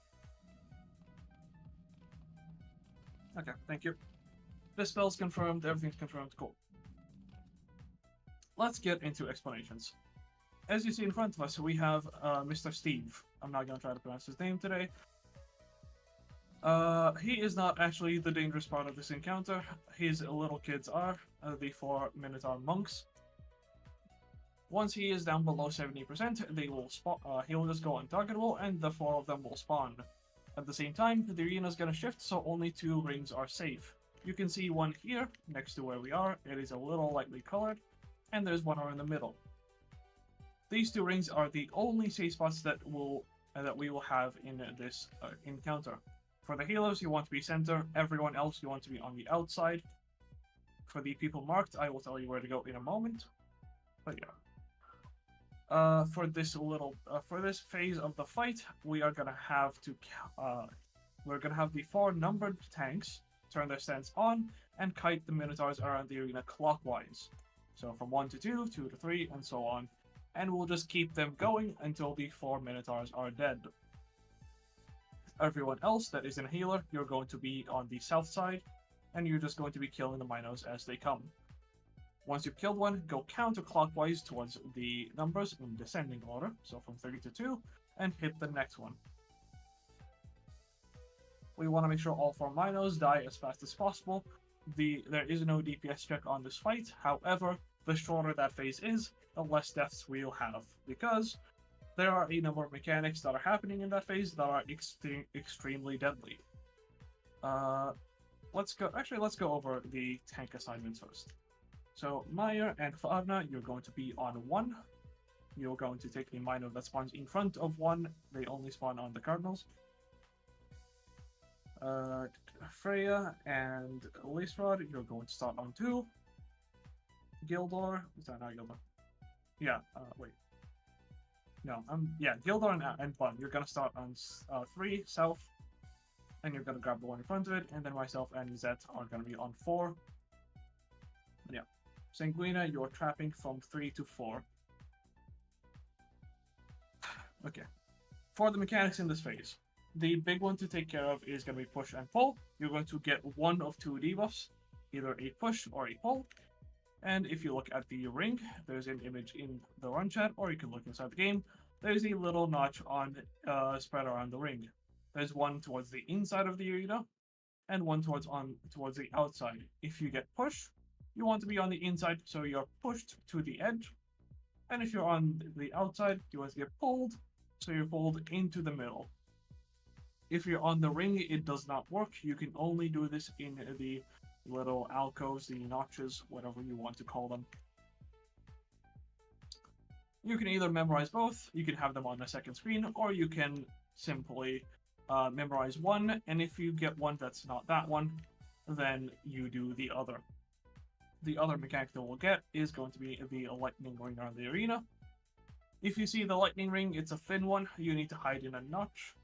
Speaker 1: Okay, thank you. The spell's confirmed, everything's confirmed, cool. Let's get into explanations. As you see in front of us, we have Mr. Steve. I'm not going to try to pronounce his name today. He is not actually the dangerous part of this encounter. His little kids are, the 4 Minotaur monks. Once he is down below 70%, they will spawn. He'll just go untargetable, and the 4 of them will spawn. At the same time, the arena is going to shift, so only 2 rings are safe. You can see one here, next to where we are. It is a little lightly colored, and there's one in the middle. These 2 rings are the only safe spots that we will have in this encounter. For the healers, you want to be center. Everyone else, you want to be on the outside. For the people marked, I will tell you where to go in a moment. But yeah. For this phase of the fight, we are gonna have the 4 numbered tanks turn their stance on and kite the Minotaurs around the arena clockwise. So from 1 to 2, 2 to 3, and so on. And we'll just keep them going until the 4 Minotaurs are dead. Everyone else that is in a healer, you're going to be on the south side, and you're just going to be killing the Minos as they come. Once you've killed one, go counterclockwise towards the numbers in descending order, so from 3 to 2, and hit the next one. We want to make sure all 4 Minos die as fast as possible. There is no DPS check on this fight, however, the shorter that phase is, the less deaths we'll have, because there are a number of mechanics that are happening in that phase that are extremely deadly. Let's go over the tank assignments first. So, Maya and Favna, you're going to be on 1. You're going to take the Mino that spawns in front of 1. They only spawn on the Cardinals. Freya and Lacerod, you're going to start on 2. Gildor, is that not Gildor? Yeah, wait. No, Gildor and Bun, you're gonna start on 3, south, and you're gonna grab the one in front of it, and then myself and Zet are gonna be on 4. Yeah. Sanguina, you're trapping from 3 to 4. Okay. For the mechanics in this phase, the big one to take care of is gonna be push and pull. You're going to get one of 2 debuffs, either a push or a pull. And if you look at the ring, there's an image in the run chat, or you can look inside the game. There's a little notch on spread around the ring. There's one towards the inside of the arena, and one towards the outside. If you get pushed, you want to be on the inside, so you're pushed to the edge. And if you're on the outside, you want to get pulled, so you're pulled into the middle. If you're on the ring, it does not work. You can only do this in the little alcoves, the notches, whatever you want to call them. You can either memorize both, you can have them on a second screen, or you can simply memorize one, and if you get one that's not that one, then you do the other. The other mechanic that we'll get is going to be the lightning ring around the arena. If you see the lightning ring, it's a thin one, you need to hide in a notch.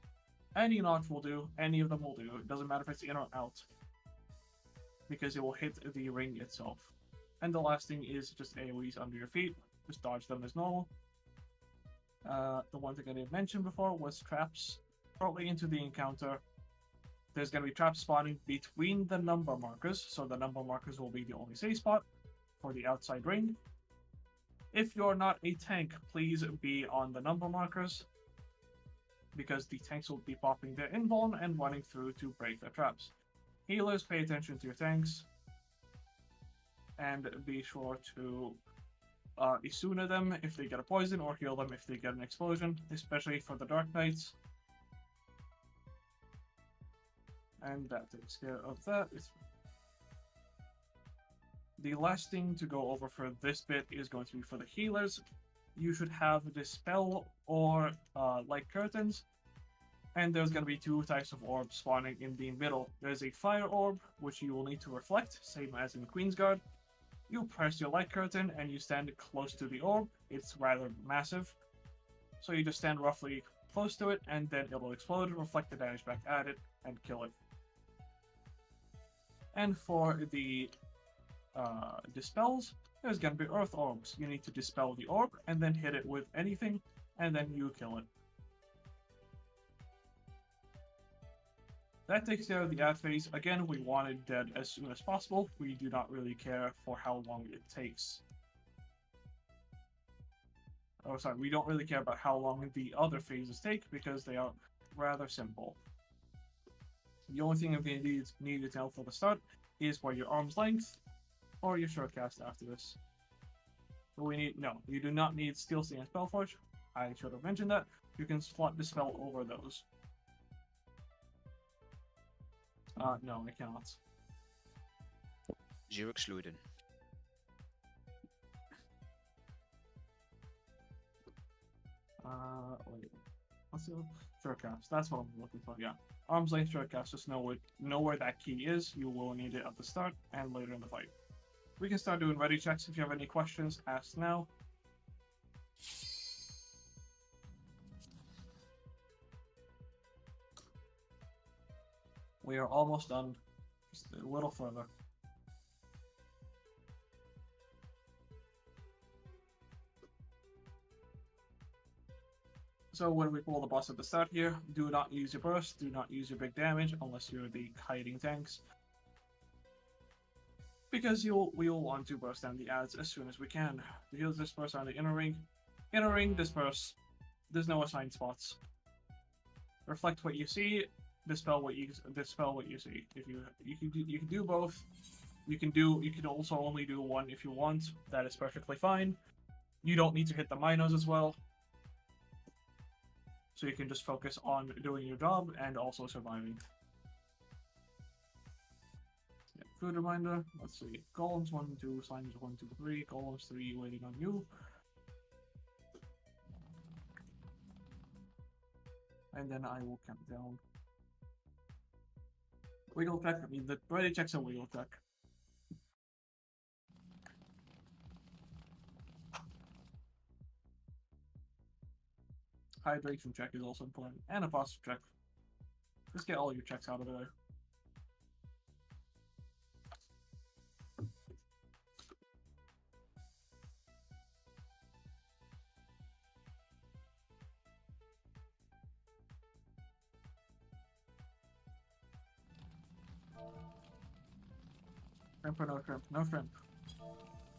Speaker 1: Any notch will do, any of them will do, it doesn't matter if it's in or out, because it will hit the ring itself. And the last thing is just AoEs under your feet, just dodge them as normal. The one thing I didn't mention before was traps. Shortly into the encounter, there's going to be traps spawning between the number markers, so the number markers will be the only safe spot for the outside ring. If you're not a tank, please be on the number markers, because the tanks will be popping their invuln and running through to break their traps. Healers, pay attention to your tanks, and be sure to Isuna them if they get a poison, or heal them if they get an explosion, especially for the Dark Knights. And that takes care of that. The last thing to go over for this bit is going to be for the healers. You should have Dispel or Light Curtains. And there's going to be two types of orbs spawning in the middle. There's a Fire Orb, which you will need to reflect, same as in Queensguard. You press your Light Curtain and you stand close to the orb. It's rather massive. So you just stand roughly close to it, and then it'll explode, reflect the damage back at it, and kill it. And for the Dispels, there's going to be Earth Orbs. You need to dispel the orb, and then hit it with anything, and then you kill it. That takes care of the ad phase. Again, we want it dead as soon as possible. We do not really care for how long it takes. Oh, sorry, we don't really care about how long the other phases take because they are rather simple. The only thing we need to know for the start is where your arm's length or your shortcast after this. But you do not need Steel Sting and Spellforge. I should have mentioned that. You can slot Dispel over those. No, I cannot.
Speaker 2: You're excluded.
Speaker 1: Wait. Let's see. Shortcast. That's what I'm looking for, yeah. Arm's length shortcast. Just know where that key is. You will need it at the start and later in the fight. We can start doing ready checks. If you have any questions, ask now. We are almost done. Just a little further. So when we pull the boss at the start here, do not use your burst, do not use your big damage unless you're the kiting tanks. Because we will want to burst down the ads as soon as we can. The heals disperse on the inner ring. Inner ring, disperse. There's no assigned spots. Reflect what you see, dispel what you see. If you can do both. You can also only do one if you want. That is perfectly fine. You don't need to hit the minors as well. So you can just focus on doing your job and also surviving. Yeah, food reminder. Let's see. Golems 1, 2, slimes 1, 2, 3. Golems 3 waiting on you. And then I will count down. Wiggle check. I mean, the ready checks are wiggle check. Hydration check is also important, and a posture check. Just get all your checks out of the way. Shrimp or no shrimp? No shrimp.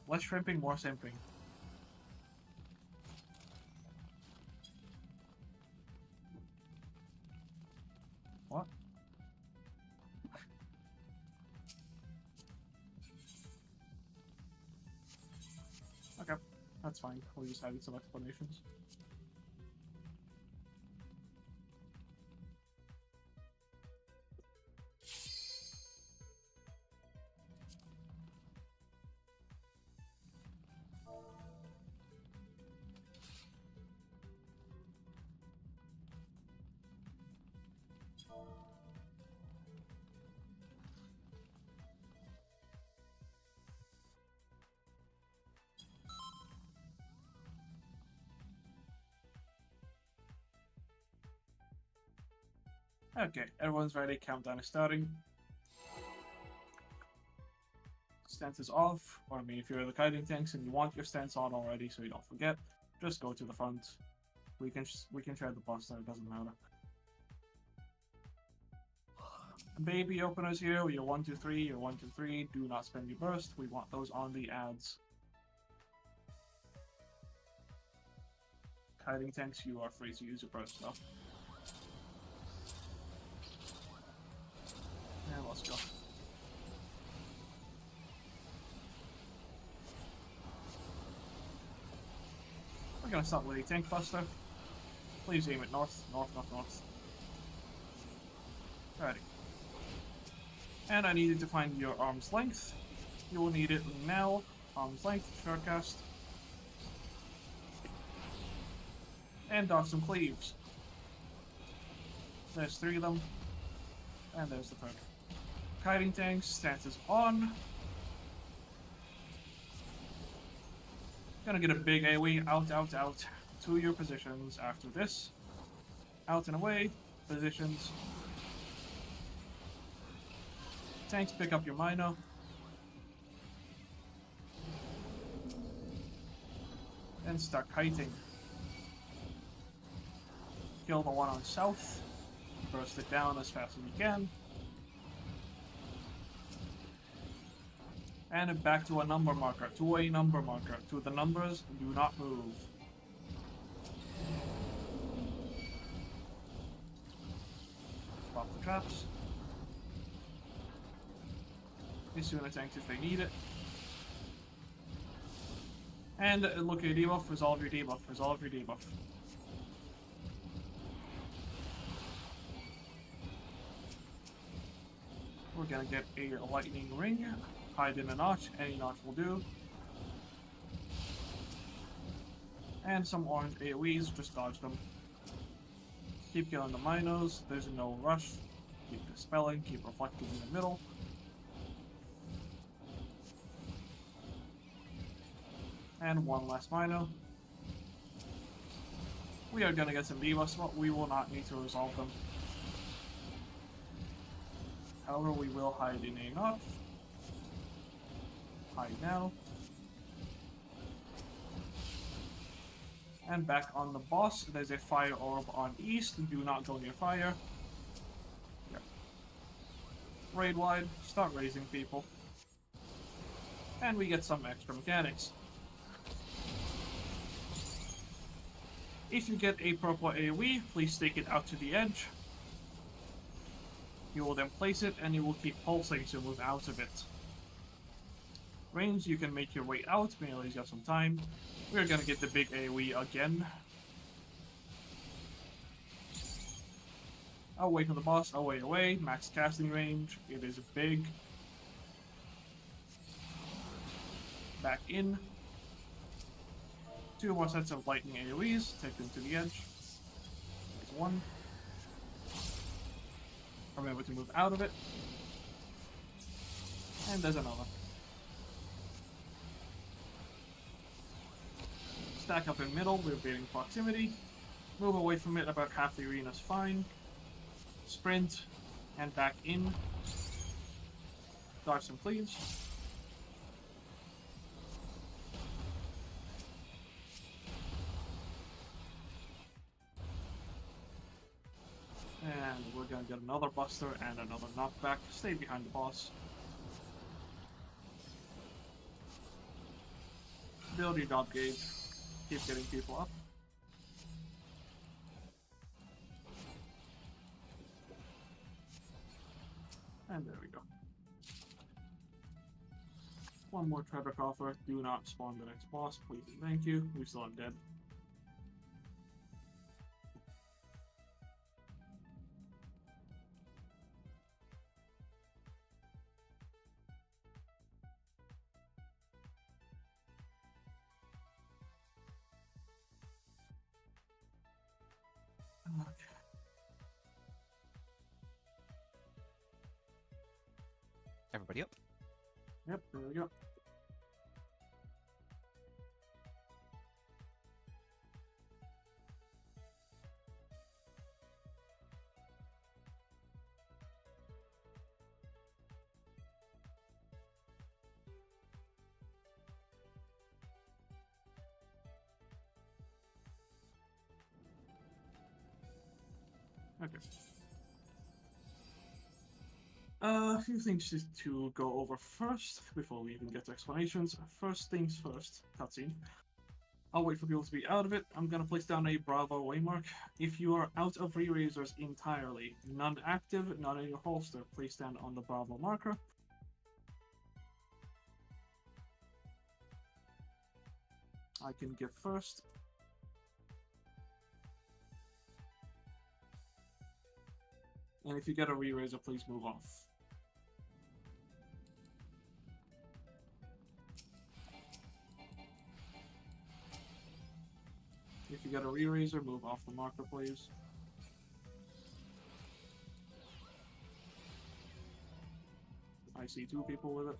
Speaker 1: Less shrimping, more simping. What? Okay, that's fine. We'll just add some explanations. Okay, everyone's ready. Countdown is starting. Stance is off, or I mean, if you're the kiting tanks and you want your stance on already, so you don't forget, just go to the front. We can share the boss there. It doesn't matter. Baby openers here. You're 1, 2, 3. You're 1, 2, 3. Do not spend your burst. We want those on the ads. Kiting tanks, you are free to use your burst stuff. Yeah, let's go. We're gonna start with a tank buster. Please aim it north, north, north, north. Alrighty. And I need you to find your arm's length. You will need it now. Arm's length, shortcast. And dodge some cleaves. There's 3 of them. And there's the third. Kiting tanks, stances on. Gonna get a big AoE out, out, out to your positions after this. Out and away, positions. Tanks pick up your Mino. And start kiting. Kill the one on south. Burst it down as fast as you can. And back to a number marker, to a number marker. To the numbers, do not move. Pop the traps. Issue the tanks if they need it. And look at your debuff, resolve your debuff, resolve your debuff. We're gonna get a lightning ring. Hide in a notch, any notch will do. And some orange AoEs, just dodge them. Keep killing the Minos, there's no rush. Keep dispelling, keep reflecting in the middle. And one last Mino. We are gonna get some debuffs, but we will not need to resolve them. However, we will hide in a notch. Hide now. And back on the boss, there's a fire orb on east. Do not go near fire. Yep. Raid wide, start raising people. And we get some extra mechanics. If you get a purple AoE, please take it out to the edge. You will then place it, and you will keep pulsing to move out of it. Range, you can make your way out, melee's got some time. We're gonna get the big AoE again. Away from the boss, away, away. Max casting range, it is big. Back in. 2 more sets of lightning AoEs, take them to the edge. There's 1. Remember to move out of it. And there's another. Stack up in middle, we're beating proximity. Move away from it about half the arena is fine. Sprint, and back in. Dodge some cleaves. And we're gonna get another buster and another knockback. Stay behind the boss. Build your dot gauge. Keep getting people up. And there we go. One more treasure coffer. Do not spawn the next boss, please and thank you. We still have dead. Okay.
Speaker 2: Everybody up?
Speaker 1: Yep, there we go. Okay. A few things to go over first, before we even get to explanations. First things first, cutscene. I'll wait for people to be out of it. I'm gonna place down a Bravo waymark. If you are out of re-raisers entirely, none active, none in your holster, please stand on the Bravo marker. I can give first. And if you get a re-raiser, please move off. If you get a re-raiser, move off the marker, please. I see 2 people with it.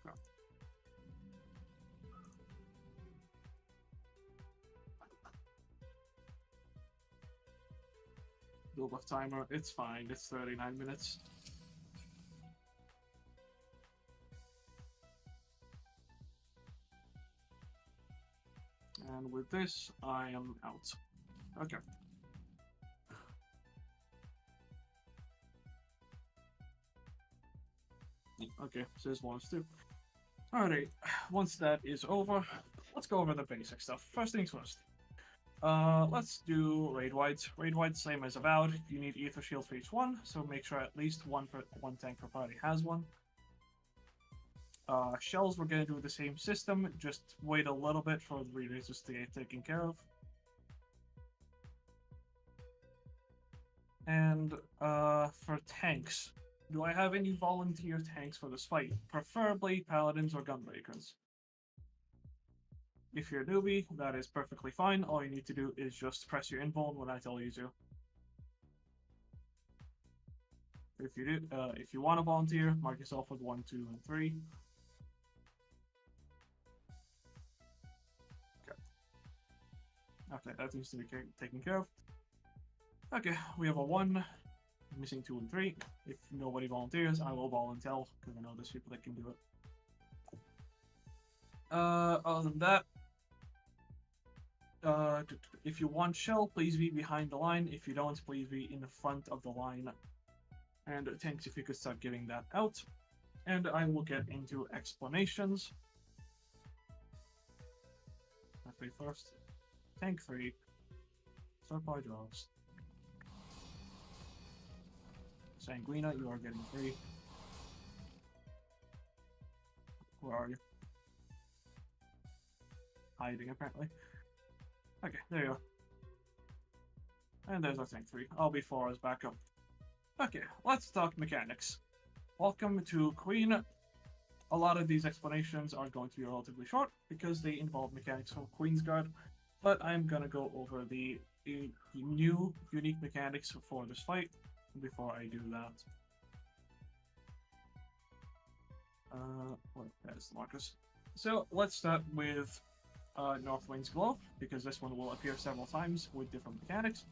Speaker 1: Go. Build up timer, it's fine, it's 39 minutes. And with this, I am out. Okay. Okay, so this one's 2. Alright, once that is over, let's go over the basic stuff. First things first. Let's do raid whites. Raid whites, same as Avowed. You need ether shield for each one, so make sure at least one tank per party has one. Shells, we're gonna do the same system, just wait a little bit for the re-raisers to get taken care of. And for tanks, do I have any volunteer tanks for this fight? Preferably paladins or gunbreakers. If you're a newbie, that is perfectly fine. All you need to do is just press your invuln when I tell you to. If you want to volunteer, mark yourself with 1, 2, and 3. Okay, that needs to be taken care of. Okay, we have a 1, missing 2 and 3. If nobody volunteers, I will volunteer, because I know there's people that can do it. Other than that, if you want shell, please be behind the line. If you don't, please be in the front of the line. And tanks, if you could start giving that out. And I will get into explanations. Okay, first. Tank 3. Supply drops. Sanguina, you are getting 3. Where are you? Hiding, apparently. Okay, there you are. And there's our tank 3. I'll be 4 as backup. Okay, let's talk mechanics. Welcome to Queen. A lot of these explanations are going to be relatively short because they involve mechanics from Queen's Guard, but I'm gonna go over the new unique mechanics for this fight before I do that. There's the markers. So let's start with Northwind's Glow, because this one will appear several times with different mechanics.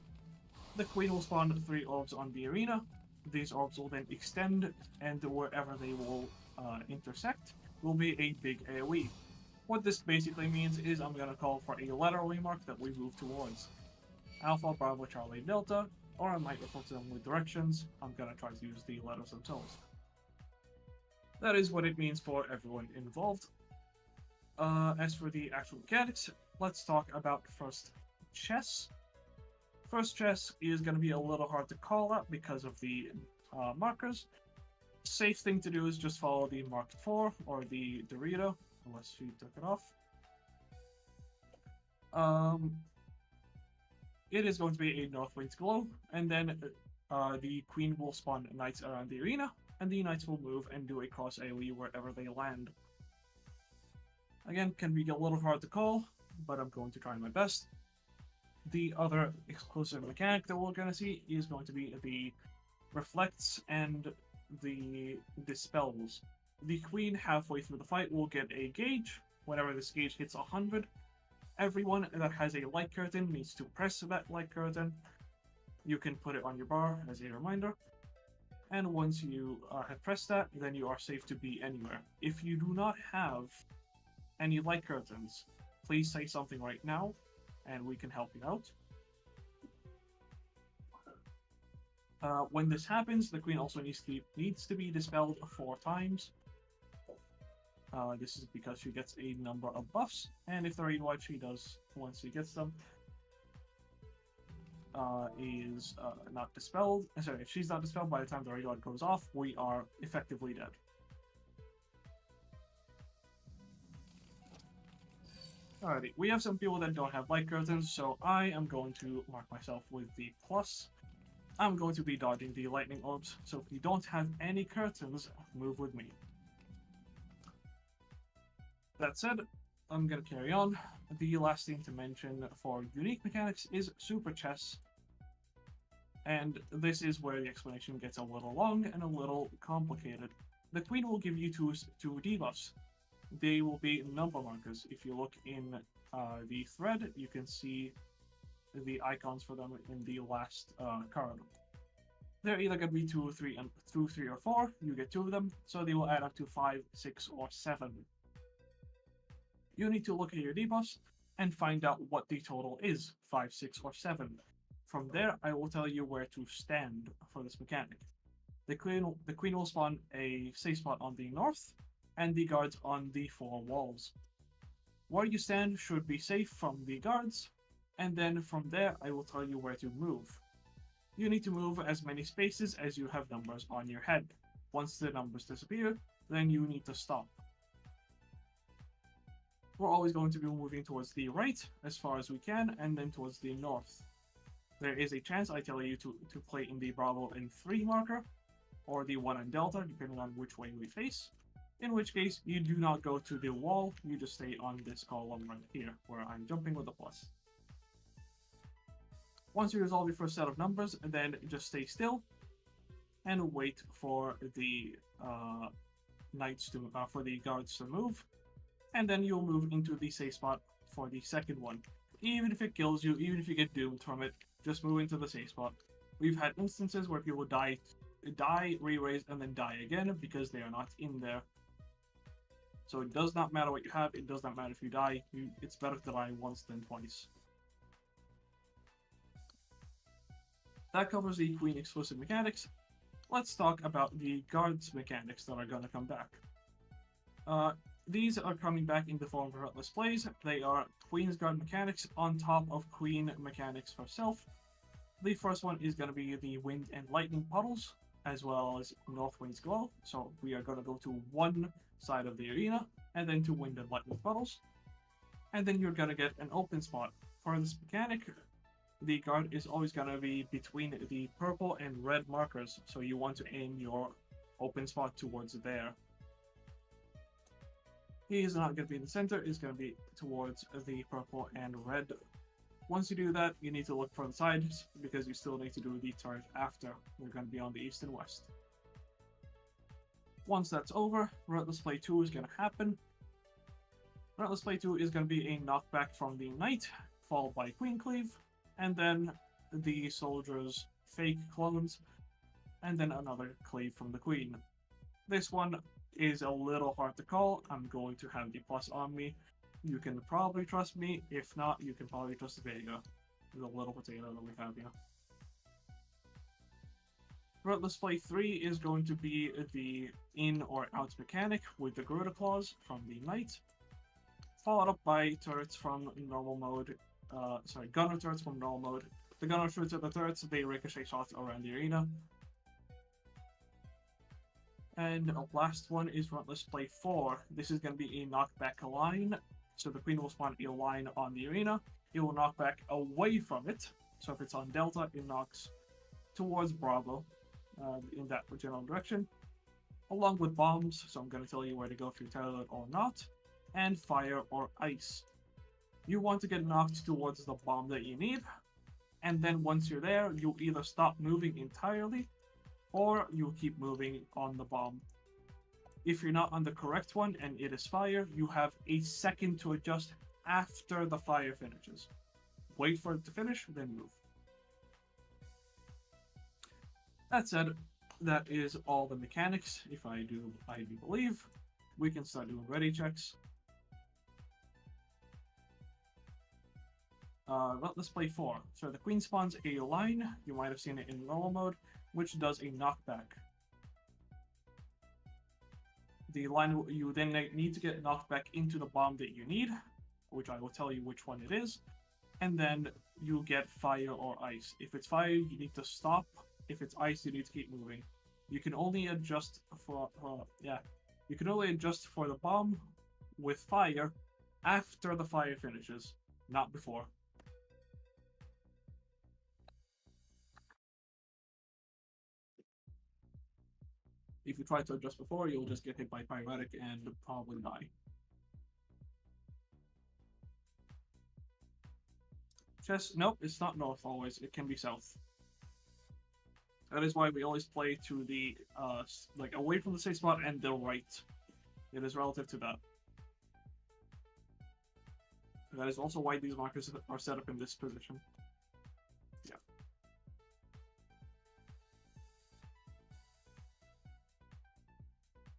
Speaker 1: The Queen will spawn 3 orbs on the arena. These orbs will then extend, and wherever they will intersect will be a big AoE. What this basically means is I'm going to call for a letter remark that we move towards. Alpha, Bravo, Charlie, Delta, or I might refer to them with directions. I'm going to try to use the letters themselves. That is what it means for everyone involved. As for the actual mechanics, let's talk about first chess. First chess is going to be a little hard to call out because of the markers. Safe thing to do is just follow the marked 4 or the Dorito, unless you took it off. It is going to be a Northwind's Glow, and then the Queen will spawn knights around the arena, and the knights will move and do a cross AoE wherever they land. Again, can be a little hard to call, but I'm going to try my best. The other exclusive mechanic that we're going to see is going to be the Reflects and the Dispels. The Queen, halfway through the fight, will get a gauge. Whenever this gauge hits 100, everyone that has a light curtain needs to press that light curtain. You can put it on your bar as a reminder. And once you have pressed that, then you are safe to be anywhere. If you do not have any light curtains, please say something right now, and we can help you out. When this happens, the Queen also needs to be dispelled 4 times. This is because she gets a number of buffs, and if the raid white she does once she gets them is not dispelled. Sorry, if she's not dispelled by the time the raid white goes off, we are effectively dead. Alrighty, we have some people that don't have light curtains, so I am going to mark myself with the plus. I'm going to be dodging the lightning orbs, so if you don't have any curtains, move with me. That said, I'm gonna carry on. The last thing to mention for unique mechanics is super chess. And this is where the explanation gets a little long and a little complicated. The queen will give you two debuffs. They will be number markers. If you look in the thread, you can see the icons for them in the last card. They're either going to be 2, 3, and 2, 3, or 4. You get 2 of them, so they will add up to 5, 6, or 7. You need to look at your debuffs and find out what the total is, 5, 6, or 7. From there, I will tell you where to stand for this mechanic. The queen will spawn a safe spot on the north, and the guards on the 4 walls. Where you stand should be safe from the guards, and then from there I will tell you where to move. You need to move as many spaces as you have numbers on your head. Once the numbers disappear, then you need to stop. We're always going to be moving towards the right as far as we can, and then towards the north. There is a chance I tell you to play in the Bravo and 3 marker, or the 1 and Delta, depending on which way we face. In which case, you do not go to the wall, you just stay on this column right here, where I'm jumping with a plus. Once you resolve your first set of numbers, then just stay still, and wait for the for the guards to move, and then you'll move into the safe spot for the second one. Even if it kills you, even if you get doomed from it, just move into the safe spot. We've had instances where people die, re-raise, and then die again because they are not in there. So it does not matter what you have, it does not matter if you die, it's better to die once than twice. That covers the queen exclusive mechanics. Let's talk about the guards mechanics that are gonna come back. These are coming back in the form of Relentless Plays. They are Queen's Guard mechanics on top of Queen mechanics herself. The first one is going to be the Wind and Lightning Puddles, as well as North Wind's Glow. So we are going to go to one side of the arena, and then to Wind and Lightning Puddles. And then you're going to get an open spot. For this mechanic, the guard is always going to be between the purple and red markers, so you want to aim your open spot towards there. He is not going to be in the center, he's going to be towards the purple and red. Once you do that, you need to look for the sides, because you still need to do the turret after. We're going to be on the east and west. Once that's over, Relentless Play 2 is going to happen. Relentless Play 2 is going to be a knockback from the Knight, followed by Queen Cleave, and then the Soldier's fake clones, and then another Cleave from the Queen. This one is a little hard to call. I'm going to have the plus on me. You can probably trust me. If not, you can probably trust Vega, the little potato that we have here. Relentless Play 3 is going to be the in or out mechanic with the Garuda Claws from the Knight, followed up by turrets from normal mode. Gunner turrets from normal mode. The gunner shoots at the turrets, they ricochet shots around the arena. And the last one is Relentless Play 4. This is going to be a knockback line. So the Queen will spawn a line on the arena. It will knock back away from it. So if it's on Delta, it knocks towards Bravo in that general direction. Along with bombs, so I'm going to tell you where to go if you're tired or not. And fire or ice. You want to get knocked towards the bomb that you need. And then once you're there, you either stop moving entirely, or you keep moving on the bomb. If you're not on the correct one and it is fire, you have a second to adjust after the fire finishes. Wait for it to finish, then move. That said, that is all the mechanics. If I do believe, we can start doing ready checks. Let's play 4. So the Queen spawns a line, you might have seen it in normal mode, which does a knockback. The line, you then need to get knocked back into the bomb that you need, which I will tell you which one it is, and then you get fire or ice. If it's fire, you need to stop. If it's ice, you need to keep moving. You can only adjust for the bomb with fire after the fire finishes, not before. If you try to adjust before, you'll just get hit by pyrotic and probably die. Chest, nope, it's not north always. It can be south. That is why we always play to the, like, away from the safe spot and the right. It is relative to that. That is also why these markers are set up in this position. Yeah.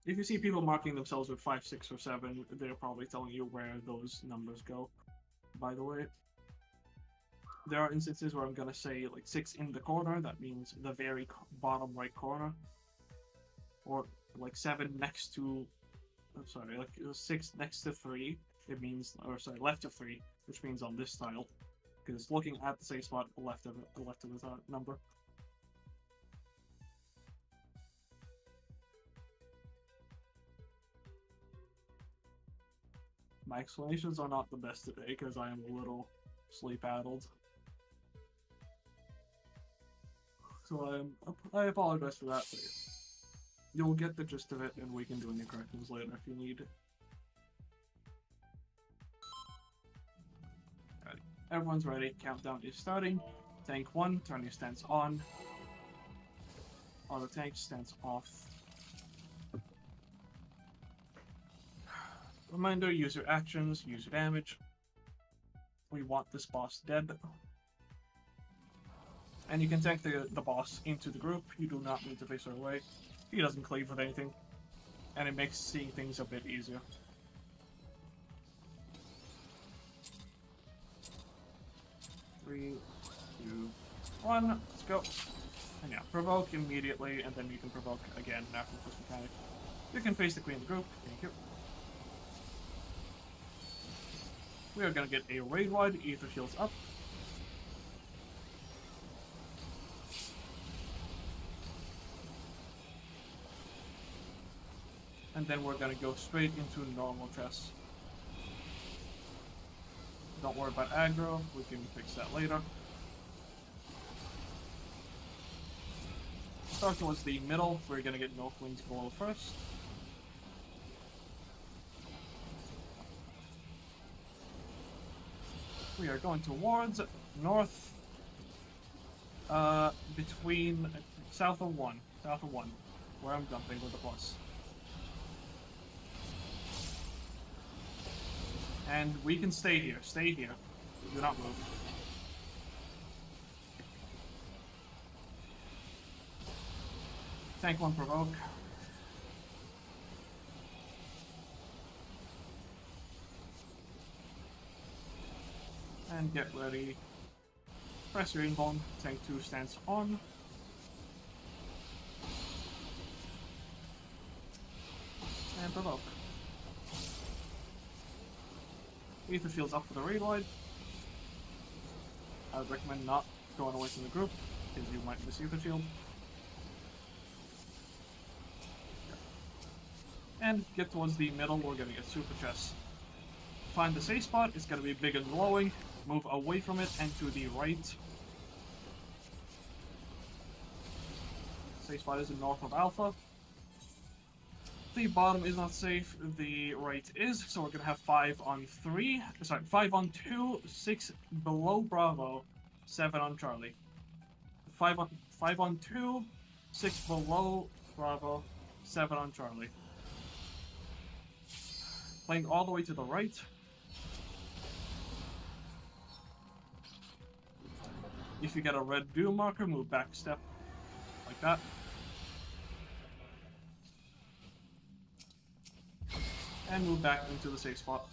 Speaker 1: If you see people marking themselves with 5, 6, or 7, they're probably telling you where those numbers go, by the way. There are instances where I'm gonna say like 6 in the corner, that means the very bottom right corner. Or like 7 next to, sorry, like 6 next to 3, it means, or sorry, left of 3, which means on this tile. Because it's looking at the same spot left of the number. My explanations are not the best today because I am a little sleep-addled. So I apologize for that, but you'll get the gist of it, and we can do any corrections later if you need. Alright, everyone's ready. Countdown is starting. Tank 1, turn your stance on. Auto tank, stance off. Reminder, use your actions, use your damage. We want this boss dead. And you can tank the boss into the group. You do not need to face her away. He doesn't cleave with anything. And it makes seeing things a bit easier. Three, 2, 1, let's go. And yeah, provoke immediately, and then you can provoke again after the first mechanic. You can face the queen of the group. Thank you. We are gonna get a raid wide, ether shields up. And then we're gonna go straight into normal chess. Don't worry about aggro, we can fix that later. Start towards the middle, we're gonna get North Wings below first. We are going towards north, between south of 1, where I'm jumping with the plus. And we can stay here, do not move. Tank 1 provoke. And get ready. Press your invuln, tank 2 stance on. And provoke. Ether shields up for the raid wide. I would recommend not going away from the group, because you might miss ether shield. And get towards the middle, we're gonna get super chest. Find the safe spot, it's gonna be big and glowing. Move away from it and to the right. Safe spot is in north of Alpha. The bottom is not safe, the right is, so we're gonna have 5 on 3. Sorry, 5 on 2, 6 below Bravo, 7 on Charlie. 5 on 2, 6 below Bravo, 7 on Charlie. Playing all the way to the right. If you get a red doom marker, move back a step, like that. And move back into the safe spot.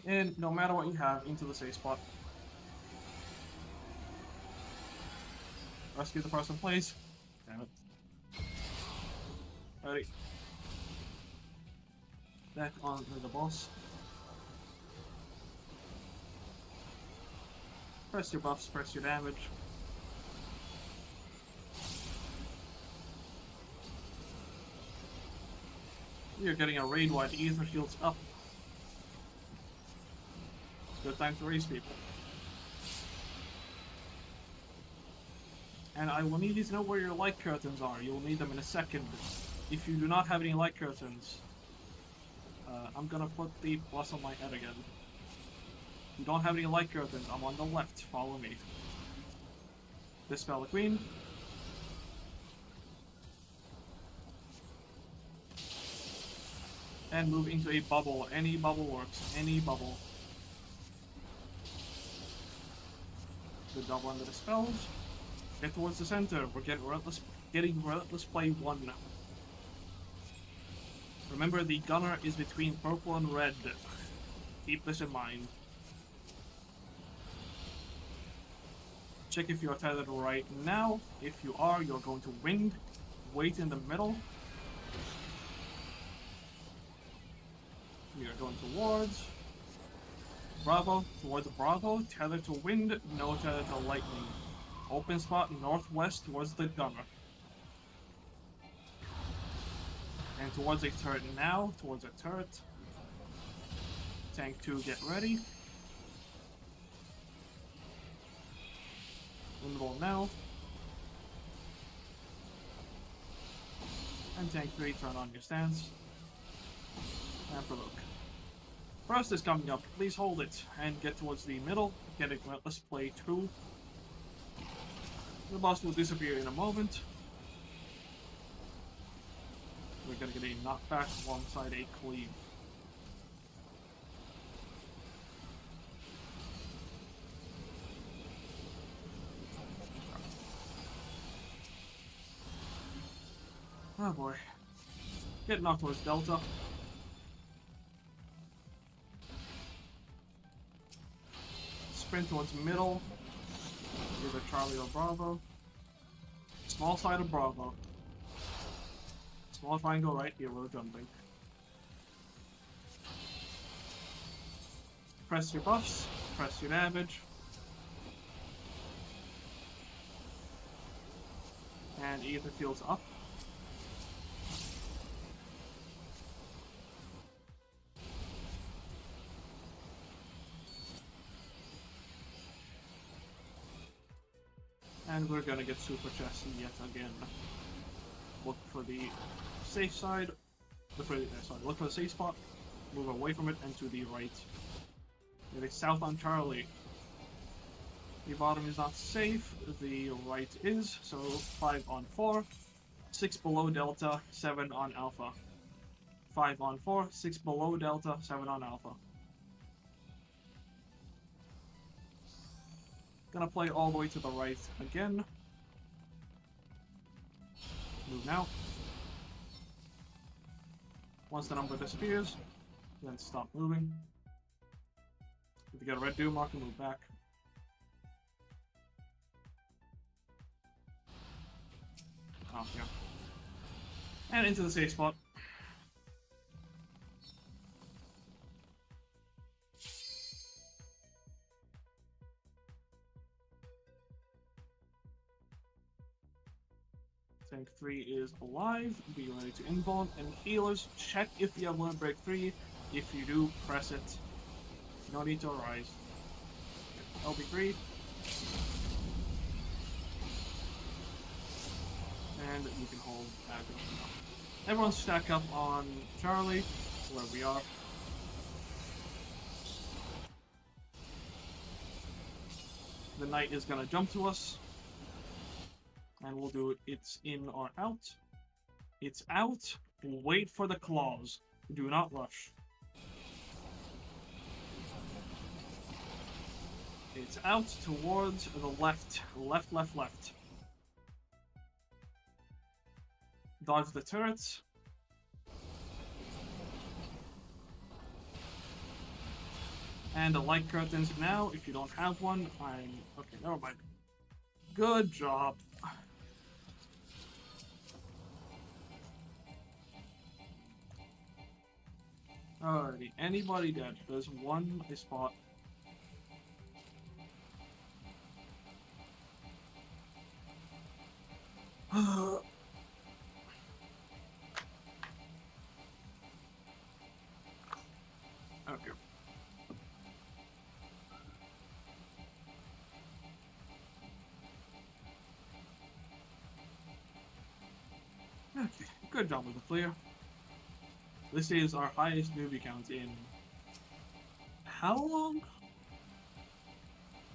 Speaker 1: And no matter what you have, into the safe spot. Rescue the person, please. Damn it. Ready. Back on the boss. Press your buffs, press your damage. You're getting a raid while the ether shield's up. It's a good time to raise people. And I will need you to know where your light curtains are. You will need them in a second. If you do not have any light curtains, I'm gonna put the plus on my head again. If you don't have any light curtains, I'm on the left. Follow me. Dispel the queen. And move into a bubble. Any bubble works. Any bubble. The double under the spells. Get towards the center. We're getting relentless play 1. Remember, the gunner is between purple and red. Keep this in mind. Check if you are tethered right now. If you are, you're going to winged. Wait in the middle. We are going towards Bravo, towards Bravo, tether to wind, no tether to lightning. Open spot northwest towards the gunner. And towards a turret now, towards a turret. Tank 2, get ready. Wimbledon now. And Tank 3, turn on your stance. And provoke. Frost is coming up, please hold it, and get towards the middle, get it, let's play 2. The boss will disappear in a moment. We're gonna get a knockback alongside a cleave. Oh boy. Get knocked towards Delta. Sprint towards middle. Either Charlie or Bravo. Small side of Bravo. Small triangle right here, we're jumping. Press your buffs, press your damage. And ether field's up. And we're gonna get super chesty yet again. Look for the safe side. Look for the safe spot. Move away from it and to the right. Get a south on Charlie. The bottom is not safe. The right is. So 5 on 4. 6 below Delta. 7 on Alpha. 5 on 4. 6 below Delta. 7 on Alpha. Gonna play all the way to the right again. Move now. Once the number disappears, then stop moving. If you get a red doom marker, move back. Oh, yeah. And into the safe spot. Tank 3 is alive. Be ready to invuln. And healers, check if you have Limit Break 3. If you do, press it. No need to arise. LB3. And you can hold aggro. Everyone stack up on Charlie, where we are. The knight is gonna jump to us. And we'll do it's in or out. It's out. Wait for the claws. Do not rush. It's out towards the left. Left, left, left. Dodge the turrets. And the light curtains now. If you don't have one, okay, never mind. Good job. Alrighty, anybody dead? There's one spot. Good job with the clear. This is our highest newbie count in how long?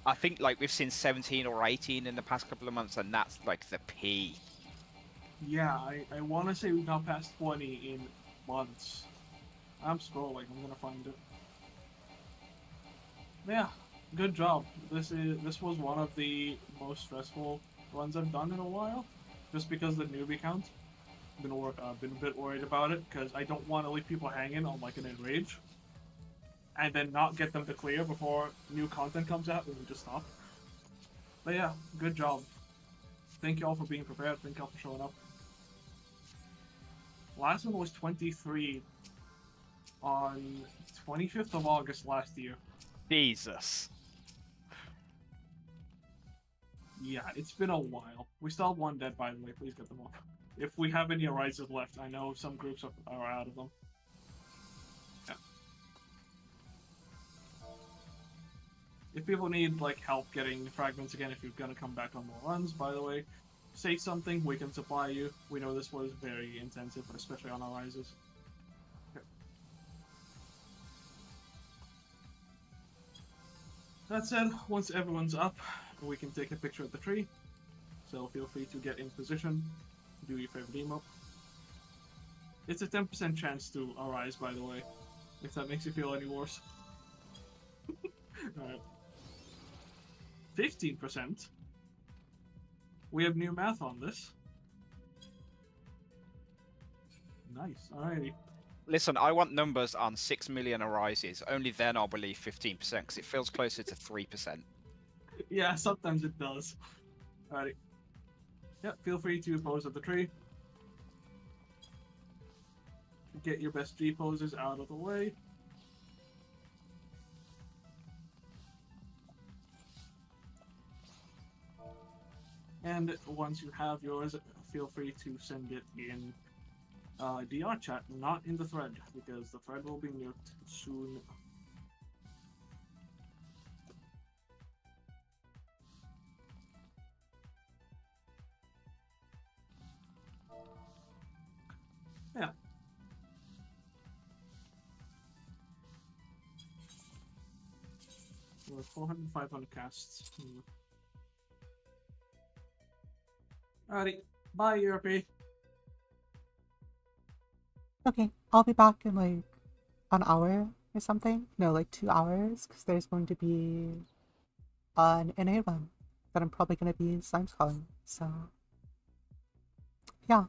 Speaker 2: I think like we've seen 17 or 18 in the past couple of months, and that's like the peak.
Speaker 1: Yeah, I want to say we got past 20 in months. I'm scrolling. I'm gonna find it. Yeah, good job. This was one of the most stressful runs I've done in a while, just because the newbie count. Been a bit worried about it because I don't want to leave people hanging on like an enrage, and then not get them to clear before new content comes out and we just stop. But yeah, good job. Thank you all for being prepared. Thank you all for showing up. Last one was 23 on 25th of August last year.
Speaker 2: Jesus.
Speaker 1: Yeah, it's been a while. We still have one dead, by the way. Please get them off. If we have any arises left, I know some groups are out of them. Yeah. If people need like help getting fragments again, if you're gonna come back on more runs, by the way, say something. We can supply you. We know this was very intensive, especially on arises. Yeah. That said, once everyone's up, we can take a picture of the tree. So feel free to get in position. Do your favorite emote. It's a 10% chance to arise, by the way, if that makes you feel any worse. Alright. 15%? We have new math on this. Nice, alrighty.
Speaker 2: Listen, I want numbers on 6 million arises. Only then I'll believe 15%, because it feels closer to 3%.
Speaker 1: Yeah, sometimes it does. Alrighty. Yep, feel free to pose at the tree. Get your best G poses out of the way. And once you have yours, feel free to send it in DR chat, not in the thread, because the thread will be nuked soon. Yeah. We're 400, 500 casts. Alrighty. Bye, Europe.
Speaker 5: Okay, I'll be back in like an hour or something. No, like 2 hours, because there's going to be an NA run that I'm probably going to be Slimes calling. So, yeah,